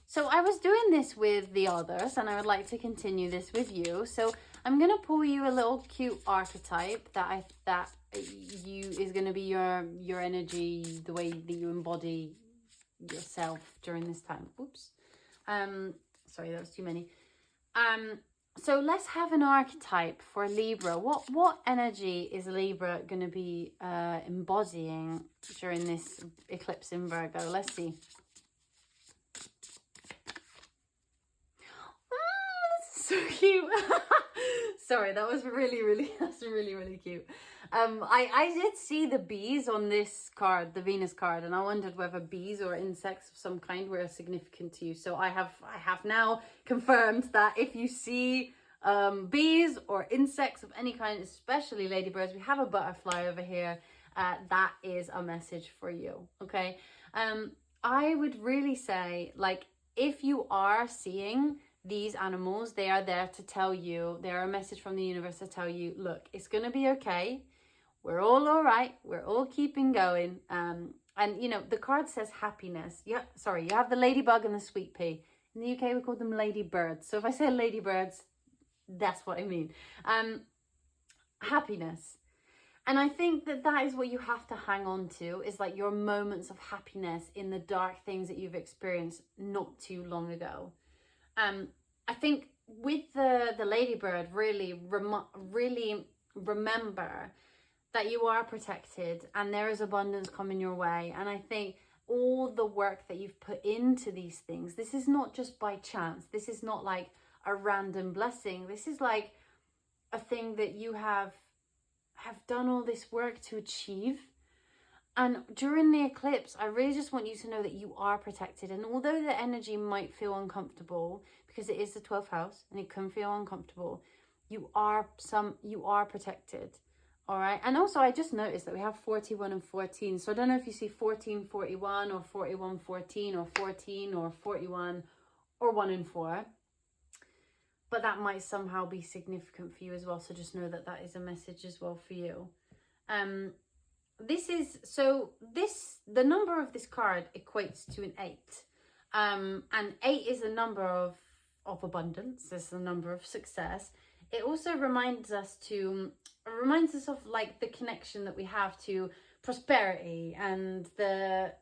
So I was doing this with the others, and I would like to continue this with you. So I'm going to pull you a little cute archetype that is going to be your energy, the way that you embody yourself during this time. Oops. Sorry, that was too many. So let's have an archetype for Libra. What energy is Libra going to be embodying during this eclipse in Virgo? Let's see. So cute. Sorry, that was that's really cute. I did see the bees on this card, the Venus card, and I wondered whether bees or insects of some kind were significant to you. So I have now confirmed that if you see bees or insects of any kind, especially ladybirds, we have a butterfly over here, that is a message for you. Okay. I would really say, like, if you are seeing these animals, they are there to tell you, they're a message from the universe to tell you, look, it's going to be okay. We're all right. We're all keeping going. And, you know, the card says happiness. Yeah, sorry, you have the ladybug and the sweet pea. In the UK, we call them ladybirds. So if I say ladybirds, that's what I mean. Happiness. And I think that that is what you have to hang on to, is like your moments of happiness in the dark things that you've experienced not too long ago. I think with the ladybird, really remember that you are protected and there is abundance coming your way. And I think all the work that you've put into these things, this is not just by chance. This is not like a random blessing. This is like a thing that you have done all this work to achieve. And during the eclipse, I really just want you to know that you are protected. And although the energy might feel uncomfortable, because it is the 12th house and it can feel uncomfortable, you are protected. All right. And also, I just noticed that we have 41 and 14. So I don't know if you see 14, 41 or 41, 14 or 14 or 41 or 1 and 4. But that might somehow be significant for you as well. So just know that that is a message as well for you. The number of this card equates to an 8. And 8 is a number of abundance. It's a number of success. It also reminds us of like the connection that we have to prosperity and the,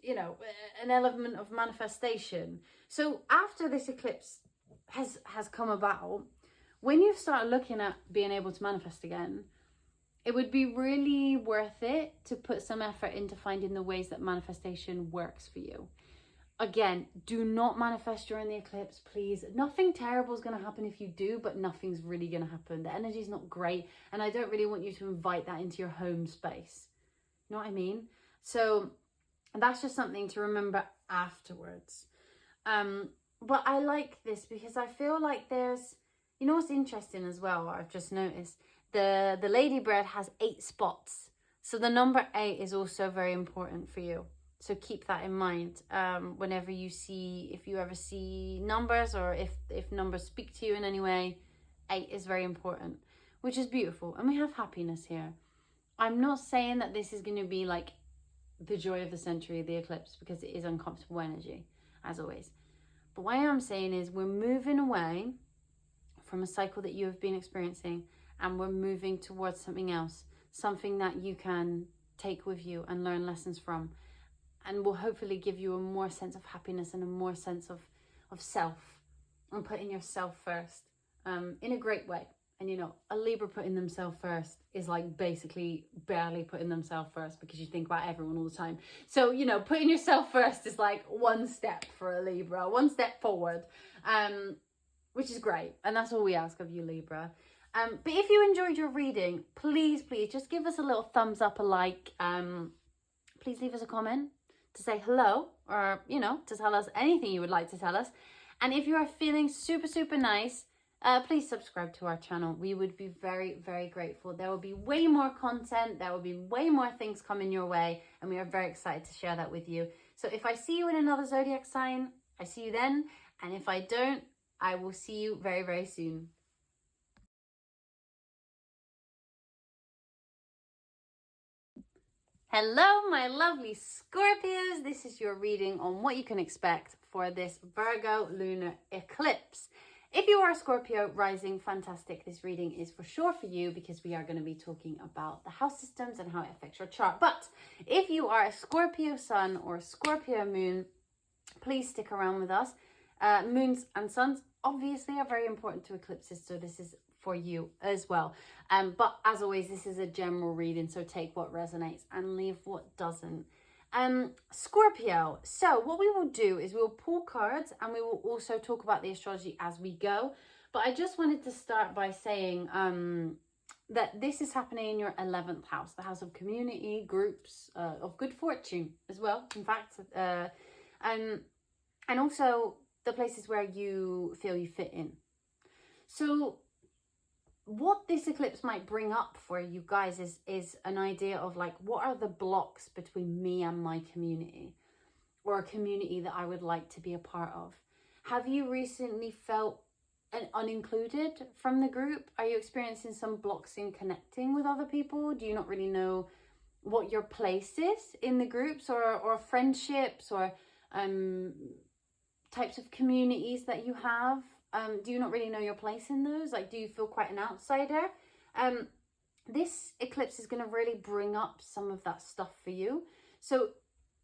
you know, an element of manifestation. So after this eclipse has come about, when you start looking at being able to manifest again, it would be really worth it to put some effort into finding the ways that manifestation works for you. Again, do not manifest during the eclipse, please. Nothing terrible is going to happen if you do, but nothing's really going to happen. The energy is not great, and I don't really want you to invite that into your home space. You know what I mean? So that's just something to remember afterwards. But I like this because I feel like there's, you know what's interesting as well, what I've just noticed? The ladybird has 8 spots. So the number 8 is also very important for you. So keep that in mind whenever you see, if you ever see numbers, or if numbers speak to you in any way, 8 is very important, which is beautiful. And we have happiness here. I'm not saying that this is going to be like the joy of the century, the eclipse, because it is uncomfortable energy, as always. But what I am saying is we're moving away from a cycle that you have been experiencing, and we're moving towards something else. something that you can take with you and learn lessons from, and will hopefully give you a more sense of happiness and a more sense of self, and putting yourself first in a great way. And you know, a Libra putting themselves first is like basically barely putting themselves first, because you think about everyone all the time. So, you know, putting yourself first is like one step for a Libra, one step forward, which is great. And that's all we ask of you, Libra. But if you enjoyed your reading, please just give us a little thumbs up, a like. Please leave us a comment to say hello, or, you know, to tell us anything you would like to tell us. And if you are feeling super, super nice, please subscribe to our channel. We would be very, very grateful. There will be way more content. There will be way more things coming your way. And we are very excited to share that with you. So if I see you in another zodiac sign, I see you then. And if I don't, I will see you very, very soon. Hello, my lovely Scorpios. This is your reading on what you can expect for this Virgo Lunar Eclipse. If you are a Scorpio rising, fantastic. This reading is for sure for you, because we are going to be talking about the house systems and how it affects your chart. But if you are a Scorpio sun or Scorpio moon, please stick around with us. Moons and suns obviously are very important to eclipses, so this is for you as well. But as always, this is a general reading, so take what resonates and leave what doesn't. Scorpio, so what we will do is we'll pull cards, and we will also talk about the astrology as we go. But I just wanted to start by saying that this is happening in your 11th house, the house of community, groups, of good fortune as well, in fact, and also the places where you feel you fit in. So what this eclipse might bring up for you guys is an idea of like, what are the blocks between me and my community, or a community that I would like to be a part of? Have you recently felt unincluded from the group? Are you experiencing some blocks in connecting with other people? Do you not really know what your place is in the groups, or friendships, or types of communities that you have? Do you not really know your place in those? Like, do you feel quite an outsider? This eclipse is going to really bring up some of that stuff for you. So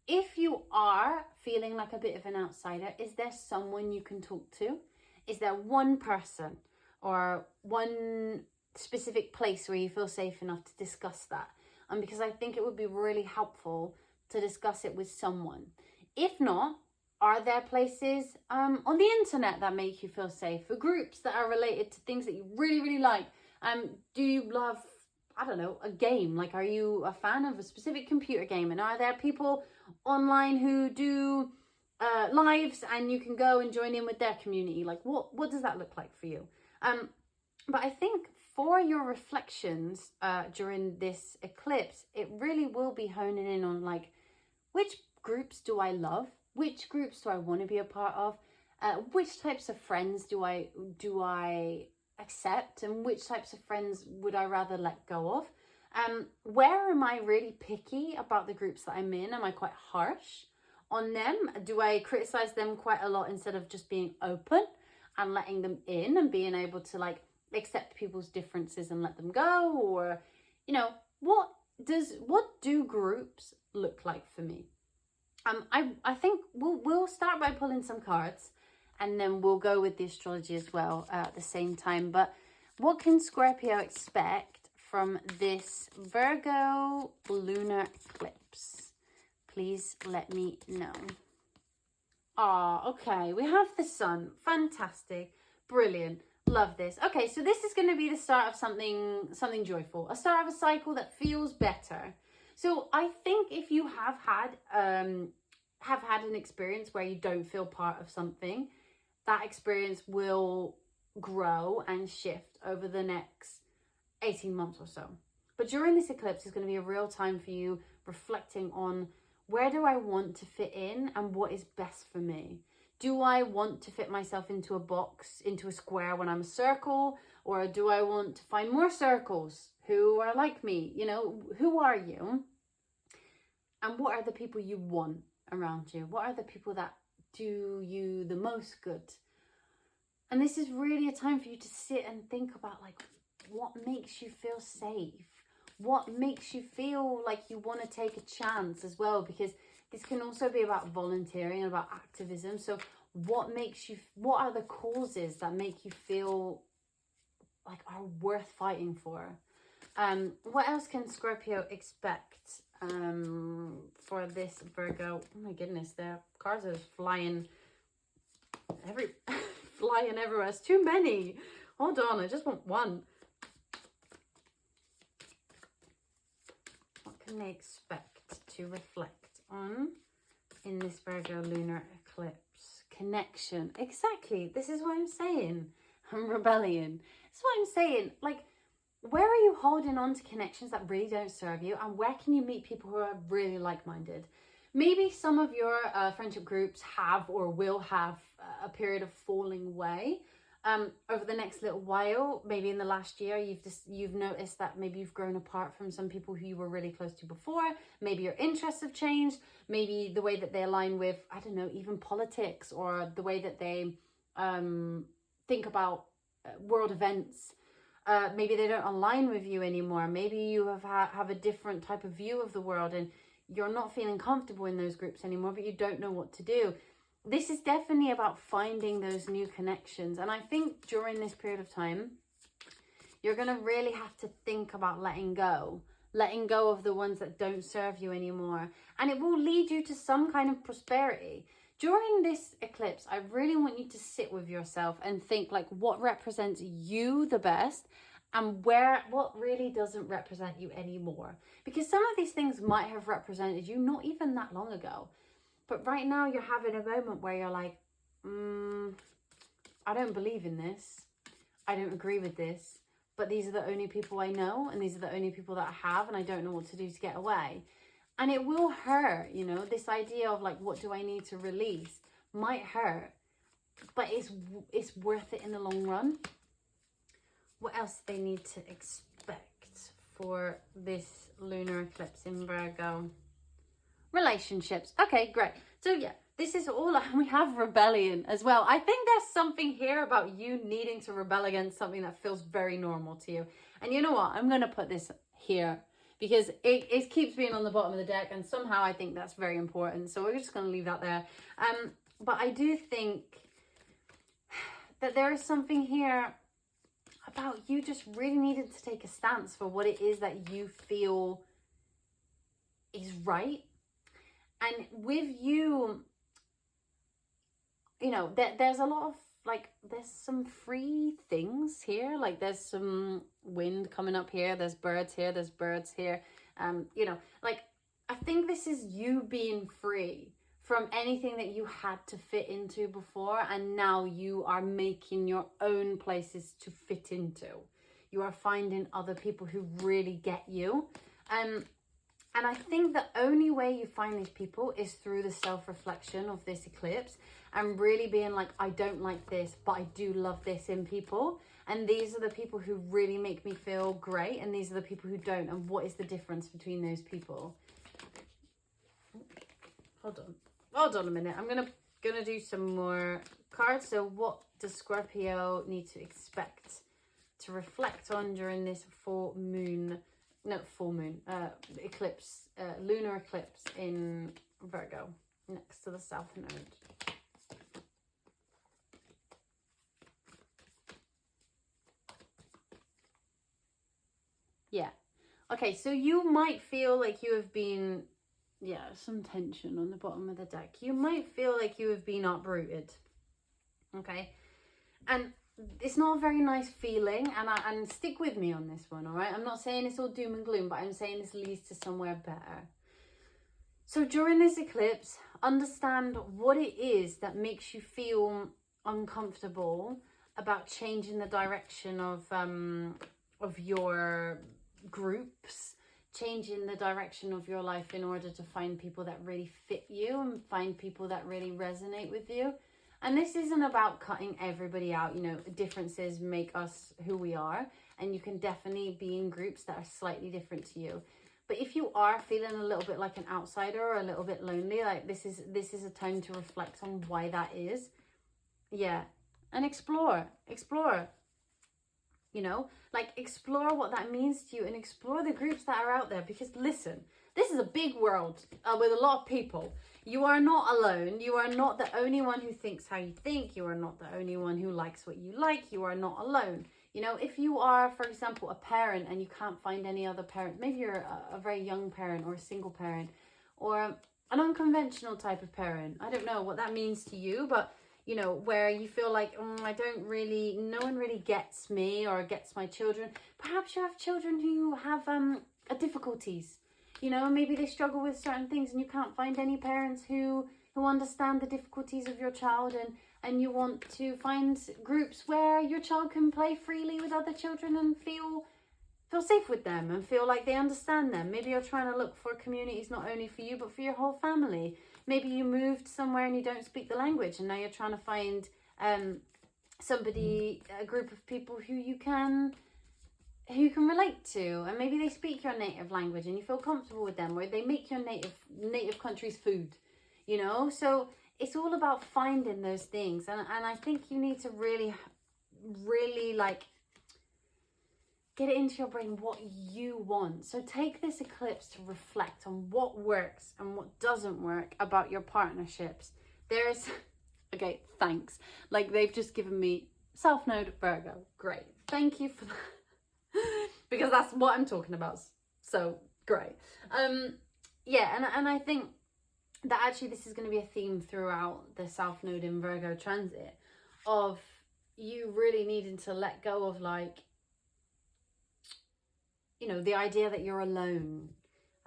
if you are feeling like a bit of an outsider, is there someone you can talk to? Is there one person or one specific place where you feel safe enough to discuss that? Because I think it would be really helpful to discuss it with someone. If not, are there places on the internet that make you feel safe, for groups that are related to things that you really, really like? Do you love, I don't know, a game? Like, are you a fan of a specific computer game? And are there people online who do lives, and you can go and join in with their community? Like, what does that look like for you? But I think for your reflections during this eclipse, it really will be honing in on like, which groups do I love? Which groups do I want to be a part of? Which types of friends do I accept, and which types of friends would I rather let go of? Where am I really picky about the groups that I'm in? Am I quite harsh on them? Do I criticize them quite a lot instead of just being open and letting them in and being able to like accept people's differences and let them go? Or, you know, what do groups look like for me? I think we'll start by pulling some cards, and then we'll go with the astrology as well at the same time. But what can Scorpio expect from this Virgo lunar eclipse? Please let me know. Okay, we have the sun. Fantastic, brilliant, love this. Okay, so this is going to be the start of something joyful, a start of a cycle that feels better. So I think if you have had an experience where you don't feel part of something, that experience will grow and shift over the next 18 months or so. But during this eclipse is going to be a real time for you reflecting on, where do I want to fit in and what is best for me? Do I want to fit myself into a box, into a square when I'm a circle? Or do I want to find more circles who are like me? You know, who are you? And what are the people you want around you? What are the people that do you the most good? And this is really a time for you to sit and think about, like, what makes you feel safe? What makes you feel like you want to take a chance as well? Because this can also be about volunteering and about activism. So what are the causes that make you feel like are worth fighting for? What else can Scorpio expect for this Virgo? Oh my goodness, the cards are just flying everywhere. It's too many. Hold on, I just want one. What can they expect to reflect on in this Virgo lunar eclipse? Connection. Exactly. This is what I'm saying. Rebellion. That's what I'm saying. Like, where are you holding on to connections that really don't serve you? And where can you meet people who are really like-minded? Maybe some of your friendship groups have or will have a period of falling away over the next little while. Maybe in the last year, you've noticed that maybe you've grown apart from some people who you were really close to before. Maybe your interests have changed. Maybe the way that they align with, I don't know, even politics, or the way that they think about world events. Maybe they don't align with you anymore. Maybe you have a different type of view of the world and you're not feeling comfortable in those groups anymore, but you don't know what to do. This is definitely about finding those new connections. And I think during this period of time, you're going to really have to think about letting go of the ones that don't serve you anymore. And it will lead you to some kind of prosperity. During this eclipse, I really want you to sit with yourself and think like what represents you the best and what really doesn't represent you anymore. Because some of these things might have represented you not even that long ago. But right now you're having a moment where you're like, I don't believe in this. I don't agree with this. But these are the only people I know, and these are the only people that I have, and I don't know what to do to get away. And it will hurt, you know, this idea of like, what do I need to release might hurt, but it's worth it in the long run. What else do they need to expect for this lunar eclipse in Virgo? Relationships. Okay, great. So yeah, this is all, we have rebellion as well. I think there's something here about you needing to rebel against something that feels very normal to you. And you know what? I'm going to put this here because it keeps being on the bottom of the deck, and somehow I think that's very important. So we're just going to leave that there. But I do think that there is something here about you just really needed to take a stance for what it is that you feel is right. And with you, you know, there's a lot of like, there's some free things here. Like there's some wind coming up here. There's birds here. There's birds here. You know, like I think this is you being free from anything that you had to fit into before, and now you are making your own places to fit into. You are finding other people who really get you. And I think the only way you find these people is through the self-reflection of this eclipse and really being like, I don't like this, but I do love this in people. And these are the people who really make me feel great, and these are the people who don't. And what is the difference between those people? Hold on a minute. I'm gonna do some more cards. So what does Scorpio need to expect to reflect on during this eclipse, lunar eclipse in Virgo, next to the South Node? Yeah. Okay, so you might feel like you have been, some tension on the bottom of the deck. You might feel like you have been uprooted. Okay? And it's not a very nice feeling, and stick with me on this one, all right? I'm not saying it's all doom and gloom, but I'm saying this leads to somewhere better. So during this eclipse, understand what it is that makes you feel uncomfortable about changing the direction of your groups, changing the direction of your life in order to find people that really fit you and find people that really resonate with you. And this isn't about cutting everybody out. You know, differences make us who we are, and you can definitely be in groups that are slightly different to you. But if you are feeling a little bit like an outsider or a little bit lonely, like this is a time to reflect on why that is. Yeah, and explore. you know, like explore what that means to you and explore the groups that are out there. Because listen, this is a big world with a lot of people. You are not alone. You are not the only one who thinks how you think. You are not the only one who likes what you like. You are not alone. You know, if you are, for example, a parent and you can't find any other parent, maybe you're a very young parent or a single parent or an unconventional type of parent. I don't know what that means to you, but, you know, where you feel like, I don't really, no one really gets me or gets my children. Perhaps you have children who have difficulties. You know, maybe they struggle with certain things and you can't find any parents who understand the difficulties of your child, and you want to find groups where your child can play freely with other children and feel safe with them and feel like they understand them. Maybe you're trying to look for communities not only for you but for your whole family. Maybe you moved somewhere and you don't speak the language and now you're trying to find a group of people who you can relate to, and maybe they speak your native language and you feel comfortable with them, or they make your native country's food, you know. So it's all about finding those things, and I think you need to really like get it into your brain what you want. So take this eclipse to reflect on what works and what doesn't work about your partnerships. There's okay, thanks, like they've just given me South Node Virgo. Great, thank you for that. Because that's what I'm talking about, so great. Yeah, and I think that actually this is going to be a theme throughout the South Node in Virgo transit, of you really needing to let go of, like, you know, the idea that you're alone,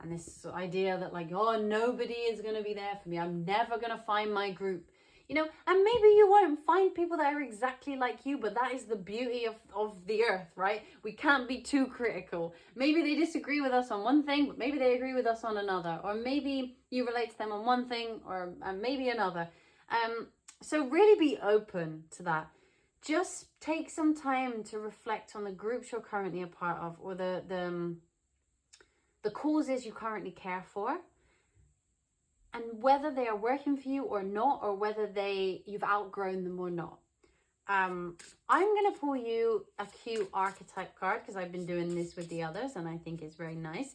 and this idea that, like, oh, nobody is going to be there for me, I'm never going to find my group. You know, and maybe you won't find people that are exactly like you, but that is the beauty of the earth, right? We can't be too critical. Maybe they disagree with us on one thing, but maybe they agree with us on another. Or maybe you relate to them on one thing, or maybe another. So really be open to that. Just take some time to reflect on the groups you're currently a part of, or the causes you currently care for, and whether they are working for you or not, or whether you've outgrown them or not. I'm going to pull you a cute archetype card because I've been doing this with the others and I think it's very nice.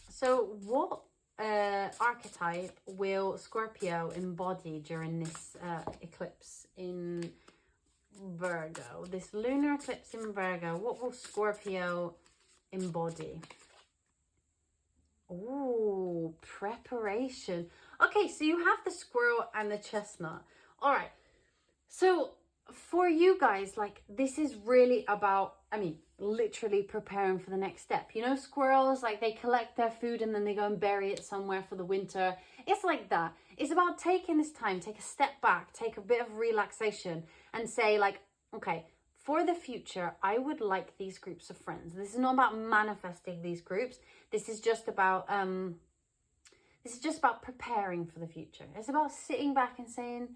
So what archetype will Scorpio embody during this eclipse in Virgo? This lunar eclipse in Virgo, what will Scorpio embody? Oh, preparation. Okay, so you have the squirrel and the chestnut. All right. So for you guys, like, this is really about, I mean, literally preparing for the next step. You know, squirrels, like, they collect their food and then they go and bury it somewhere for the winter. It's like that. It's about taking this time, take a step back, take a bit of relaxation and say, like, okay, for the future, I would like these groups of friends. This is not about manifesting these groups. This is just about preparing for the future. It's about sitting back and saying,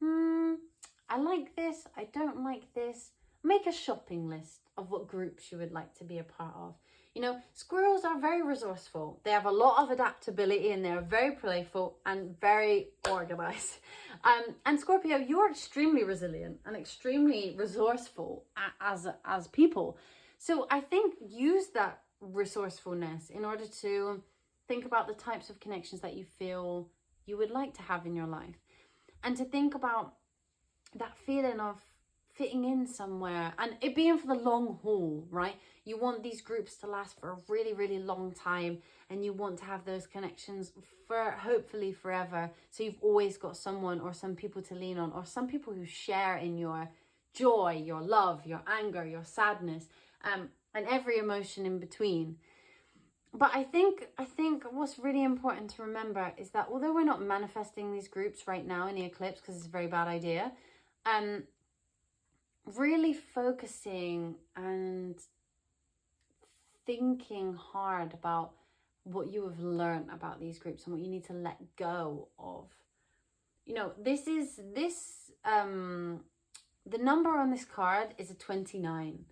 I like this, I don't like this. Make a shopping list of what groups you would like to be a part of. You know, squirrels are very resourceful. They have a lot of adaptability and they're very playful and very organized. And Scorpio, you're extremely resilient and extremely resourceful as people. So I think use that resourcefulness in order to think about the types of connections that you feel you would like to have in your life. And to think about that feeling of fitting in somewhere and it being for the long haul, right? You want these groups to last for a really, really long time, and you want to have those connections for hopefully forever. So you've always got someone or some people to lean on, or some people who share in your joy, your love, your anger, your sadness, and every emotion in between. But I think what's really important to remember is that although we're not manifesting these groups right now in the eclipse, because it's a very bad idea, really focusing and thinking hard about what you have learned about these groups and what you need to let go of. You know, the number on this card is a 29.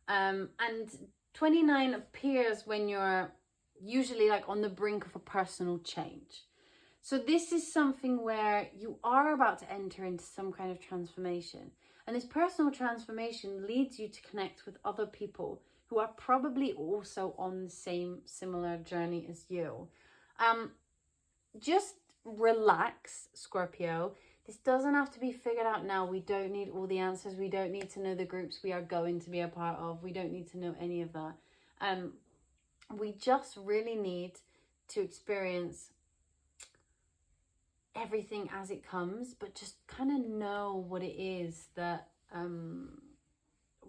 And 29 appears when you're usually like on the brink of a personal change. So this is something where you are about to enter into some kind of transformation. And this personal transformation leads you to connect with other people who are probably also on the same similar journey as you. Just relax, Scorpio. This doesn't have to be figured out now. We don't need all the answers. We don't need to know the groups we are going to be a part of. We don't need to know any of that. We just really need to experience everything as it comes, but just kind of know what it is that we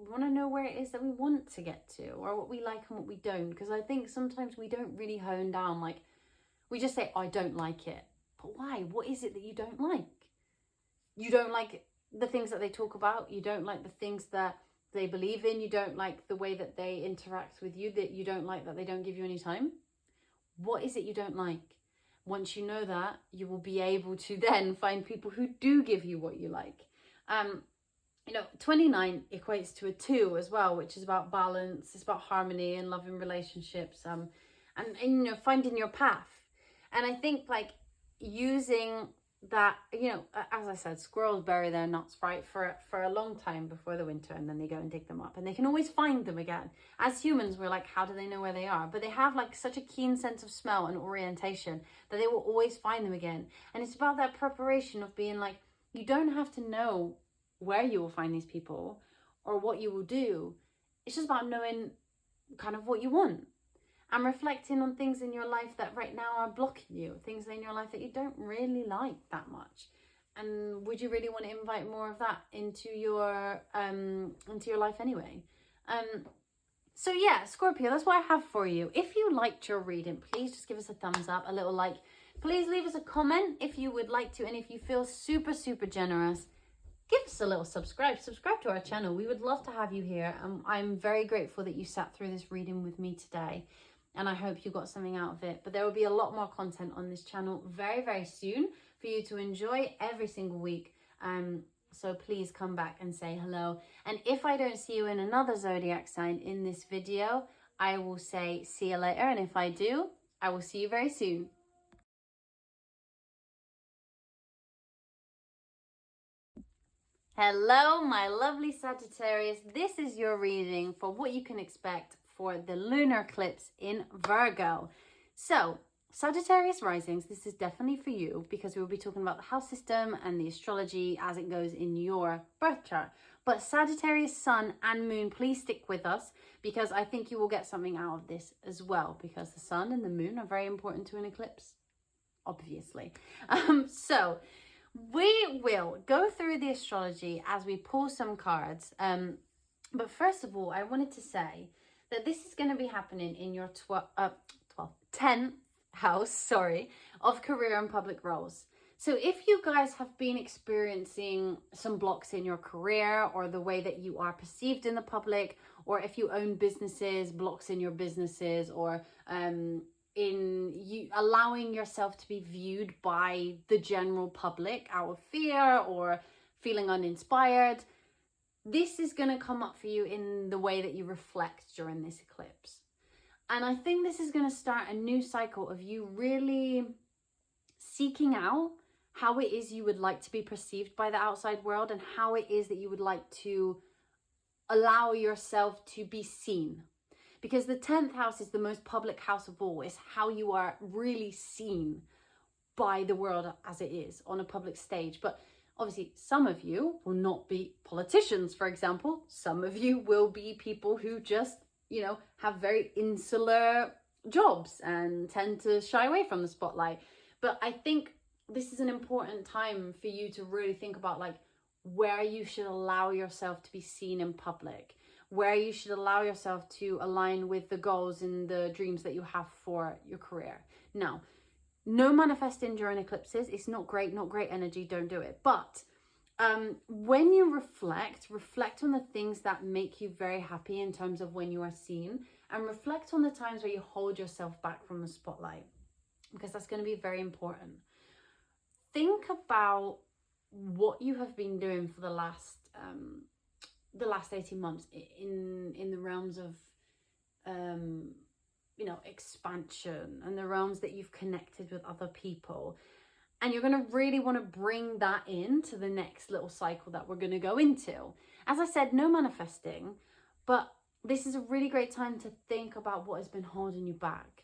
want to know where it is that we want to get to, or what we like and what we don't. Because I think sometimes we don't really hone down, like we just say, I don't like it. But why? What is it that you don't like? You don't like the things that they talk about. You don't like the things that they believe in. You don't like the way that they interact with you. That you don't like that they don't give you any time. What is it you don't like? Once you know that, you will be able to then find people who do give you what you like. 29 equates to a 2 as well, which is about balance. It's about harmony and loving relationships. And finding your path. And I think like using that, as I said, squirrels bury their nuts, right, for a long time before the winter, and then they go and dig them up, and they can always find them again. As humans, we're like, how do they know where they are? But they have like such a keen sense of smell and orientation that they will always find them again. And it's about that preparation of being like, you don't have to know where you will find these people or what you will do. It's just about knowing kind of what you want. And reflecting on things in your life that right now are blocking you, things in your life that you don't really like that much. And would you really want to invite more of that into your life anyway? So yeah, Scorpio, that's what I have for you. If you liked your reading, please just give us a thumbs up, a little like. Please leave us a comment if you would like to. And if you feel super, super generous, give us a little subscribe to our channel. We would love to have you here. I'm very grateful that you sat through this reading with me today. And I hope you got something out of it. But there will be a lot more content on this channel very, very soon for you to enjoy every single week. So please come back and say hello. And if I don't see you in another zodiac sign in this video, I will say see you later. And if I do, I will see you very soon. Hello, my lovely Sagittarius. This is your reading for what you can expect for the lunar eclipse in Virgo. So, Sagittarius risings, this is definitely for you because we will be talking about the house system and the astrology as it goes in your birth chart. But Sagittarius sun and moon, please stick with us because I think you will get something out of this as well, because the sun and the moon are very important to an eclipse, obviously. So we will go through the astrology as we pull some cards. But first of all, I wanted to say that this is going to be happening in your 10th house, of career and public roles. So if you guys have been experiencing some blocks in your career or the way that you are perceived in the public, or if you own businesses, blocks in your businesses, or in you allowing yourself to be viewed by the general public out of fear or feeling uninspired, this is going to come up for you in the way that you reflect during this eclipse. And I think this is going to start a new cycle of you really seeking out how it is you would like to be perceived by the outside world, and how it is that you would like to allow yourself to be seen. Because the 10th house is the most public house of all. It's how you are really seen by the world as it is on a public stage. But obviously, some of you will not be politicians, for example. Some of you will be people who just, have very insular jobs and tend to shy away from the spotlight. But I think this is an important time for you to really think about like where you should allow yourself to be seen in public, where you should allow yourself to align with the goals and the dreams that you have for your career. Now, no manifesting during eclipses. It's not great energy. Don't do it. But when you reflect on the things that make you very happy in terms of when you are seen, and reflect on the times where you hold yourself back from the spotlight, because that's going to be very important. Think about what you have been doing for the last 18 months in the realms of expansion, and the realms that you've connected with other people. And you're going to really want to bring that into the next little cycle that we're going to go into. As I said, no manifesting, but this is a really great time to think about what has been holding you back.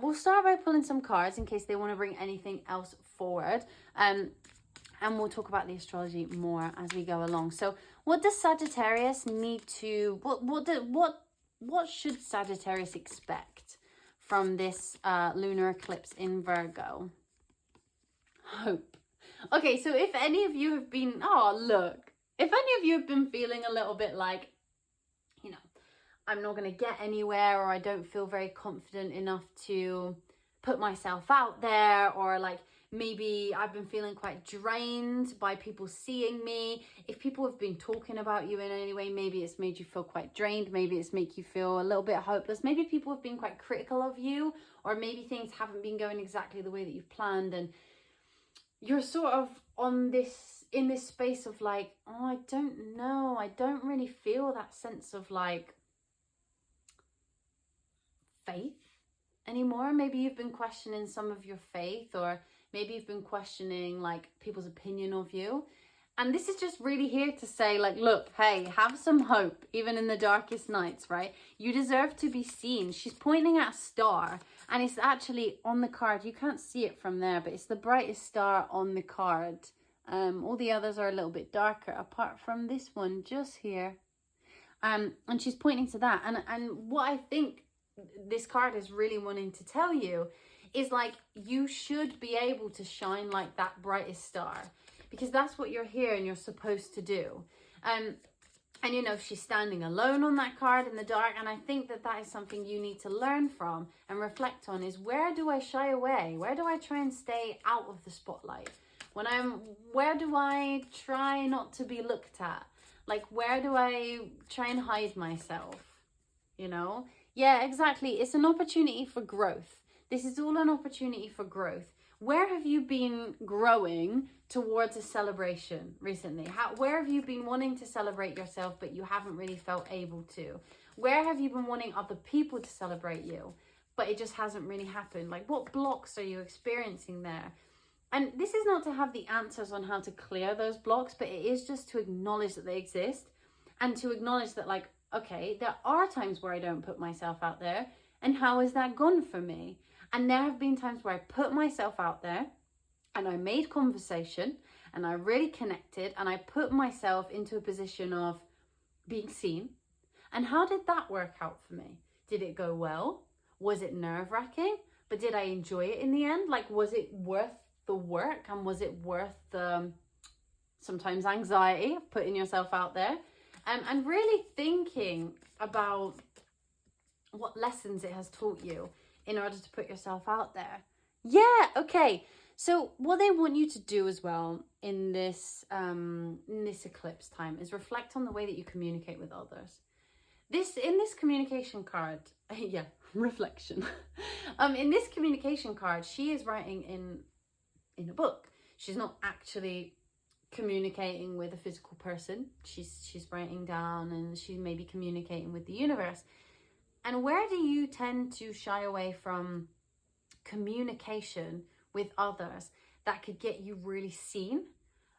We'll start by pulling some cards in case they want to bring anything else forward. And we'll talk about the astrology more as we go along. So what does Sagittarius need to, what should Sagittarius expect from this lunar eclipse in Virgo? Hope. Okay, so if any of you have been, if any of you have been feeling a little bit like, you know, I'm not going to get anywhere, or I don't feel very confident enough to put myself out there, or like maybe I've been feeling quite drained by people seeing me. If people have been talking about you in any way, maybe it's made you feel quite drained. Maybe it's made you feel a little bit hopeless. Maybe people have been quite critical of you, or maybe things haven't been going exactly the way that you've planned, and you're sort of in this space of like, oh, I don't know. I don't really feel that sense of like faith anymore. Maybe you've been questioning some of your faith, or maybe you've been questioning like people's opinion of you. And this is just really here to say like, look, hey, have some hope even in the darkest nights, right? You deserve to be seen. She's pointing at a star, and it's actually on the card. You can't see it from there, but it's the brightest star on the card. All the others are a little bit darker apart from this one just here. And she's pointing to that. And what I think this card is really wanting to tell you is like, you should be able to shine like that brightest star, because that's what you're here and you're supposed to do. And you know, she's standing alone on that card in the dark. And I think that that is something you need to learn from and reflect on, is where do I shy away? Where do I try and stay out of the spotlight? Where do I try not to be looked at? Like, where do I try and hide myself? You know? Yeah, exactly. It's an opportunity for growth. This is all an opportunity for growth. Where have you been growing towards a celebration recently? Where have you been wanting to celebrate yourself, but you haven't really felt able to? Where have you been wanting other people to celebrate you, but it just hasn't really happened? Like, what blocks are you experiencing there? And this is not to have the answers on how to clear those blocks, but it is just to acknowledge that they exist, and to acknowledge that, like, okay, there are times where I don't put myself out there, and how has that gone for me? And there have been times where I put myself out there and I made conversation and I really connected and I put myself into a position of being seen. And how did that work out for me? Did it go well? Was it nerve-wracking? But did I enjoy it in the end? Like, was it worth the work? And was it worth the sometimes anxiety of putting yourself out there? And really thinking about what lessons it has taught you in order to put yourself out there. Yeah, okay. So what they want you to do as well in this eclipse time is reflect on the way that you communicate with others. In this communication card, yeah, reflection. In this communication card, she is writing in a book. She's not actually communicating with a physical person. She's writing down, and she's maybe communicating with the universe. And where do you tend to shy away from communication with others that could get you really seen?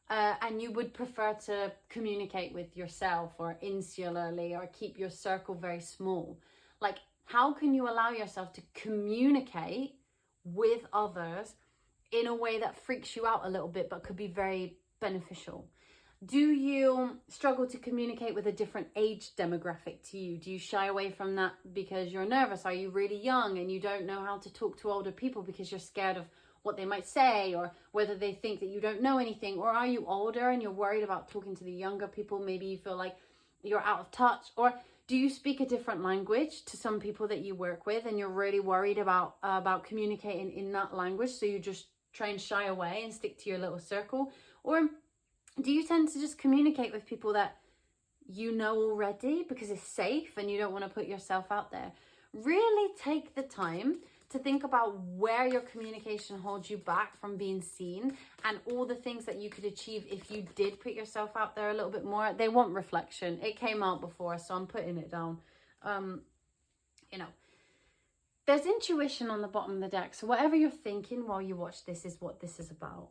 And you would prefer to communicate with yourself, or insularly, or keep your circle very small. Like, how can you allow yourself to communicate with others in a way that freaks you out a little bit, but could be very beneficial? Do you struggle to communicate with a different age demographic to you? Do you shy away from that because you're nervous? Are you really young and you don't know how to talk to older people because you're scared of what they might say, or whether they think that you don't know anything? Or are you older and you're worried about talking to the younger people? Maybe you feel like you're out of touch. Or do you speak a different language to some people that you work with, and you're really worried about communicating in that language, so you just try and shy away and stick to your little circle? Or do you tend to just communicate with people that you know already because it's safe and you don't want to put yourself out there? Really take the time to think about where your communication holds you back from being seen, and all the things that you could achieve if you did put yourself out there a little bit more. They want reflection. It came out before, so I'm putting it down. You know, there's intuition on the bottom of the deck. So whatever you're thinking while you watch this is what this is about.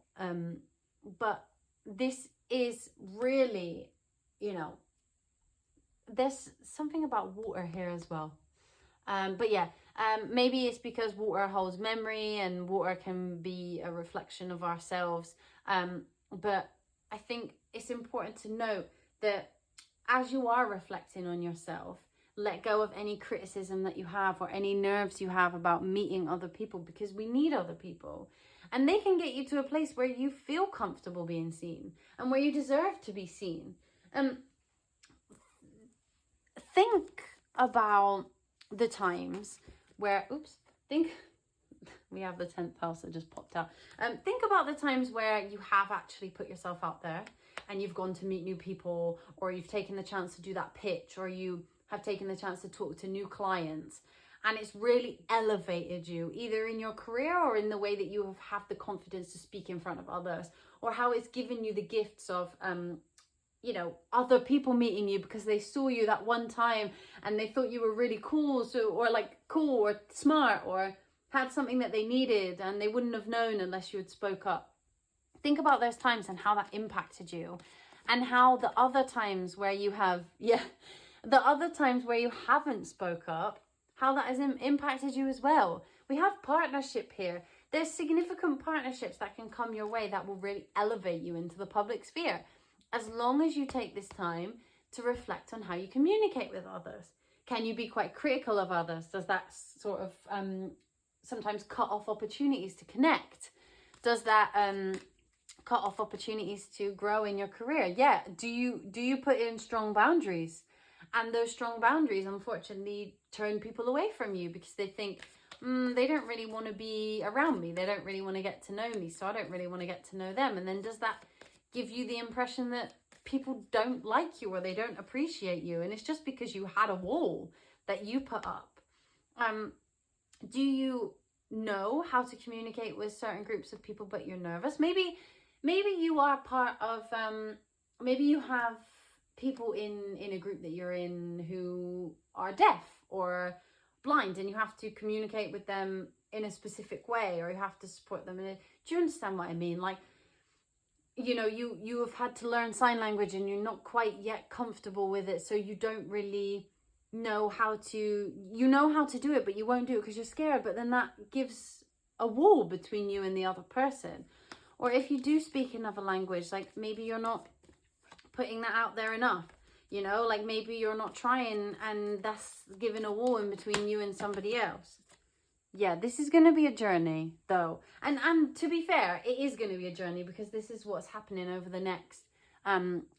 But this is really, you know, there's something about water here as well. But yeah, maybe it's because water holds memory and water can be a reflection of ourselves. But I think it's important to note that as you are reflecting on yourself, let go of any criticism that you have or any nerves you have about meeting other people, because we need other people. And they can get you to a place where you feel comfortable being seen and where you deserve to be seen. Think about the times where, we have the 10th house that just popped out. Think about the times where you have actually put yourself out there and you've gone to meet new people, or you've taken the chance to do that pitch, or you have taken the chance to talk to new clients, and it's really elevated you either in your career or in the way that you have the confidence to speak in front of others, or how it's given you the gifts of you know, other people meeting you because they saw you that one time and they thought you were really cool, cool or smart, or had something that they needed and they wouldn't have known unless you had spoke up. Think about those times and how that impacted you, and how the other times where you have, the other times where you haven't spoke up, how that has impacted you as well. We have partnership here. There's significant partnerships that can come your way that will really elevate you into the public sphere, as long as you take this time to reflect on how you communicate with others. Can you be quite critical of others? Does that sort of sometimes cut off opportunities to connect? Does that cut off opportunities to grow in your career? Yeah. Do you put in strong boundaries? And those strong boundaries, unfortunately, turn people away from you because they think, they don't really want to be around me. They don't really want to get to know me, so I don't really want to get to know them. And then does that give you the impression that people don't like you or they don't appreciate you? And it's just because you had a wall that you put up. Do you know how to communicate with certain groups of people, but you're nervous? Maybe you are part of, maybe you have people in a group that you're in who are deaf or blind, and you have to communicate with them in a specific way, or you have to support them. Do you understand what I mean? Like, you know, you have had to learn sign language and you're not quite yet comfortable with it, so you don't really know how to, you know how to do it, but you won't do it because you're scared. But then that gives a wall between you and the other person. Or if you do speak another language, like maybe you're not putting that out there enough, you know, like maybe you're not trying, and that's giving a wall in between you and somebody else. Yeah, this is going to be a journey though. And to be fair, it is going to be a journey because this is what's happening over the next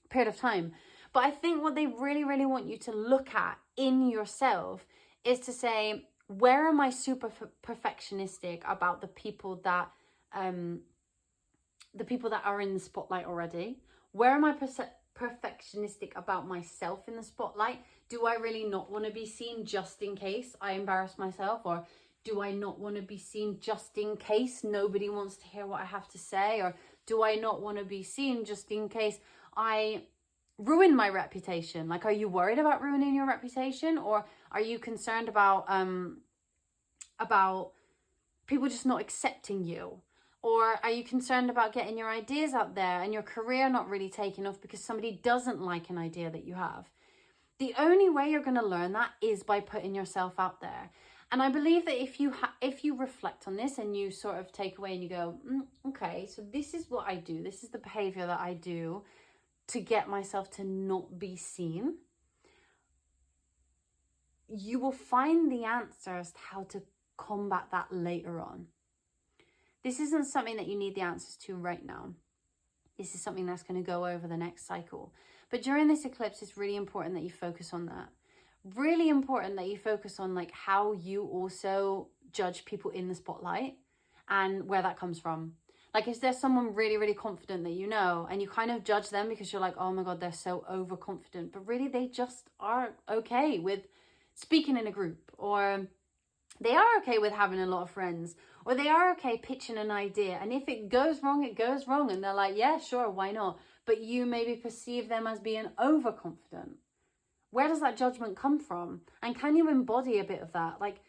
period of time. But I think what they really, really want you to look at in yourself is to say, where am I super perfectionistic about the people that are in the spotlight already? Where am I perfectionistic about myself in the spotlight? Do I really not want to be seen just in case I embarrass myself? Or do I not want to be seen just in case nobody wants to hear what I have to say? Or do I not want to be seen just in case I ruin my reputation? Like, are you worried about ruining your reputation? Or are you concerned about people just not accepting you? Or are you concerned about getting your ideas out there and your career not really taking off because somebody doesn't like an idea that you have? The only way you're going to learn that is by putting yourself out there. And I believe that if you reflect on this and you sort of take away and you go, okay, so this is what I do. This is the behavior that I do to get myself to not be seen. You will find the answers to how to combat that later on. This isn't something that you need the answers to right now. This is something that's going to go over the next cycle. But during this eclipse, it's really important that you focus on that. Really important that you focus on like how you also judge people in the spotlight and where that comes from. Like, is there someone really, really confident that you know, and you kind of judge them because you're like, oh my God, they're so overconfident. But really, they just are okay with speaking in a group, or they are okay with having a lot of friends, or they are okay pitching an idea. And if it goes wrong, it goes wrong. And they're like, yeah, sure, why not? But you maybe perceive them as being overconfident. Where does that judgment come from? And can you embody a bit of that? Like,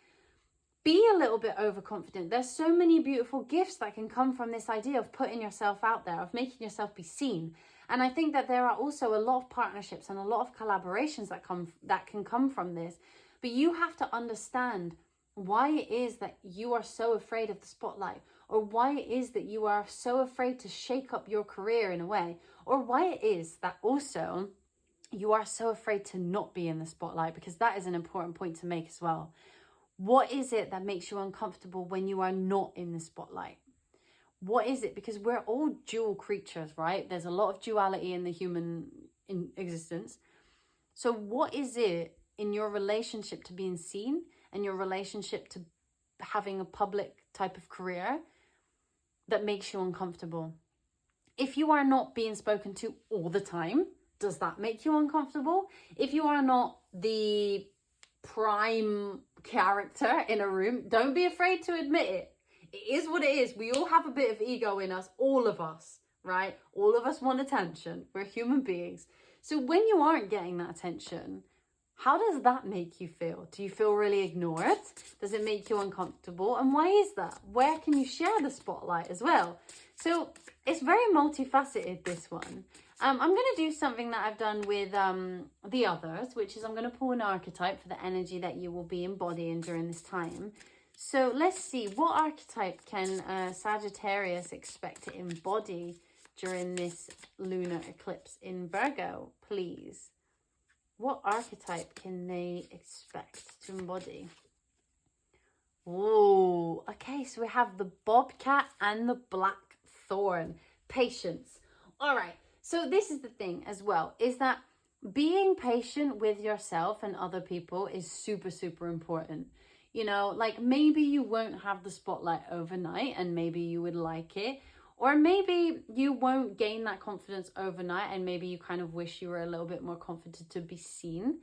be a little bit overconfident. There's so many beautiful gifts that can come from this idea of putting yourself out there, of making yourself be seen. And I think that there are also a lot of partnerships and a lot of collaborations that can come from this. But you have to understand why it is that you are so afraid of the spotlight, or why it is that you are so afraid to shake up your career in a way, or why it is that also you are so afraid to not be in the spotlight, because that is an important point to make as well. What is it that makes you uncomfortable when you are not in the spotlight? What is it? Because we're all dual creatures, right? There's a lot of duality in the human existence. So what is it in your relationship to being seen and your relationship to having a public type of career that makes you uncomfortable? If you are not being spoken to all the time, does that make you uncomfortable? If you are not the prime character in a room, don't be afraid to admit it. It is what it is. We all have a bit of ego in us, all of us, right? All of us want attention. We're human beings. So when you aren't getting that attention, how does that make you feel? Do you feel really ignored? Does it make you uncomfortable? And why is that? Where can you share the spotlight as well? So it's very multifaceted, this one. I'm going to do something that I've done with the others, which is I'm going to pull an archetype for the energy that you will be embodying during this time. So let's see, what archetype can Sagittarius expect to embody during this lunar eclipse in Virgo, please? What archetype can they expect to embody? Oh, okay, so we have the bobcat and the blackthorn. Patience. All right. So this is the thing as well, is that being patient with yourself and other people is super, super important. You know, like maybe you won't have the spotlight overnight and maybe you would like it. Or maybe you won't gain that confidence overnight and maybe you kind of wish you were a little bit more confident to be seen.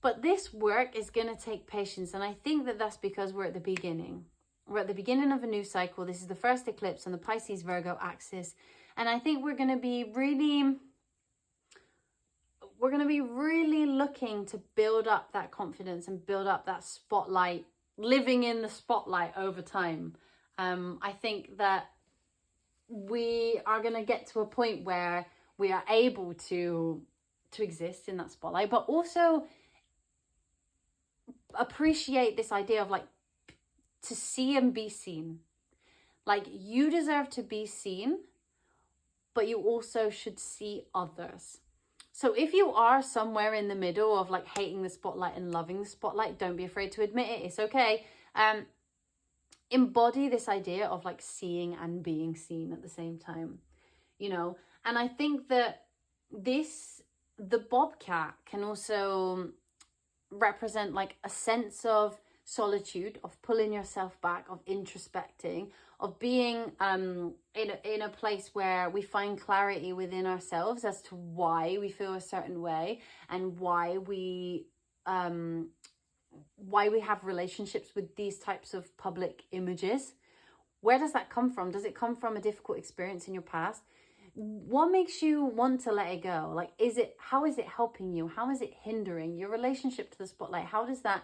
But this work is going to take patience. And I think that that's because we're at the beginning. We're at the beginning of a new cycle. This is the first eclipse on the Pisces Virgo axis. And I think we're going to be really looking to build up that confidence and build up that spotlight, living in the spotlight over time. I think that we are going to get to a point where we are able to exist in that spotlight, but also appreciate this idea of like to see and be seen. Like you deserve to be seen, but you also should see others. So if you are somewhere in the middle of like hating the spotlight and loving the spotlight, don't be afraid to admit it. It's okay. Embody this idea of like seeing and being seen at the same time, you know. And I think that the bobcat can also represent like a sense of solitude, of pulling yourself back, of introspecting, of being in a place where we find clarity within ourselves as to why we feel a certain way and why we have relationships with these types of public images. Where does that come from? Does it come from a difficult experience in your past? What makes you want to let it go? Like, how is it helping you? How is it hindering your relationship to the spotlight? How does that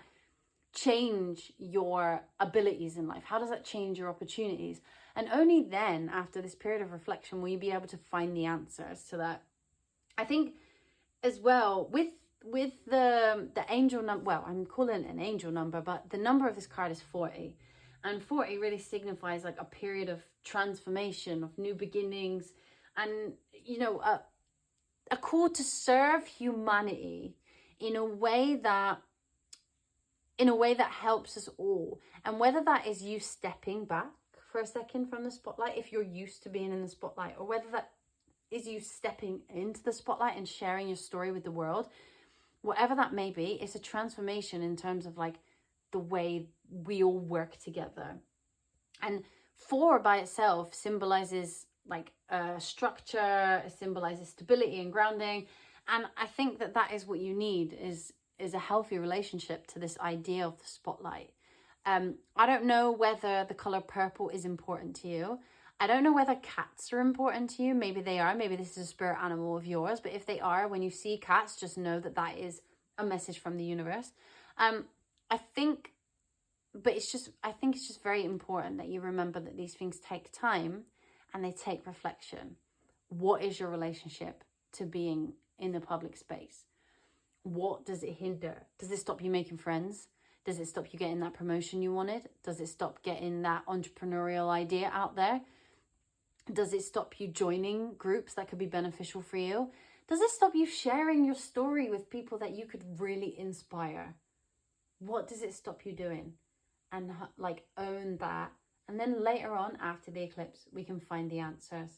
change your abilities in life? How does that change your opportunities? And only then, after this period of reflection, will you be able to find the answers to that. I think as well with the angel number, well, I'm calling it an angel number, but the number of this card is 40. And 40 really signifies like a period of transformation, of new beginnings, and, you know, a call to serve humanity in a way that helps us all. And whether that is you stepping back for a second from the spotlight, if you're used to being in the spotlight, or whether that is you stepping into the spotlight and sharing your story with the world, whatever that may be, it's a transformation in terms of like the way we all work together. And 4 by itself symbolizes like structure, it symbolizes stability and grounding. And I think that is what you need is a healthy relationship to this idea of the spotlight. I don't know whether the color purple is important to you. I don't know whether cats are important to you. Maybe they are. Maybe this is a spirit animal of yours. But if they are, when you see cats, just know that is a message from the universe. I think but I think it's just very important that you remember that these things take time and they take reflection. What is your relationship to being in the public space? What does it hinder? Does it stop you making friends? Does it stop you getting that promotion you wanted? Does it stop getting that entrepreneurial idea out there? Does it stop you joining groups that could be beneficial for you? Does it stop you sharing your story with people that you could really inspire? What does it stop you doing? And like own that. And then later on, after the eclipse, we can find the answers.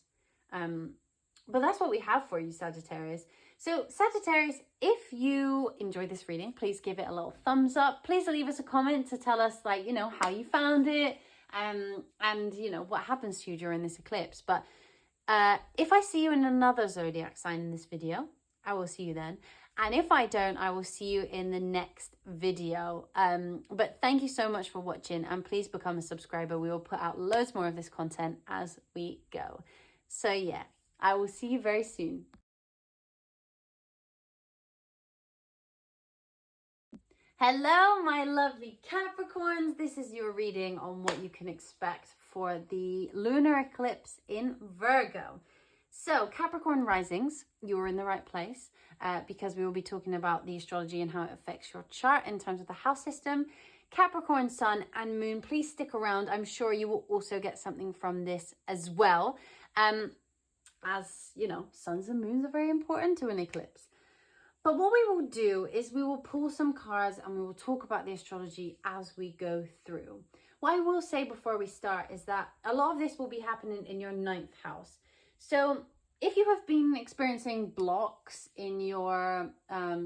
But that's what we have for you, Sagittarius. So Sagittarius, if you enjoyed this reading, please give it a little thumbs up. Please leave us a comment to tell us, like, you know, how you found it, and you know, what happens to you during this eclipse. But if I see you in another zodiac sign in this video, I will see you then. And if I don't, I will see you in the next video. But thank you so much for watching, and please become a subscriber. We will put out loads more of this content as we go. So yeah, I will see you very soon. Hello, my lovely Capricorns. This is your reading on what you can expect for the lunar eclipse in Virgo. So Capricorn risings, you're in the right place because we will be talking about the astrology and how it affects your chart in terms of the house system. Capricorn sun and moon, please stick around. I'm sure you will also get something from this as well. As you know, suns and moons are very important to an eclipse. But what we will do is we will pull some cards and we will talk about the astrology as we go through. What I will say before we start is that a lot of this will be happening in your 9th house. So if you have been experiencing blocks in your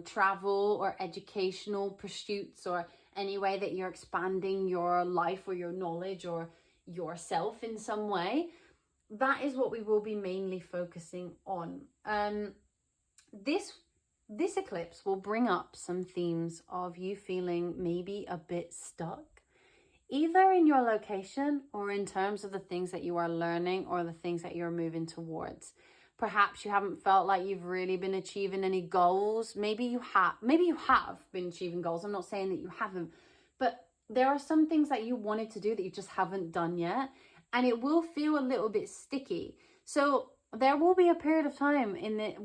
travel or educational pursuits, or any way that you're expanding your life or your knowledge or yourself in some way, that is what we will be mainly focusing on. This eclipse will bring up some themes of you feeling maybe a bit stuck, either in your location or in terms of the things that you are learning or the things that you're moving towards. Perhaps you haven't felt like you've really been achieving any goals. Maybe you have been achieving goals. I'm not saying that you haven't, but there are some things that you wanted to do that you just haven't done yet, and it will feel a little bit sticky. So there will be a period of time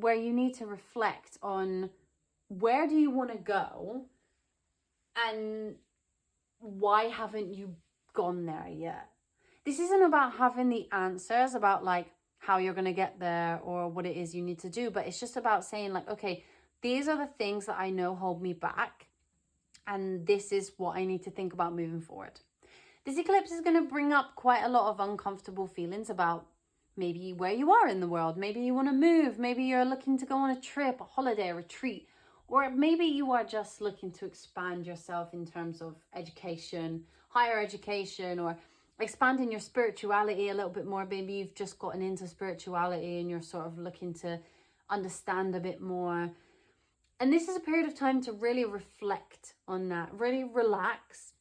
where you need to reflect on where do you want to go and why haven't you gone there yet. This isn't about having the answers about like how you're going to get there or what it is you need to do, but it's just about saying like, okay, these are the things that I know hold me back, and this is what I need to think about moving forward. This eclipse is going to bring up quite a lot of uncomfortable feelings about maybe where you are in the world. Maybe you want to move. Maybe you're looking to go on a trip, a holiday, a retreat. Or maybe you are just looking to expand yourself in terms of education, higher education, or expanding your spirituality a little bit more. Maybe you've just gotten into spirituality and you're sort of looking to understand a bit more. And this is a period of time to really reflect on that, really relax,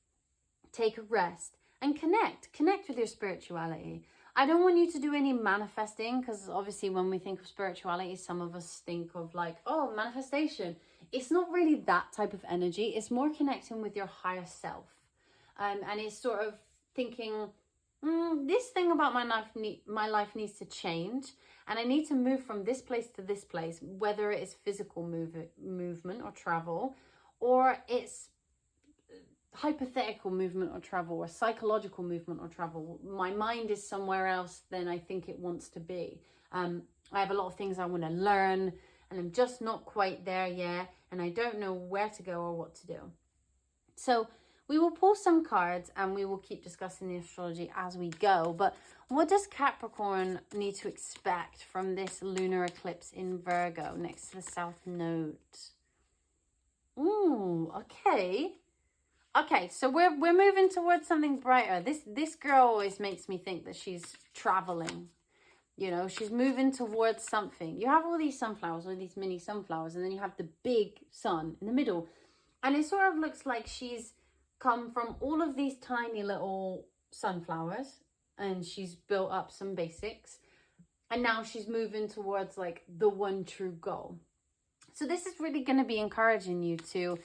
take a rest, and connect with your spirituality. I don't want you to do any manifesting, because obviously when we think of spirituality, some of us think of like, oh, manifestation. It's not really that type of energy. It's more connecting with your higher self. And it's sort of thinking, this thing about my life needs to change. And I need to move from this place to this place, whether it is physical movement or travel, or it's hypothetical movement or travel, or psychological movement or travel. My mind is somewhere else than I think it wants to be. I have a lot of things I want to learn, and I'm just not quite there yet, and I don't know where to go or what to do. So we will pull some cards and we will keep discussing the astrology as we go. But what does Capricorn need to expect from this lunar eclipse in Virgo next to the South Node? Ooh, okay. Okay, so we're moving towards something brighter. This girl always makes me think that she's traveling. You know, she's moving towards something. You have all these sunflowers, all these mini sunflowers, and then you have the big sun in the middle. And it sort of looks like she's come from all of these tiny little sunflowers, and she's built up some basics. And now she's moving towards like the one true goal. So this is really going to be encouraging you to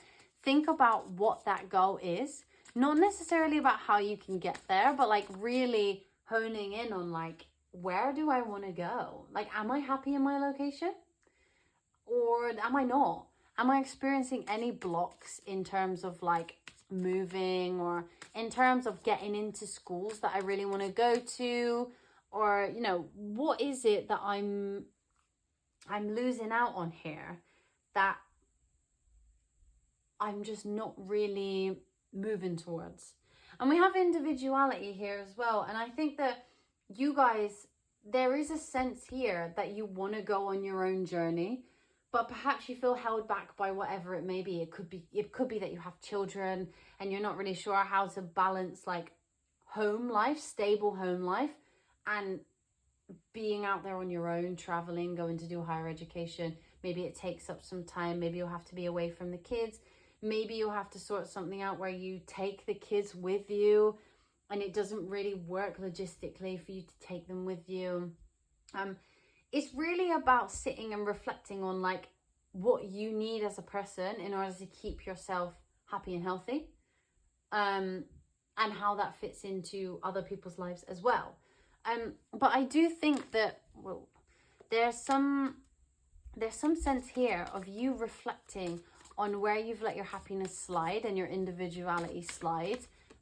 think about what that goal is, not necessarily about how you can get there, but like really honing in on like, where do I want to go? Like, am I happy in my location? Or am I not? Am I experiencing any blocks in terms of like moving, or in terms of getting into schools that I really want to go to? Or, you know, what is it that I'm losing out on here that I'm just not really moving towards? And we have individuality here as well. And I think that you guys, there is a sense here that you want to go on your own journey, but perhaps you feel held back by whatever it may be. It could be that you have children and you're not really sure how to balance like home life, stable home life, and being out there on your own, traveling, going to do higher education. Maybe it takes up some time. Maybe you'll have to be away from the kids. Maybe you'll have to sort something out where you take the kids with you and it doesn't really work logistically for you to take them with you. It's really about sitting and reflecting on like what you need as a person in order to keep yourself happy and healthy, and how that fits into other people's lives as well. But I do think that, well, there's some sense here of you reflecting on where you've let your happiness slide and your individuality slide.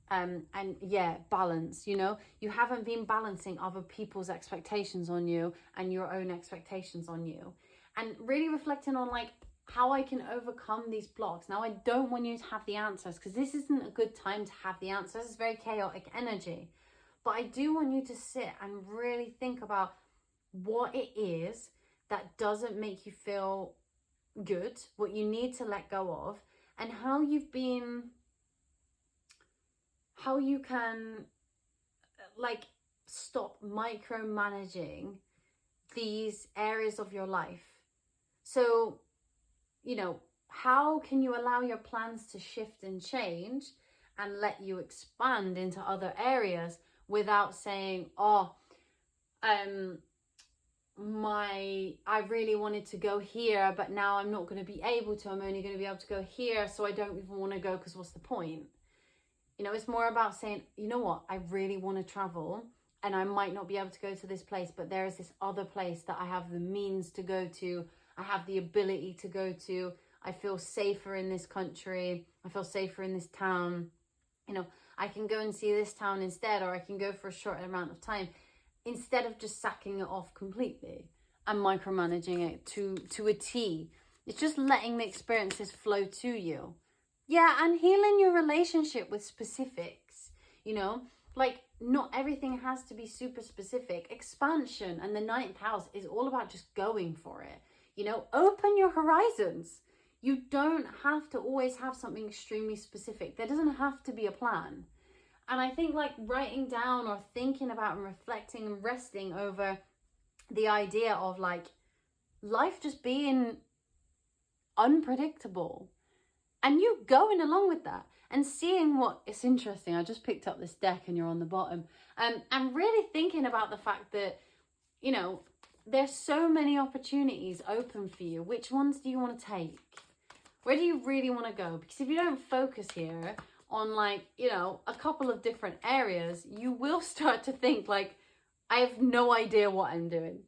And yeah, balance, you know, you haven't been balancing other people's expectations on you and your own expectations on you, and really reflecting on like how I can overcome these blocks. Now, I don't want you to have the answers, because this isn't a good time to have the answers. It's very chaotic energy, but I do want you to sit and really think about what it is that doesn't make you feel good, what you need to let go of, and how you can like stop micromanaging these areas of your life. So, you know, how can you allow your plans to shift and change and let you expand into other areas without saying, oh, I really wanted to go here, but now I'm not going to be able to. I'm only going to be able to go here, so I don't even want to go because what's the point? You know, it's more about saying, you know what, I really want to travel and I might not be able to go to this place, but there is this other place that I have the means to go to. I have the ability to go to. I feel safer in this country. I feel safer in this town. You know, I can go and see this town instead, or I can go for a short amount of time, instead of just sacking it off completely and micromanaging it to a T. It's just letting the experiences flow to you. Yeah, and healing your relationship with specifics, you know, like not everything has to be super specific. Expansion and the 9th house is all about just going for it. You know, open your horizons. You don't have to always have something extremely specific. There doesn't have to be a plan. And I think like writing down or thinking about and reflecting and resting over the idea of like life just being unpredictable, and you going along with that and seeing what, it's interesting. I just picked up this deck and you're on the bottom. And really thinking about the fact that, you know, there's so many opportunities open for you. Which ones do you want to take? Where do you really want to go? Because if you don't focus here on like, you know, a couple of different areas, you will start to think like, I have no idea what I'm doing.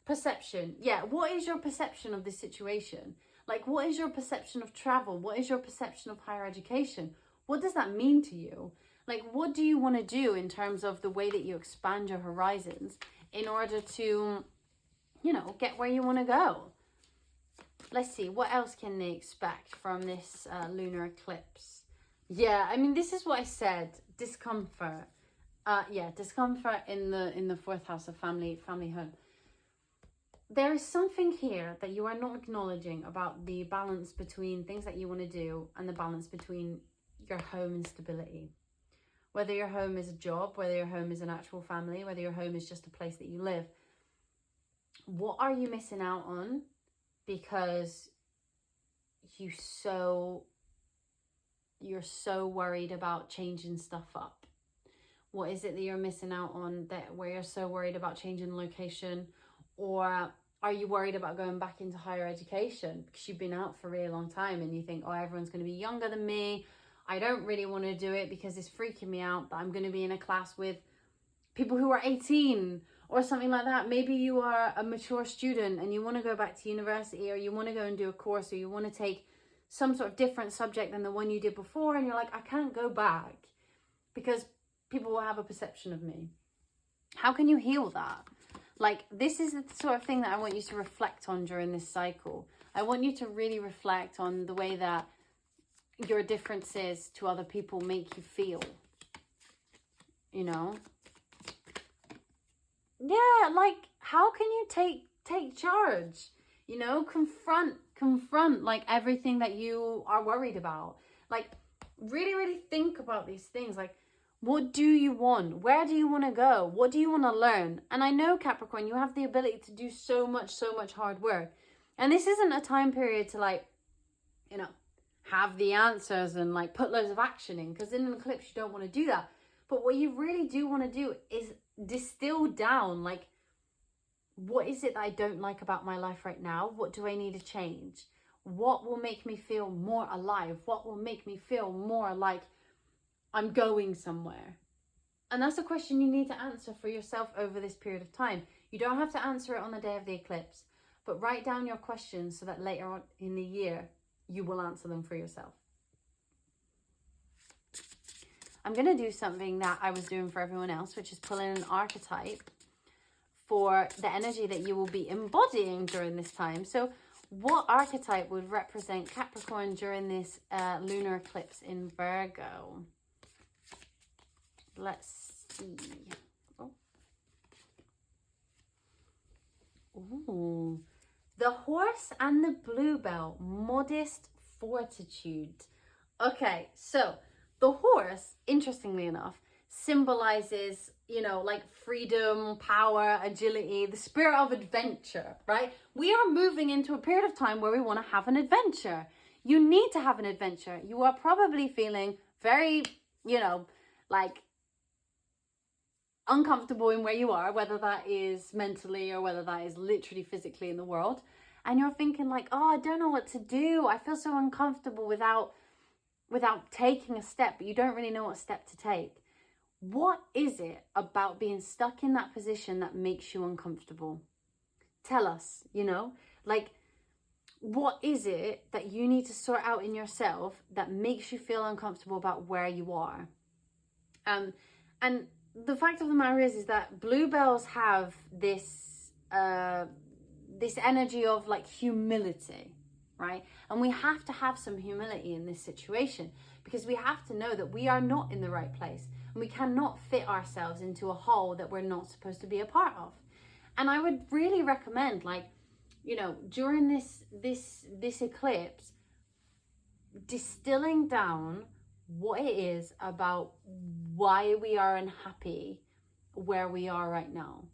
Perception. Yeah, what is your perception of this situation? Like, what is your perception of travel? What is your perception of higher education? What does that mean to you? Like, what do you want to do in terms of the way that you expand your horizons in order to, you know, get where you want to go? Let's see, what else can they expect from this lunar eclipse? Yeah, I mean, this is what I said, discomfort. Yeah, discomfort in the 4th house of family home. There is something here that you are not acknowledging about the balance between things that you want to do and the balance between your home and stability. Whether your home is a job, whether your home is an actual family, whether your home is just a place that you live. What are you missing out on because you're so worried about changing stuff up? What is it that you're missing out on that where you're so worried about changing location? Or are you worried about going back into higher education because you've been out for a really long time and you think, oh, everyone's going to be younger than me. I don't really want to do it because it's freaking me out that I'm going to be in a class with people who are 18 or something like that. Maybe you are a mature student and you want to go back to university, or you want to go and do a course, or you want to take some sort of different subject than the one you did before, and you're like, I can't go back because people will have a perception of me. How can you heal that? Like, this is the sort of thing that I want you to reflect on during this cycle. I want you to really reflect on the way that your differences to other people make you feel, you know? Yeah, like, how can you take charge? You know, confront like everything that you are worried about. Like, really think about these things. Like, what do you want? Where do you want to go? What do you want to learn? And I know, Capricorn, you have the ability to do so much hard work. And this isn't a time period to, like, you know, have the answers and like put loads of action in, because in an eclipse you don't want to do that. But what you really do want to do is distill down, like, what is it that I don't like about my life right now? What do I need to change? What will make me feel more alive? What will make me feel more like I'm going somewhere? And that's a question you need to answer for yourself over this period of time. You don't have to answer it on the day of the eclipse, but write down your questions so that later on in the year, you will answer them for yourself. I'm going to do something that I was doing for everyone else, which is pull in an archetype for the energy that you will be embodying during this time. So what archetype would represent Capricorn during this lunar eclipse in Virgo? Let's see. Oh. Ooh. The horse and the bluebell, modest fortitude. Okay, so the horse, interestingly enough, symbolizes, you know, like freedom, power, agility, the spirit of adventure, right? We are moving into a period of time where we want to have an adventure. You need to have an adventure. You are probably feeling very, you know, like uncomfortable in where you are, whether that is mentally or whether that is literally physically in the world. And you're thinking like, oh, I don't know what to do. I feel so uncomfortable without taking a step, but you don't really know what step to take. What is it about being stuck in that position that makes you uncomfortable? Tell us, you know, like, what is it that you need to sort out in yourself that makes you feel uncomfortable about where you are? And the fact of the matter is that bluebells have this this energy of like humility, right? And we have to have some humility in this situation, because we have to know that we are not in the right place, and we cannot fit ourselves into a hole that we're not supposed to be a part of. And I would really recommend, like, you know, during this eclipse, distilling down what it is about why we are unhappy where we are right now,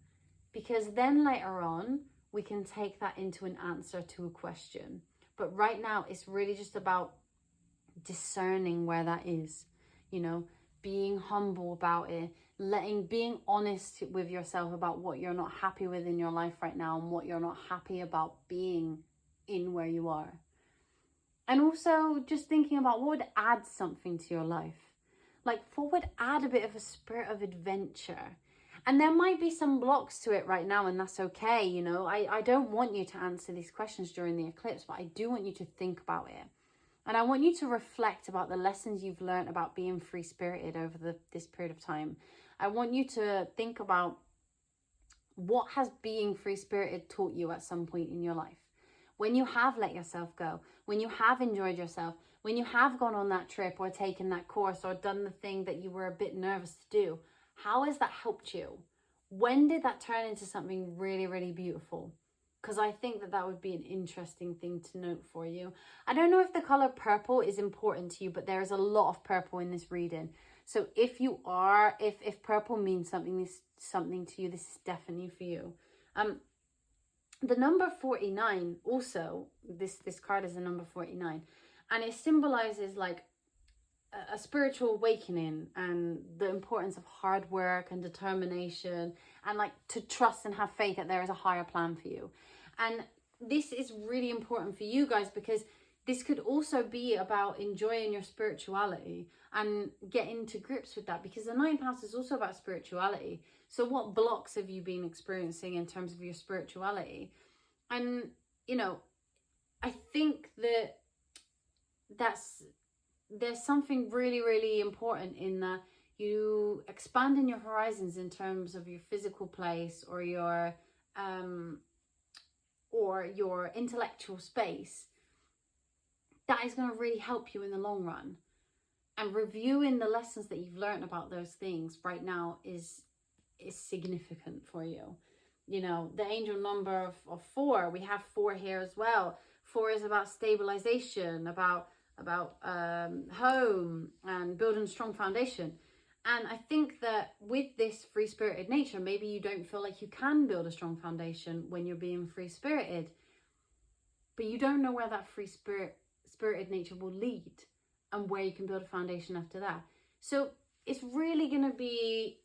because then later on we can take that into an answer to a question. But right now it's really just about discerning where that is, you know, being humble about it, being honest with yourself about what you're not happy with in your life right now, and what you're not happy about being in where you are. And also just thinking about what would add something to your life. Like, what would add a bit of a spirit of adventure? And there might be some blocks to it right now, and that's okay, you know. I don't want you to answer these questions during the eclipse, but I do want you to think about it. And I want you to reflect about the lessons you've learned about being free-spirited over this period of time. I want you to think about what has being free-spirited taught you at some point in your life. When you have let yourself go, when you have enjoyed yourself, when you have gone on that trip or taken that course or done the thing that you were a bit nervous to do, how has that helped you? When did that turn into something really, really beautiful? Because I think that would be an interesting thing to note for you. I don't know if the color purple is important to you, but there is a lot of purple in this reading. So if purple means something to you, this is definitely for you. The number 49 also, this card is a number 49, and it symbolizes like a spiritual awakening and the importance of hard work and determination, and like to trust and have faith that there is a higher plan for you. And this is really important for you guys, because this could also be about enjoying your spirituality and getting to grips with that, because the ninth house is also about spirituality. So what blocks have you been experiencing in terms of your spirituality? And, you know, I think that there's something really, really important in that you expanding your horizons in terms of your physical place or your intellectual space. That is going to really help you in the long run. And reviewing the lessons that you've learned about those things right now is significant for you. You know, the angel number of 4, we have 4 here as well. 4 is about stabilization, about home and building a strong foundation. And I think that with this free-spirited nature, maybe you don't feel like you can build a strong foundation when you're being free-spirited. But you don't know where that free-spirited nature will lead and where you can build a foundation after that. So it's really going to be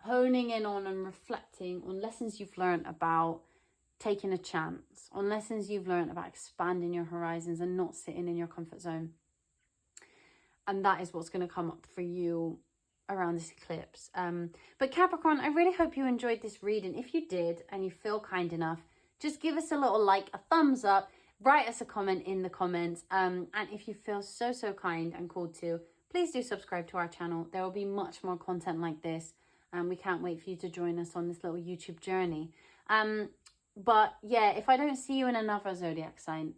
honing in on and reflecting on lessons you've learned about taking a chance, on lessons you've learned about expanding your horizons and not sitting in your comfort zone. And that is what's going to come up for you around this eclipse. But Capricorn, I really hope you enjoyed this reading. If you did and you feel kind enough, just give us a little like, a thumbs up, write us a comment in the comments. And if you feel so kind and called to, please do subscribe to our channel. There will be much more content like this. And we can't wait for you to join us on this little YouTube journey. But yeah, if I don't see you in another zodiac sign,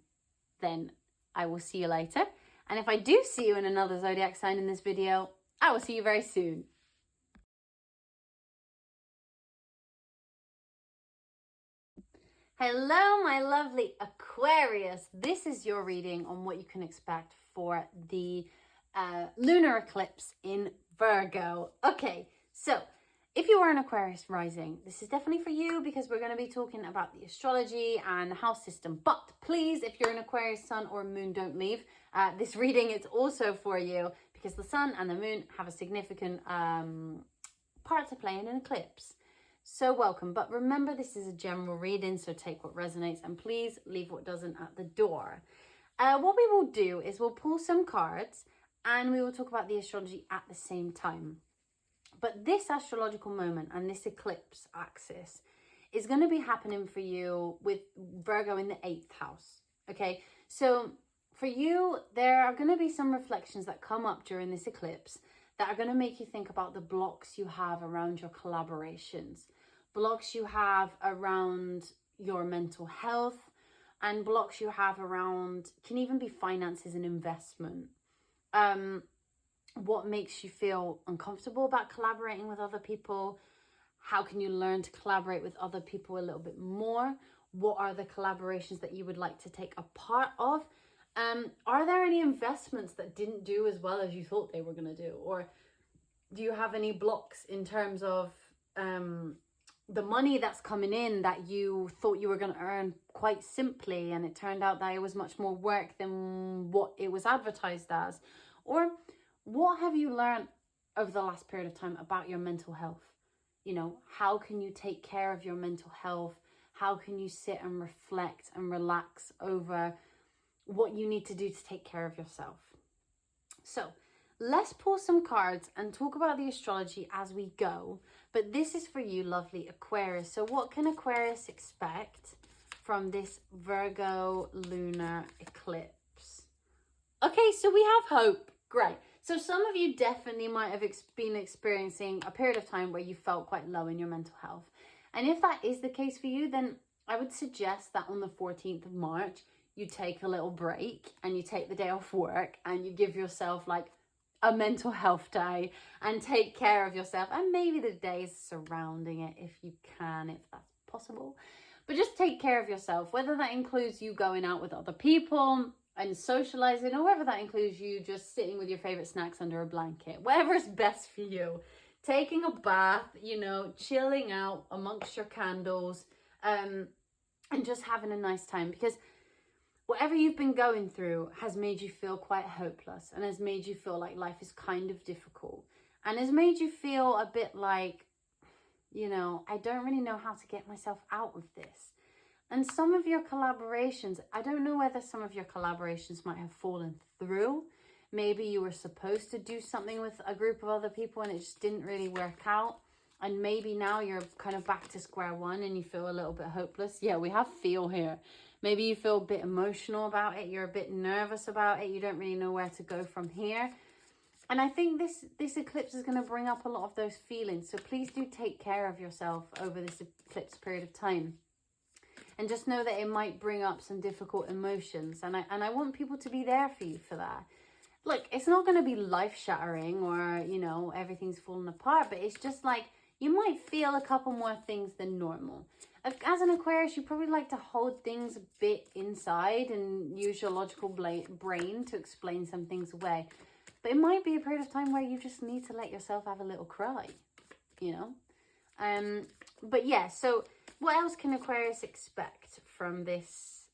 then I will see you later. And if I do see you in another zodiac sign in this video, I will see you very soon. Hello, my lovely Aquarius. This is your reading on what you can expect for the lunar eclipse in Virgo. Okay, so if you are an Aquarius rising, this is definitely for you, because we're going to be talking about the astrology and the house system. But please, if you're an Aquarius sun or moon, don't leave. This reading is also for you, because the sun and the moon have a significant part to play in an eclipse. So welcome. But remember, this is a general reading, so take what resonates and please leave what doesn't at the door. What we will do is we'll pull some cards and we will talk about the astrology at the same time. But this astrological moment and this eclipse axis is going to be happening for you with Virgo in the 8th house. Okay, so for you, there are going to be some reflections that come up during this eclipse that are going to make you think about the blocks you have around your collaborations, blocks you have around your mental health, and blocks you have around, can even be finances and investment. What makes you feel uncomfortable about collaborating with other people? How can you learn to collaborate with other people a little bit more? What are the collaborations that you would like to take a part of? Are there any investments that didn't do as well as you thought they were going to do? Or do you have any blocks in terms of the money that's coming in that you thought you were going to earn quite simply, and it turned out that it was much more work than what it was advertised as? Or what have you learned over the last period of time about your mental health? You know, how can you take care of your mental health? How can you sit and reflect and relax over what you need to do to take care of yourself? So let's pull some cards and talk about the astrology as we go. But this is for you, lovely Aquarius. So what can Aquarius expect from this Virgo lunar eclipse? Okay, so we have hope. Great. So some of you definitely might have been experiencing a period of time where you felt quite low in your mental health. And if that is the case for you, then I would suggest that on the 14th of March, you take a little break and you take the day off work and you give yourself like a mental health day and take care of yourself, and maybe the days surrounding it if you can, if that's possible. But just take care of yourself, whether that includes you going out with other people and socializing, or whether that includes you just sitting with your favorite snacks under a blanket, whatever is best for you. Taking a bath, you know, chilling out amongst your candles, and just having a nice time, because whatever you've been going through has made you feel quite hopeless and has made you feel like life is kind of difficult and has made you feel a bit like, you know, I don't really know how to get myself out of this. And some of your collaborations, I don't know whether some of your collaborations might have fallen through. Maybe you were supposed to do something with a group of other people and it just didn't really work out. And maybe now you're kind of back to square one and you feel a little bit hopeless. Yeah, we have feel here. Maybe you feel a bit emotional about it. You're a bit nervous about it. You don't really know where to go from here. And I think this eclipse is going to bring up a lot of those feelings. So please do take care of yourself over this eclipse period of time. And just know that it might bring up some difficult emotions. And I want people to be there for you for that. Look, it's not going to be life-shattering or, you know, everything's falling apart. But it's just like, you might feel a couple more things than normal. As an Aquarius, you probably like to hold things a bit inside and use your logical brain to explain some things away. But it might be a period of time where you just need to let yourself have a little cry, you know? But yeah, so what else can Aquarius expect from this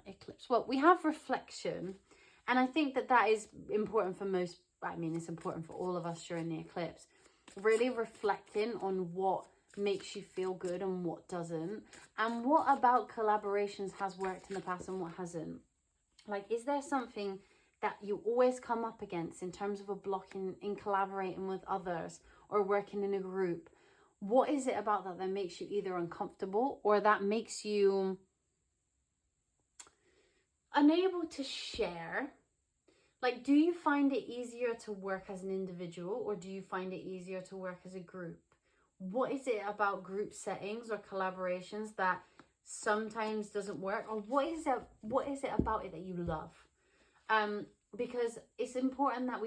eclipse? Well, we have reflection. And I think that is important for most, I mean, it's important for all of us during the eclipse. Really reflecting on what makes you feel good and what doesn't. And what about collaborations has worked in the past and what hasn't? Like, is there something that you always come up against in terms of a block in collaborating with others or working in a group? What is it about that makes you either uncomfortable or that makes you unable to share? Like, do you find it easier to work as an individual or do you find it easier to work as a group? What is it about group settings or collaborations that sometimes doesn't work? Or what is it about it that you love? Because it's important that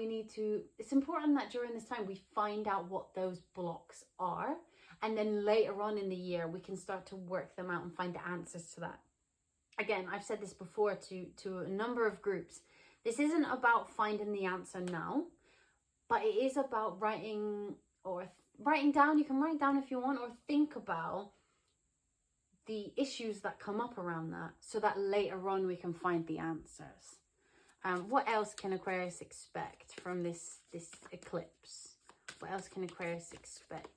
it's important that during this time we find out what those blocks are. And then later on in the year, we can start to work them out and find the answers to that. Again, I've said this before to a number of groups. This isn't about finding the answer now, but it is about writing down. You can write down if you want, or think about the issues that come up around that so that later on we can find the answers. What else can Aquarius expect from this eclipse? What else can Aquarius expect?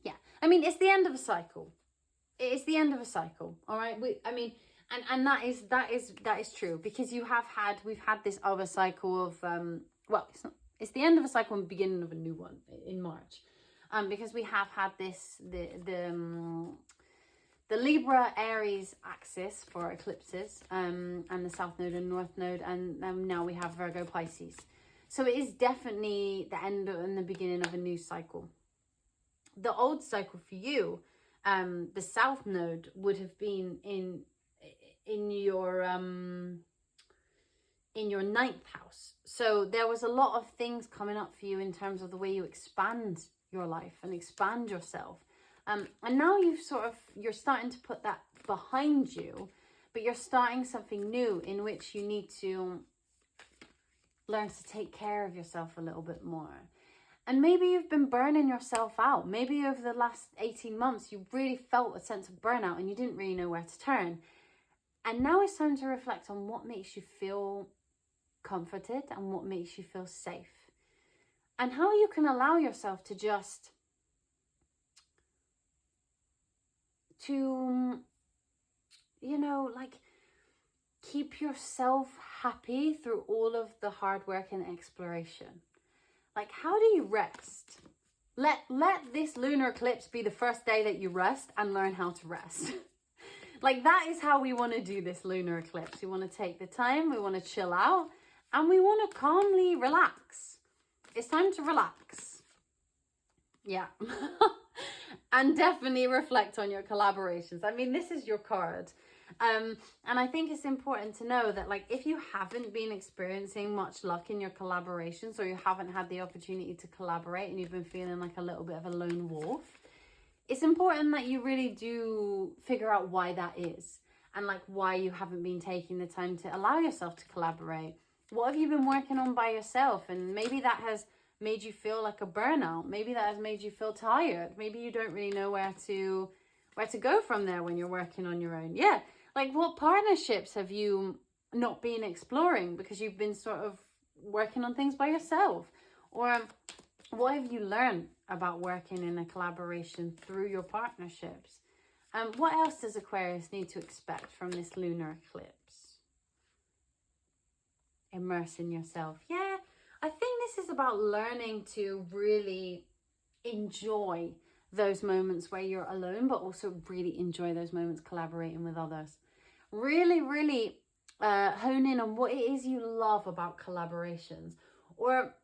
Yeah, I mean, it's the end of a cycle. It's the end of a cycle, all right? And that is true, because we've had this other cycle of it's the end of a cycle and beginning of a new one in March, because we have had the Libra Aries axis for eclipses, and the South Node and North Node, and now we have Virgo Pisces. So it is definitely the end and the beginning of a new cycle. The old cycle for you, the South Node would have been in your 9th house. So there was a lot of things coming up for you in terms of the way you expand your life and expand yourself. And now you're starting to put that behind you, but you're starting something new in which you need to learn to take care of yourself a little bit more. And maybe you've been burning yourself out. Maybe over the last 18 months, you really felt a sense of burnout and you didn't really know where to turn. And now it's time to reflect on what makes you feel comforted and what makes you feel safe. And how you can allow yourself to just keep yourself happy through all of the hard work and exploration. Like, how do you rest? Let this lunar eclipse be the first day that you rest and learn how to rest. Like, that is how we want to do this lunar eclipse. We want to take the time, we want to chill out, and we want to calmly relax. It's time to relax. Yeah. And definitely reflect on your collaborations. I mean, this is your card. And I think it's important to know that, like, if you haven't been experiencing much luck in your collaborations, or you haven't had the opportunity to collaborate and you've been feeling like a little bit of a lone wolf, it's important that you really do figure out why that is, and like why you haven't been taking the time to allow yourself to collaborate. What have you been working on by yourself? And maybe that has made you feel like a burnout. Maybe that has made you feel tired. Maybe you don't really know where to go from there when you're working on your own. Yeah, like, what partnerships have you not been exploring because you've been sort of working on things by yourself? Or what have you learned about working in a collaboration through your partnerships? What else does Aquarius need to expect from this lunar eclipse? Immerse in yourself. Yeah, I think this is about learning to really enjoy those moments where you're alone, but also really enjoy those moments collaborating with others. Really hone in on what it is you love about collaborations, or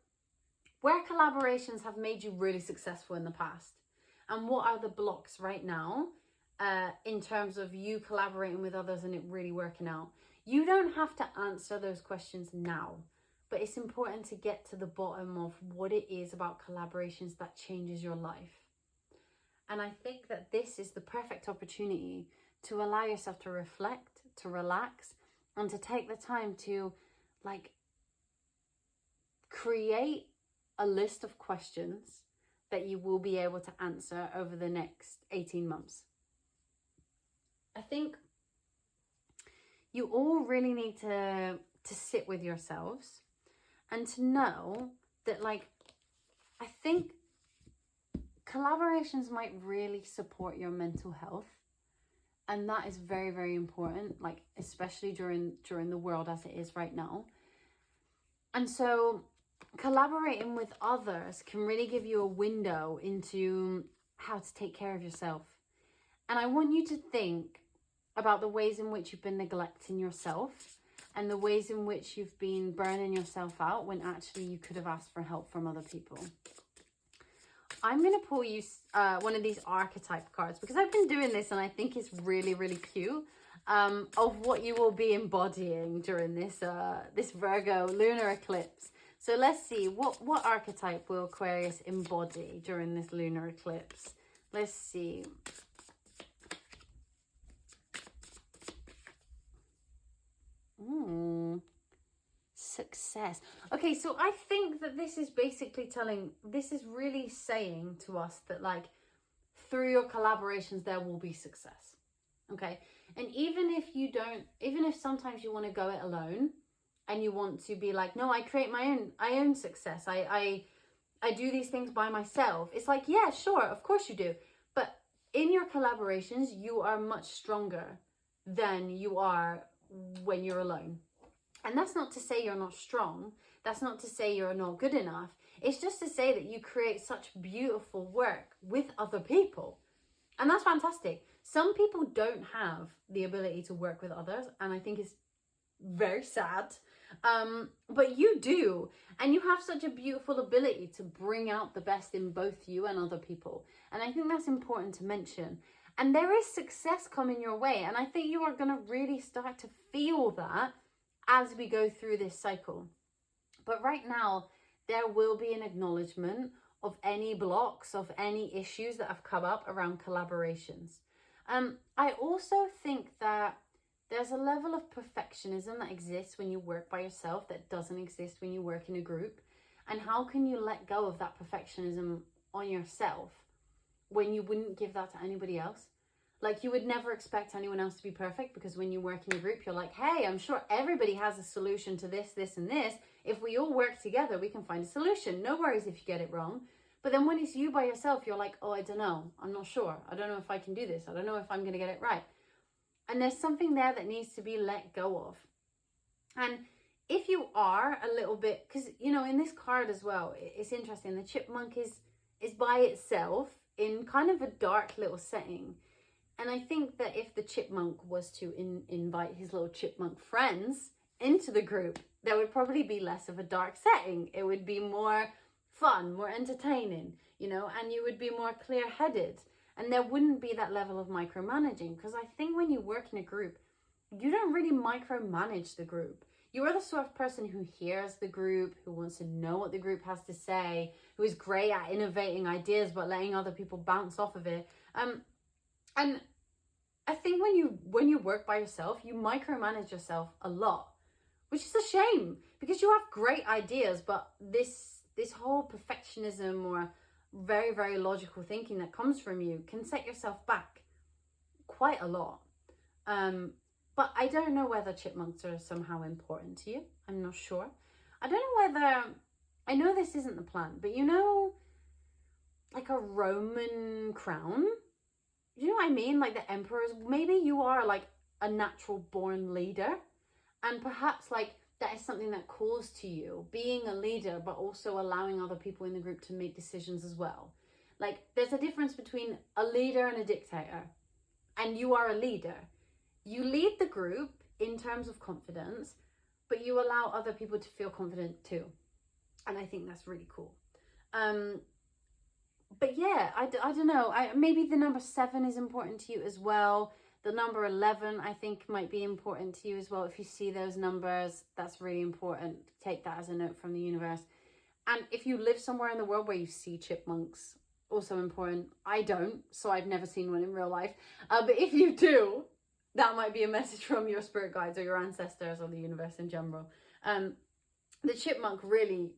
where collaborations have made you really successful in the past, and what are the blocks right now in terms of you collaborating with others and it really working out. You don't have to answer those questions now, but it's important to get to the bottom of what it is about collaborations that changes your life. And I think that this is the perfect opportunity to allow yourself to reflect, to relax, and to take the time to like create a list of questions that you will be able to answer over the next 18 months. I think you all really need to sit with yourselves and to know that, like, I think collaborations might really support your mental health. And that is very important, like, especially during the world as it is right now. And so collaborating with others can really give you a window into how to take care of yourself. And I want you to think about the ways in which you've been neglecting yourself and the ways in which you've been burning yourself out when actually you could have asked for help from other people. I'm going to pull you one of these archetype cards because I've been doing this and I think it's really cute, of what you will be embodying during this this Virgo lunar eclipse. So let's see, what archetype will Aquarius embody during this lunar eclipse? Let's see. Success. Okay, so I think that this is basically this is really saying to us that, like, through your collaborations there will be success. Okay, and even if sometimes you want to go it alone and you want to be like, no, I create my own success, I do these things by myself, it's like, yeah, sure, of course you do, but in your collaborations you are much stronger than you are when you're alone. And that's not to say you're not strong. That's not to say you're not good enough. It's just to say that you create such beautiful work with other people. And that's fantastic. Some people don't have the ability to work with others, and I think it's very sad. But you do. And you have such a beautiful ability to bring out the best in both you and other people. And I think that's important to mention. And there is success coming your way. And I think you are going to really start to feel that as we go through this cycle. But right now, there will be an acknowledgement of any blocks, of any issues that have come up around collaborations. I also think that there's a level of perfectionism that exists when you work by yourself that doesn't exist when you work in a group. And how can you let go of that perfectionism on yourself when you wouldn't give that to anybody else? Like, you would never expect anyone else to be perfect, because when you work in a group, you're like, hey, I'm sure everybody has a solution to this, this, and this. If we all work together, we can find a solution. No worries if you get it wrong. But then when it's you by yourself, you're like, oh, I don't know. I'm not sure. I don't know if I can do this. I don't know if I'm going to get it right. And there's something there that needs to be let go of. And if you are a little bit, because, you know, in this card as well, it's interesting. The chipmunk is by itself in kind of a dark little setting. And I think that if the chipmunk was to invite his little chipmunk friends into the group, there would probably be less of a dark setting. It would be more fun, more entertaining, you know, and you would be more clear-headed. And there wouldn't be that level of micromanaging. Because I think when you work in a group, you don't really micromanage the group. You are the sort of person who hears the group, who wants to know what the group has to say, who is great at innovating ideas but letting other people bounce off of it. And I think when you work by yourself, you micromanage yourself a lot, which is a shame, because you have great ideas, but this whole perfectionism or very logical thinking that comes from you can set yourself back quite a lot. But I don't know whether chipmunks are somehow important to you. I'm not sure. I don't know whether, I know this isn't the plan, but you know, like a Roman crown, you know what I mean? Like the emperors, maybe you are like a natural born leader, and perhaps like that is something that calls to you, being a leader, but also allowing other people in the group to make decisions as well. Like there's a difference between a leader and a dictator, and you are a leader. You lead the group in terms of confidence, but you allow other people to feel confident too. And I think that's really cool. But yeah, I don't know. Maybe the number 7 is important to you as well. The number 11, I think, might be important to you as well. If you see those numbers, that's really important. Take that as a note from the universe. And if you live somewhere in the world where you see chipmunks, also important. I don't, so I've never seen one in real life. But if you do, that might be a message from your spirit guides or your ancestors or the universe in general. The chipmunk really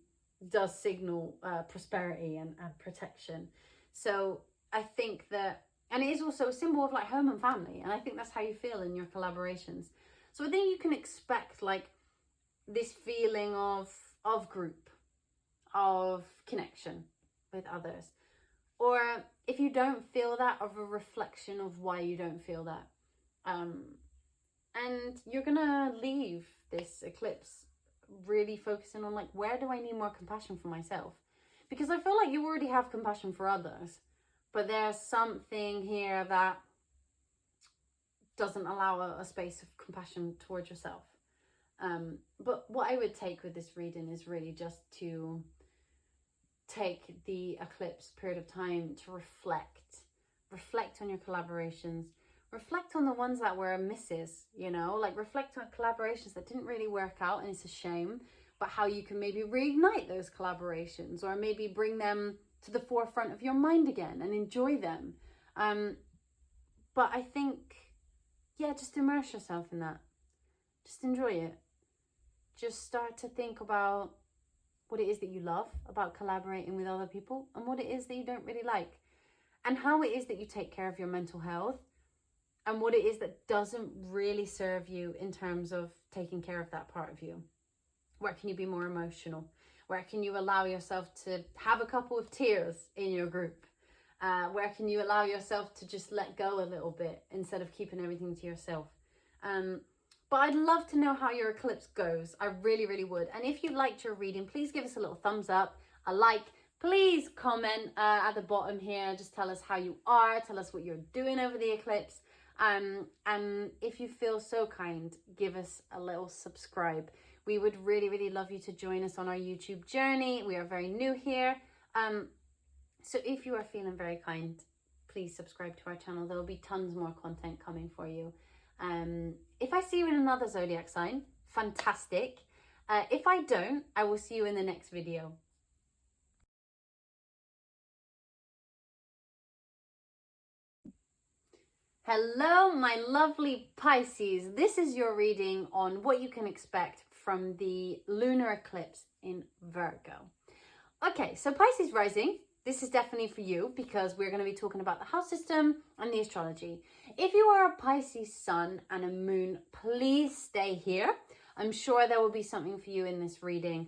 does signal prosperity and protection. So I think that, and it is also a symbol of like home and family, and I think that's how you feel in your collaborations. So I think you can expect like this feeling of group, of connection with others, or if you don't feel that, of a reflection of why you don't feel that. And you're gonna leave this eclipse really focusing on like, where do I need more compassion for myself? Because I feel like you already have compassion for others, but there's something here that doesn't allow a space of compassion towards yourself. But what I would take with this reading is really just to take the eclipse period of time to reflect on your collaborations, reflect on the ones that were misses, you know, like reflect on collaborations that didn't really work out and it's a shame, but how you can maybe reignite those collaborations or maybe bring them to the forefront of your mind again and enjoy them. But I think, yeah, just immerse yourself in that. Just enjoy it. Just start to think about what it is that you love about collaborating with other people and what it is that you don't really like, and how it is that you take care of your mental health, and what it is that doesn't really serve you in terms of taking care of that part of you. Where can you be more emotional? Where can you allow yourself to have a couple of tears in your group? Where can you allow yourself to just let go a little bit instead of keeping everything to yourself? But I'd love to know how your eclipse goes. I really, really would. And if you liked your reading, please give us a little thumbs up, a like. Please comment at the bottom here. Just tell us how you are. Tell us what you're doing over the eclipse. And if you feel so kind, give us a little subscribe. We would really, really love you to join us on our YouTube journey. We are very new here. So if you are feeling very kind, please subscribe to our channel. There will be tons more content coming for you. If I see you in another zodiac sign, fantastic. If I don't, I will see you in the next video. Hello, my lovely Pisces. This is your reading on what you can expect from the lunar eclipse in Virgo. Okay, so Pisces rising, this is definitely for you because we're going to be talking about the house system and the astrology. If you are a Pisces sun and a moon, please stay here. I'm sure there will be something for you in this reading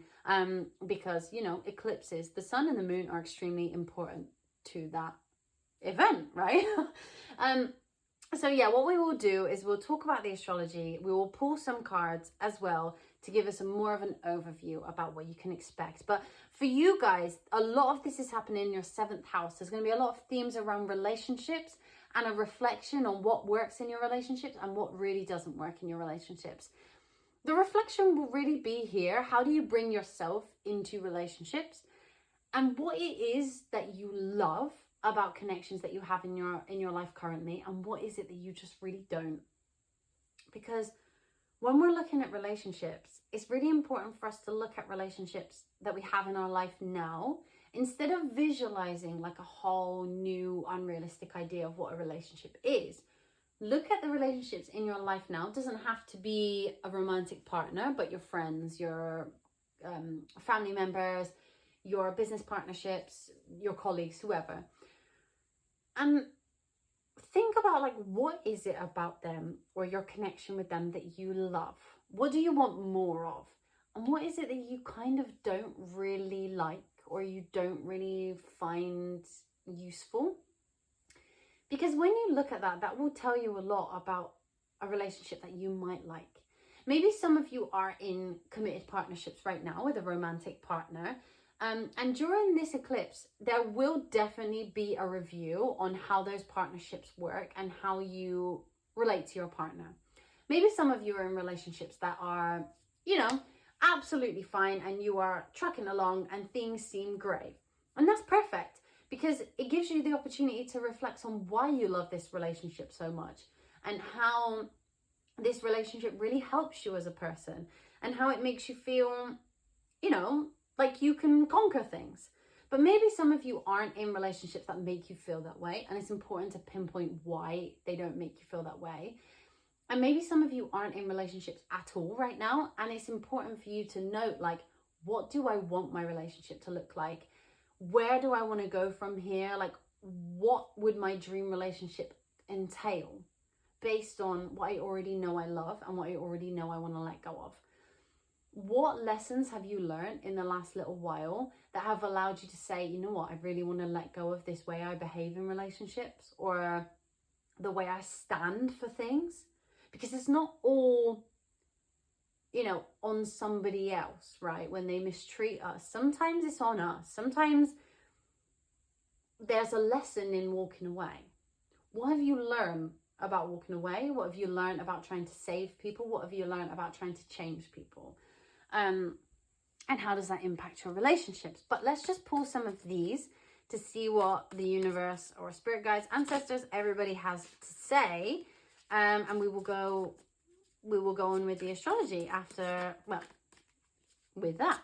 because, you know, eclipses, the sun and the moon are extremely important to that event, right? So yeah, what we will do is we'll talk about the astrology. We will pull some cards as well to give us more of an overview about what you can expect. But for you guys, a lot of this is happening in your 7th house. There's going to be a lot of themes around relationships and a reflection on what works in your relationships and what really doesn't work in your relationships. The reflection will really be here. How do you bring yourself into relationships, and what it is that you love about connections that you have in your life currently, and what is it that you just really don't? Because when we're looking at relationships, it's really important for us to look at relationships that we have in our life now, instead of visualizing like a whole new unrealistic idea of what a relationship is. Look at the relationships in your life now. It doesn't have to be a romantic partner, but your friends, your family members, your business partnerships, your colleagues, whoever. And think about like, what is it about them or your connection with them that you love? What do you want more of? And what is it that you kind of don't really like or you don't really find useful? Because when you look at that, that will tell you a lot about a relationship that you might like. Maybe some of you are in committed partnerships right now with a romantic partner. And during this eclipse, there will definitely be a review on how those partnerships work and how you relate to your partner. Maybe some of you are in relationships that are, you know, absolutely fine, and you are trucking along and things seem great. And that's perfect, because it gives you the opportunity to reflect on why you love this relationship so much, and how this relationship really helps you as a person, and how it makes you feel, you know, like you can conquer things. But maybe some of you aren't in relationships that make you feel that way, and it's important to pinpoint why they don't make you feel that way. And maybe some of you aren't in relationships at all right now, and it's important for you to note, like, what do I want my relationship to look like? Where do I want to go from here? Like, what would my dream relationship entail based on what I already know I love and what I already know I want to let go of? What lessons have you learned in the last little while that have allowed you to say, you know what, I really want to let go of this way I behave in relationships, or the way I stand for things? Because it's not all, you know, on somebody else, right? When they mistreat us, sometimes it's on us. Sometimes there's a lesson in walking away. What have you learned about walking away? What have you learned about trying to save people? What have you learned about trying to change people? And how does that impact your relationships? But let's just pull some of these to see what the universe or spirit guides, ancestors, everybody has to say. And we will go on with the astrology after, well, with that.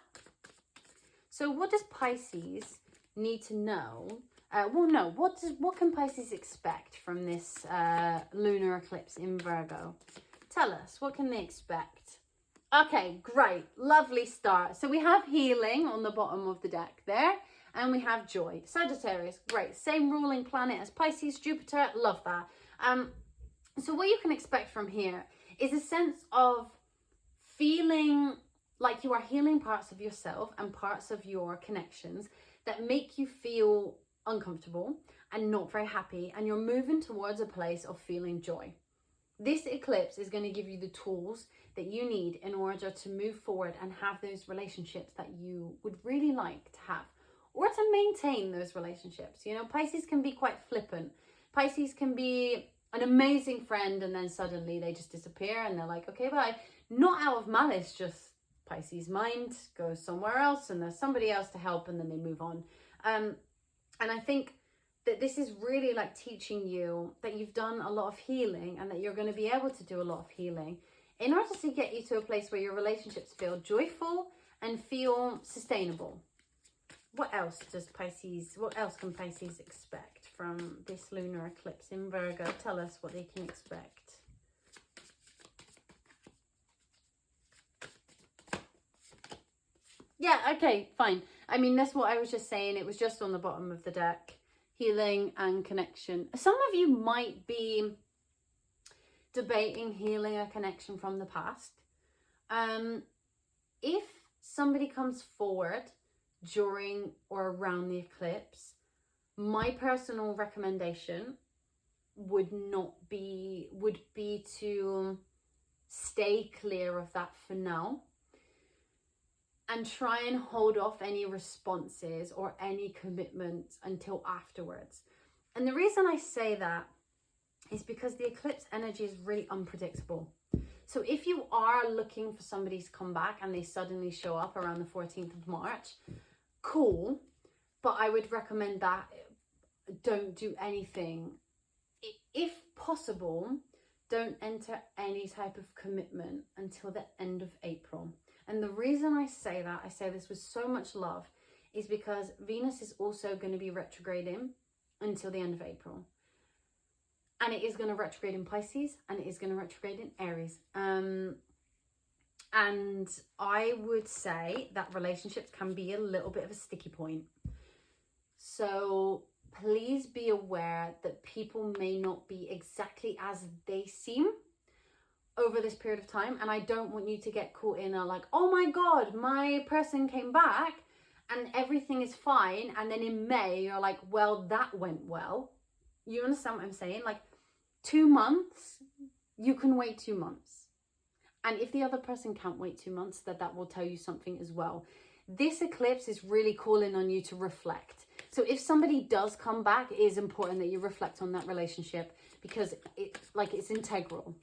So what does Pisces need to know? What can Pisces expect from this lunar eclipse in Virgo? Tell us, what can they expect? Okay, great, lovely start. So we have healing on the bottom of the deck there, and we have joy. Sagittarius, great, same ruling planet as Pisces, Jupiter, love that. So what you can expect from here is a sense of feeling like you are healing parts of yourself and parts of your connections that make you feel uncomfortable and not very happy, and you're moving towards a place of feeling joy. This eclipse is going to give you the tools that you need in order to move forward and have those relationships that you would really like to have, or to maintain those relationships. You know, Pisces can be quite flippant. Pisces can be an amazing friend, and then suddenly they just disappear and they're like, okay, bye. Not out of malice, just Pisces' mind goes somewhere else and there's somebody else to help, and then they move on. And I think that this is really like teaching you that you've done a lot of healing, and that you're going to be able to do a lot of healing in order to get you to a place where your relationships feel joyful and feel sustainable. What else can Pisces expect from this lunar eclipse in Virgo? Tell us what they can expect. Yeah, okay, fine. I mean, that's what I was just saying. It was just on the bottom of the deck. Healing and connection. Some of you might be debating healing a connection from the past. If somebody comes forward during or around the eclipse, my personal recommendation would be to stay clear of that for now, and try and hold off any responses or any commitments until afterwards. And the reason I say that is because the eclipse energy is really unpredictable. So if you are looking for somebody to come back and they suddenly show up around the 14th of March, cool. But I would recommend that don't do anything. If possible, don't enter any type of commitment until the end of April. And the reason I say that, I say this with so much love, is because Venus is also going to be retrograding until the end of April. And it is going to retrograde in Pisces, and it is going to retrograde in Aries. And I would say that relationships can be a little bit of a sticky point. So please be aware that people may not be exactly as they seem over this period of time. And I don't want you to get caught in a like, oh my God, my person came back and everything is fine. And then in May, you're like, well, that went well. You understand what I'm saying? Like 2 months, you can wait 2 months. And if the other person can't wait 2 months, that will tell you something as well. This eclipse is really calling on you to reflect. So if somebody does come back, it is important that you reflect on that relationship, because it's integral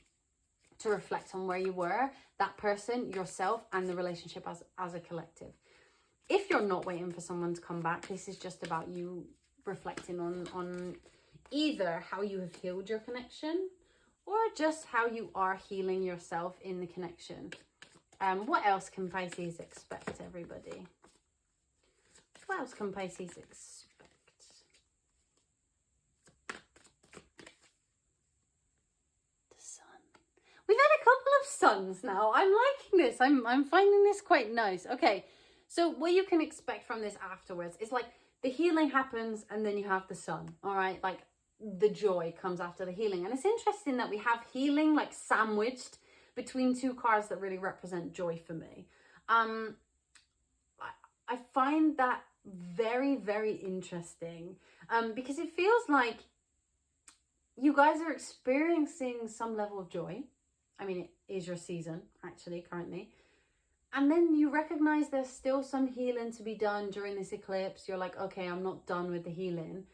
to reflect on where you were, that person, yourself, and the relationship as a collective. If you're not waiting for someone to come back, this is just about you reflecting on either how you have healed your connection or just how you are healing yourself in the connection. What else can Pisces expect, everybody? What else can Pisces expect? The sun. We've had a couple of suns now. I'm liking this. I'm finding this quite nice. Okay, so what you can expect from this afterwards is like the healing happens and then you have the sun, all right? Like the joy comes after the healing. And it's interesting that we have healing like sandwiched between two cards that really represent joy for me. I find that very, very interesting because it feels like you guys are experiencing some level of joy. I mean, it is your season actually currently. And then you recognize there's still some healing to be done during this eclipse. You're like, okay, I'm not done with the healing.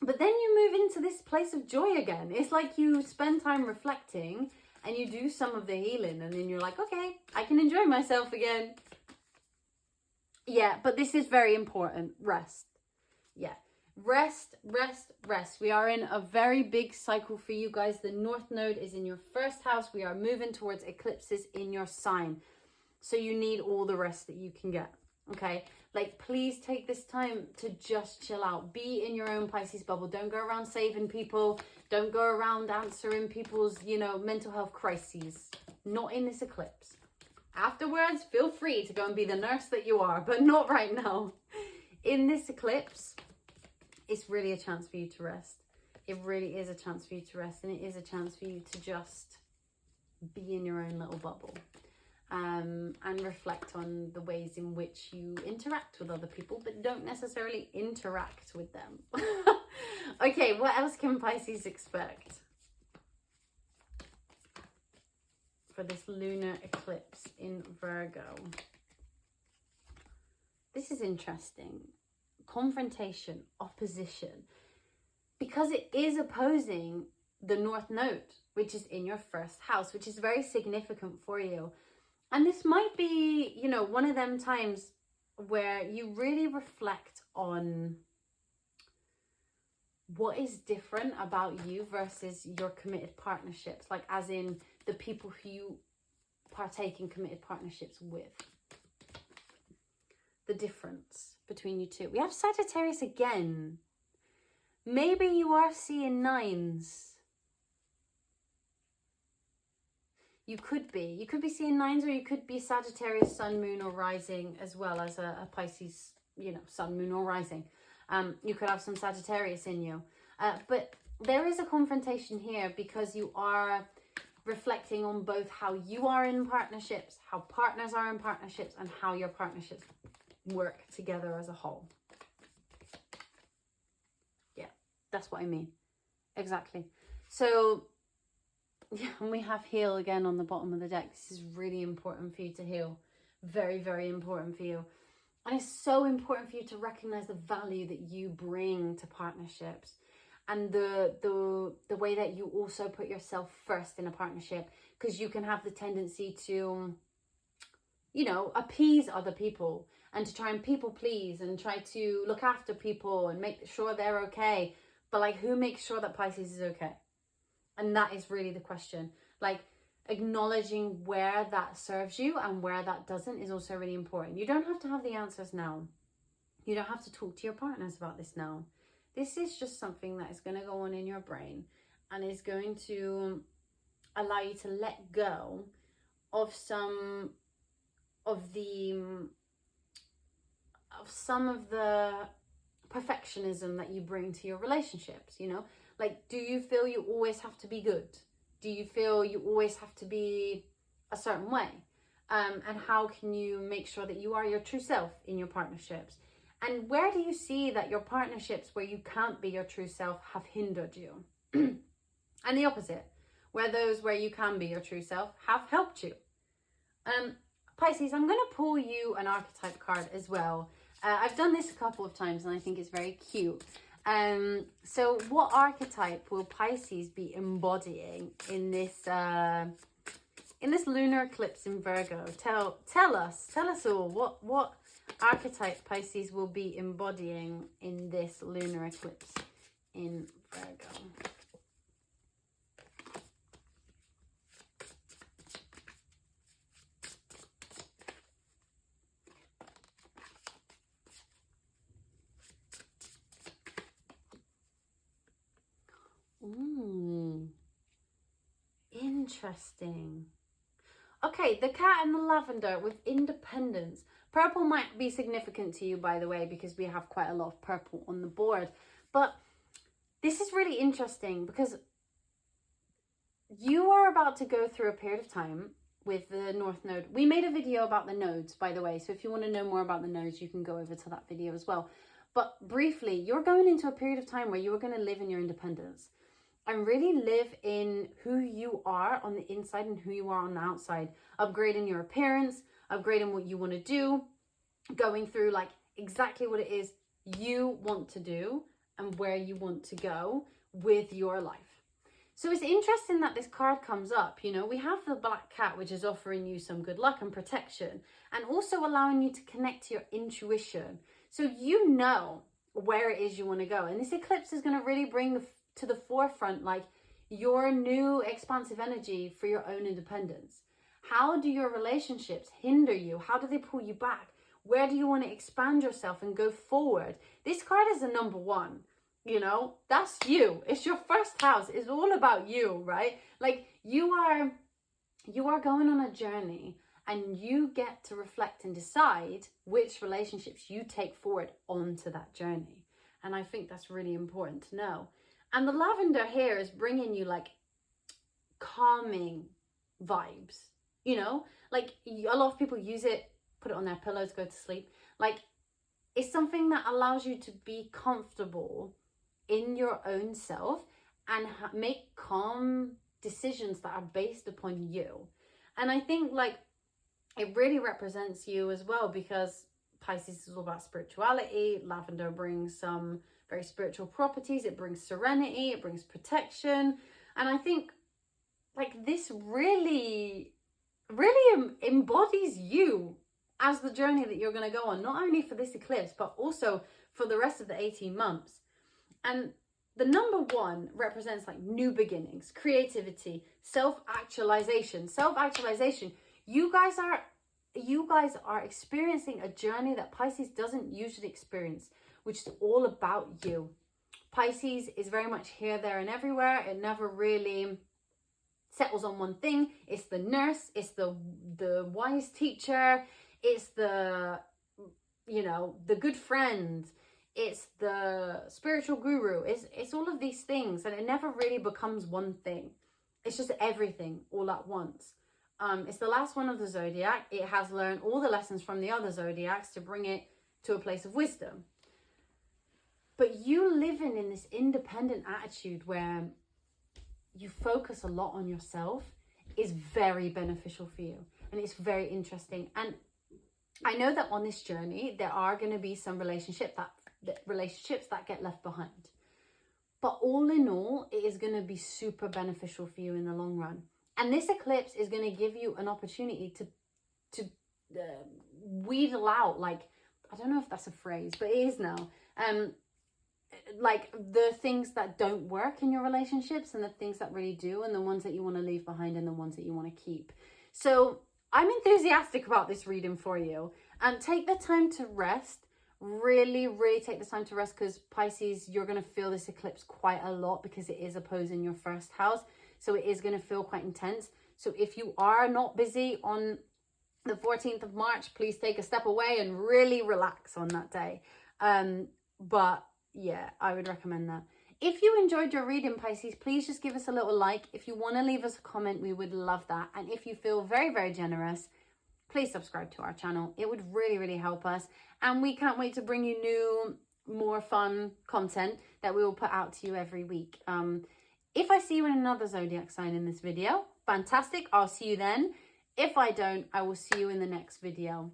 But then you move into this place of joy again. It's like you spend time reflecting and you do some of the healing and then you're like, okay, I can enjoy myself again. Yeah, but this is very important. Rest. Yeah. Rest, rest, rest. We are in a very big cycle for you guys. The North Node is in your first house. We are moving towards eclipses in your sign. So you need all the rest that you can get. Okay? Like, please take this time to just chill out. Be in your own Pisces bubble. Don't go around saving people. Don't go around answering people's, mental health crises. Not in this eclipse. Afterwards, feel free to go and be the nurse that you are, but not right now. In this eclipse, it's really a chance for you to rest. It really is a chance for you to rest, and it is a chance for you to just be in your own little bubble. And reflect on the ways in which you interact with other people, but don't necessarily interact with them. Okay, what else can Pisces expect for this lunar eclipse in Virgo? This is interesting. Confrontation, opposition, because it is opposing the North Node, which is in your first house, which is very significant for you. And this might be, one of them times where you really reflect on what is different about you versus your committed partnerships, like as in the people who you partake in committed partnerships with. The difference between you two. We have Sagittarius again. Maybe you are seeing nines. You could be seeing nines, or you could be Sagittarius, sun, moon, or rising, as well as a Pisces, sun, moon, or rising. You could have some Sagittarius in you. But there is a confrontation here because you are reflecting on both how you are in partnerships, how partners are in partnerships, and how your partnerships work together as a whole. Yeah, that's what I mean. Exactly. So, yeah, and we have heal again on the bottom of the deck. This is really important for you to heal. Very, very important for you. And it's so important for you to recognize the value that you bring to partnerships, and the way that you also put yourself first in a partnership, because you can have the tendency to, appease other people and to try and people please and try to look after people and make sure they're okay. But like, who makes sure that Pisces is okay? And that is really the question. Like, acknowledging where that serves you and where that doesn't is also really important. You don't have to have the answers now. You don't have to talk to your partners about this now. This is just something that is going to go on in your brain and is going to allow you to let go of some of the perfectionism that you bring to your relationships, Like, do you feel you always have to be good? Do you feel you always have to be a certain way? And how can you make sure that you are your true self in your partnerships? And where do you see that your partnerships where you can't be your true self have hindered you? And the opposite, where those where you can be your true self have helped you. Pisces, I'm going to pull you an archetype card as well. I've done this a couple of times and I think it's very cute. So what archetype will Pisces be embodying in this lunar eclipse in Virgo? Tell us all what archetype Pisces will be embodying in this lunar eclipse in Virgo. Interesting. Okay, the cat and the lavender with independence. Purple might be significant to you, by the way, because we have quite a lot of purple on the board. But this is really interesting because you are about to go through a period of time with the North Node. We made a video about the nodes, by the way. So if you want to know more about the nodes, you can go over to that video as well. But briefly, you're going into a period of time where you are going to live in your independence and really live in who you are on the inside and who you are on the outside, upgrading your appearance, upgrading what you want to do, going through like exactly what it is you want to do and where you want to go with your life. So it's interesting that this card comes up. You know, we have the black cat, which is offering you some good luck and protection and also allowing you to connect to your intuition. So you know where it is you want to go. And this eclipse is going to really bring to the forefront like your new expansive energy for your own independence. How do your relationships hinder you? How do they pull you back? Where do you want to expand yourself and go forward? This card is the number one. You know, that's you. It's your first house. It's all about you, right? Like you are going on a journey and you get to reflect and decide which relationships you take forward onto that journey. And I think that's really important to know. And the lavender here is bringing you like calming vibes, you know, like a lot of people use it, put it on their pillow to go to sleep. Like it's something that allows you to be comfortable in your own self and make calm decisions that are based upon you. And I think like it really represents you as well, because Pisces is all about spirituality. Lavender brings some very spiritual properties. It brings serenity, it brings protection. And I think like this really embodies you as the journey that you're going to go on, not only for this eclipse, but also for the rest of the 18 months. And the number one represents like new beginnings, creativity, self-actualization. You guys are experiencing a journey that Pisces doesn't usually experience, which is all about you. Pisces is very much here, there, and everywhere. It never really settles on one thing. It's the nurse, it's the wise teacher, it's the, you know, the good friend, it's the spiritual guru. It's all of these things, and it never really becomes one thing. It's just everything all at once. It's the last one of the zodiac. It has learned all the lessons from the other zodiacs to bring it to a place of wisdom. But you living in this independent attitude where you focus a lot on yourself is very beneficial for you. And it's very interesting. And I know that on this journey, there are going to be some relationships that get left behind. But all in all, it is going to be super beneficial for you in the long run. And this eclipse is going to give you an opportunity to wheedle out, like, I don't know if that's a phrase, but it is now. Like the things that don't work in your relationships and the things that really do, and the ones that you want to leave behind and the ones that you want to keep. So I'm enthusiastic about this reading for you. And take the time to rest. Really take the time to rest, because Pisces, you're going to feel this eclipse quite a lot because it is opposing your first house. So it is going to feel quite intense. So if you are not busy on the 14th of March, please take a step away and really relax on that day. But yeah, I would recommend that. If you enjoyed your reading, Pisces, please just give us a little like. If you want to leave us a comment, we would love that. And if you feel very, very generous, please subscribe to our channel. It would really, really help us. And we can't wait to bring you new, more fun content that we will put out to you every week. If I see you in another zodiac sign in this video, fantastic. I'll see you then. If I don't, I will see you in the next video.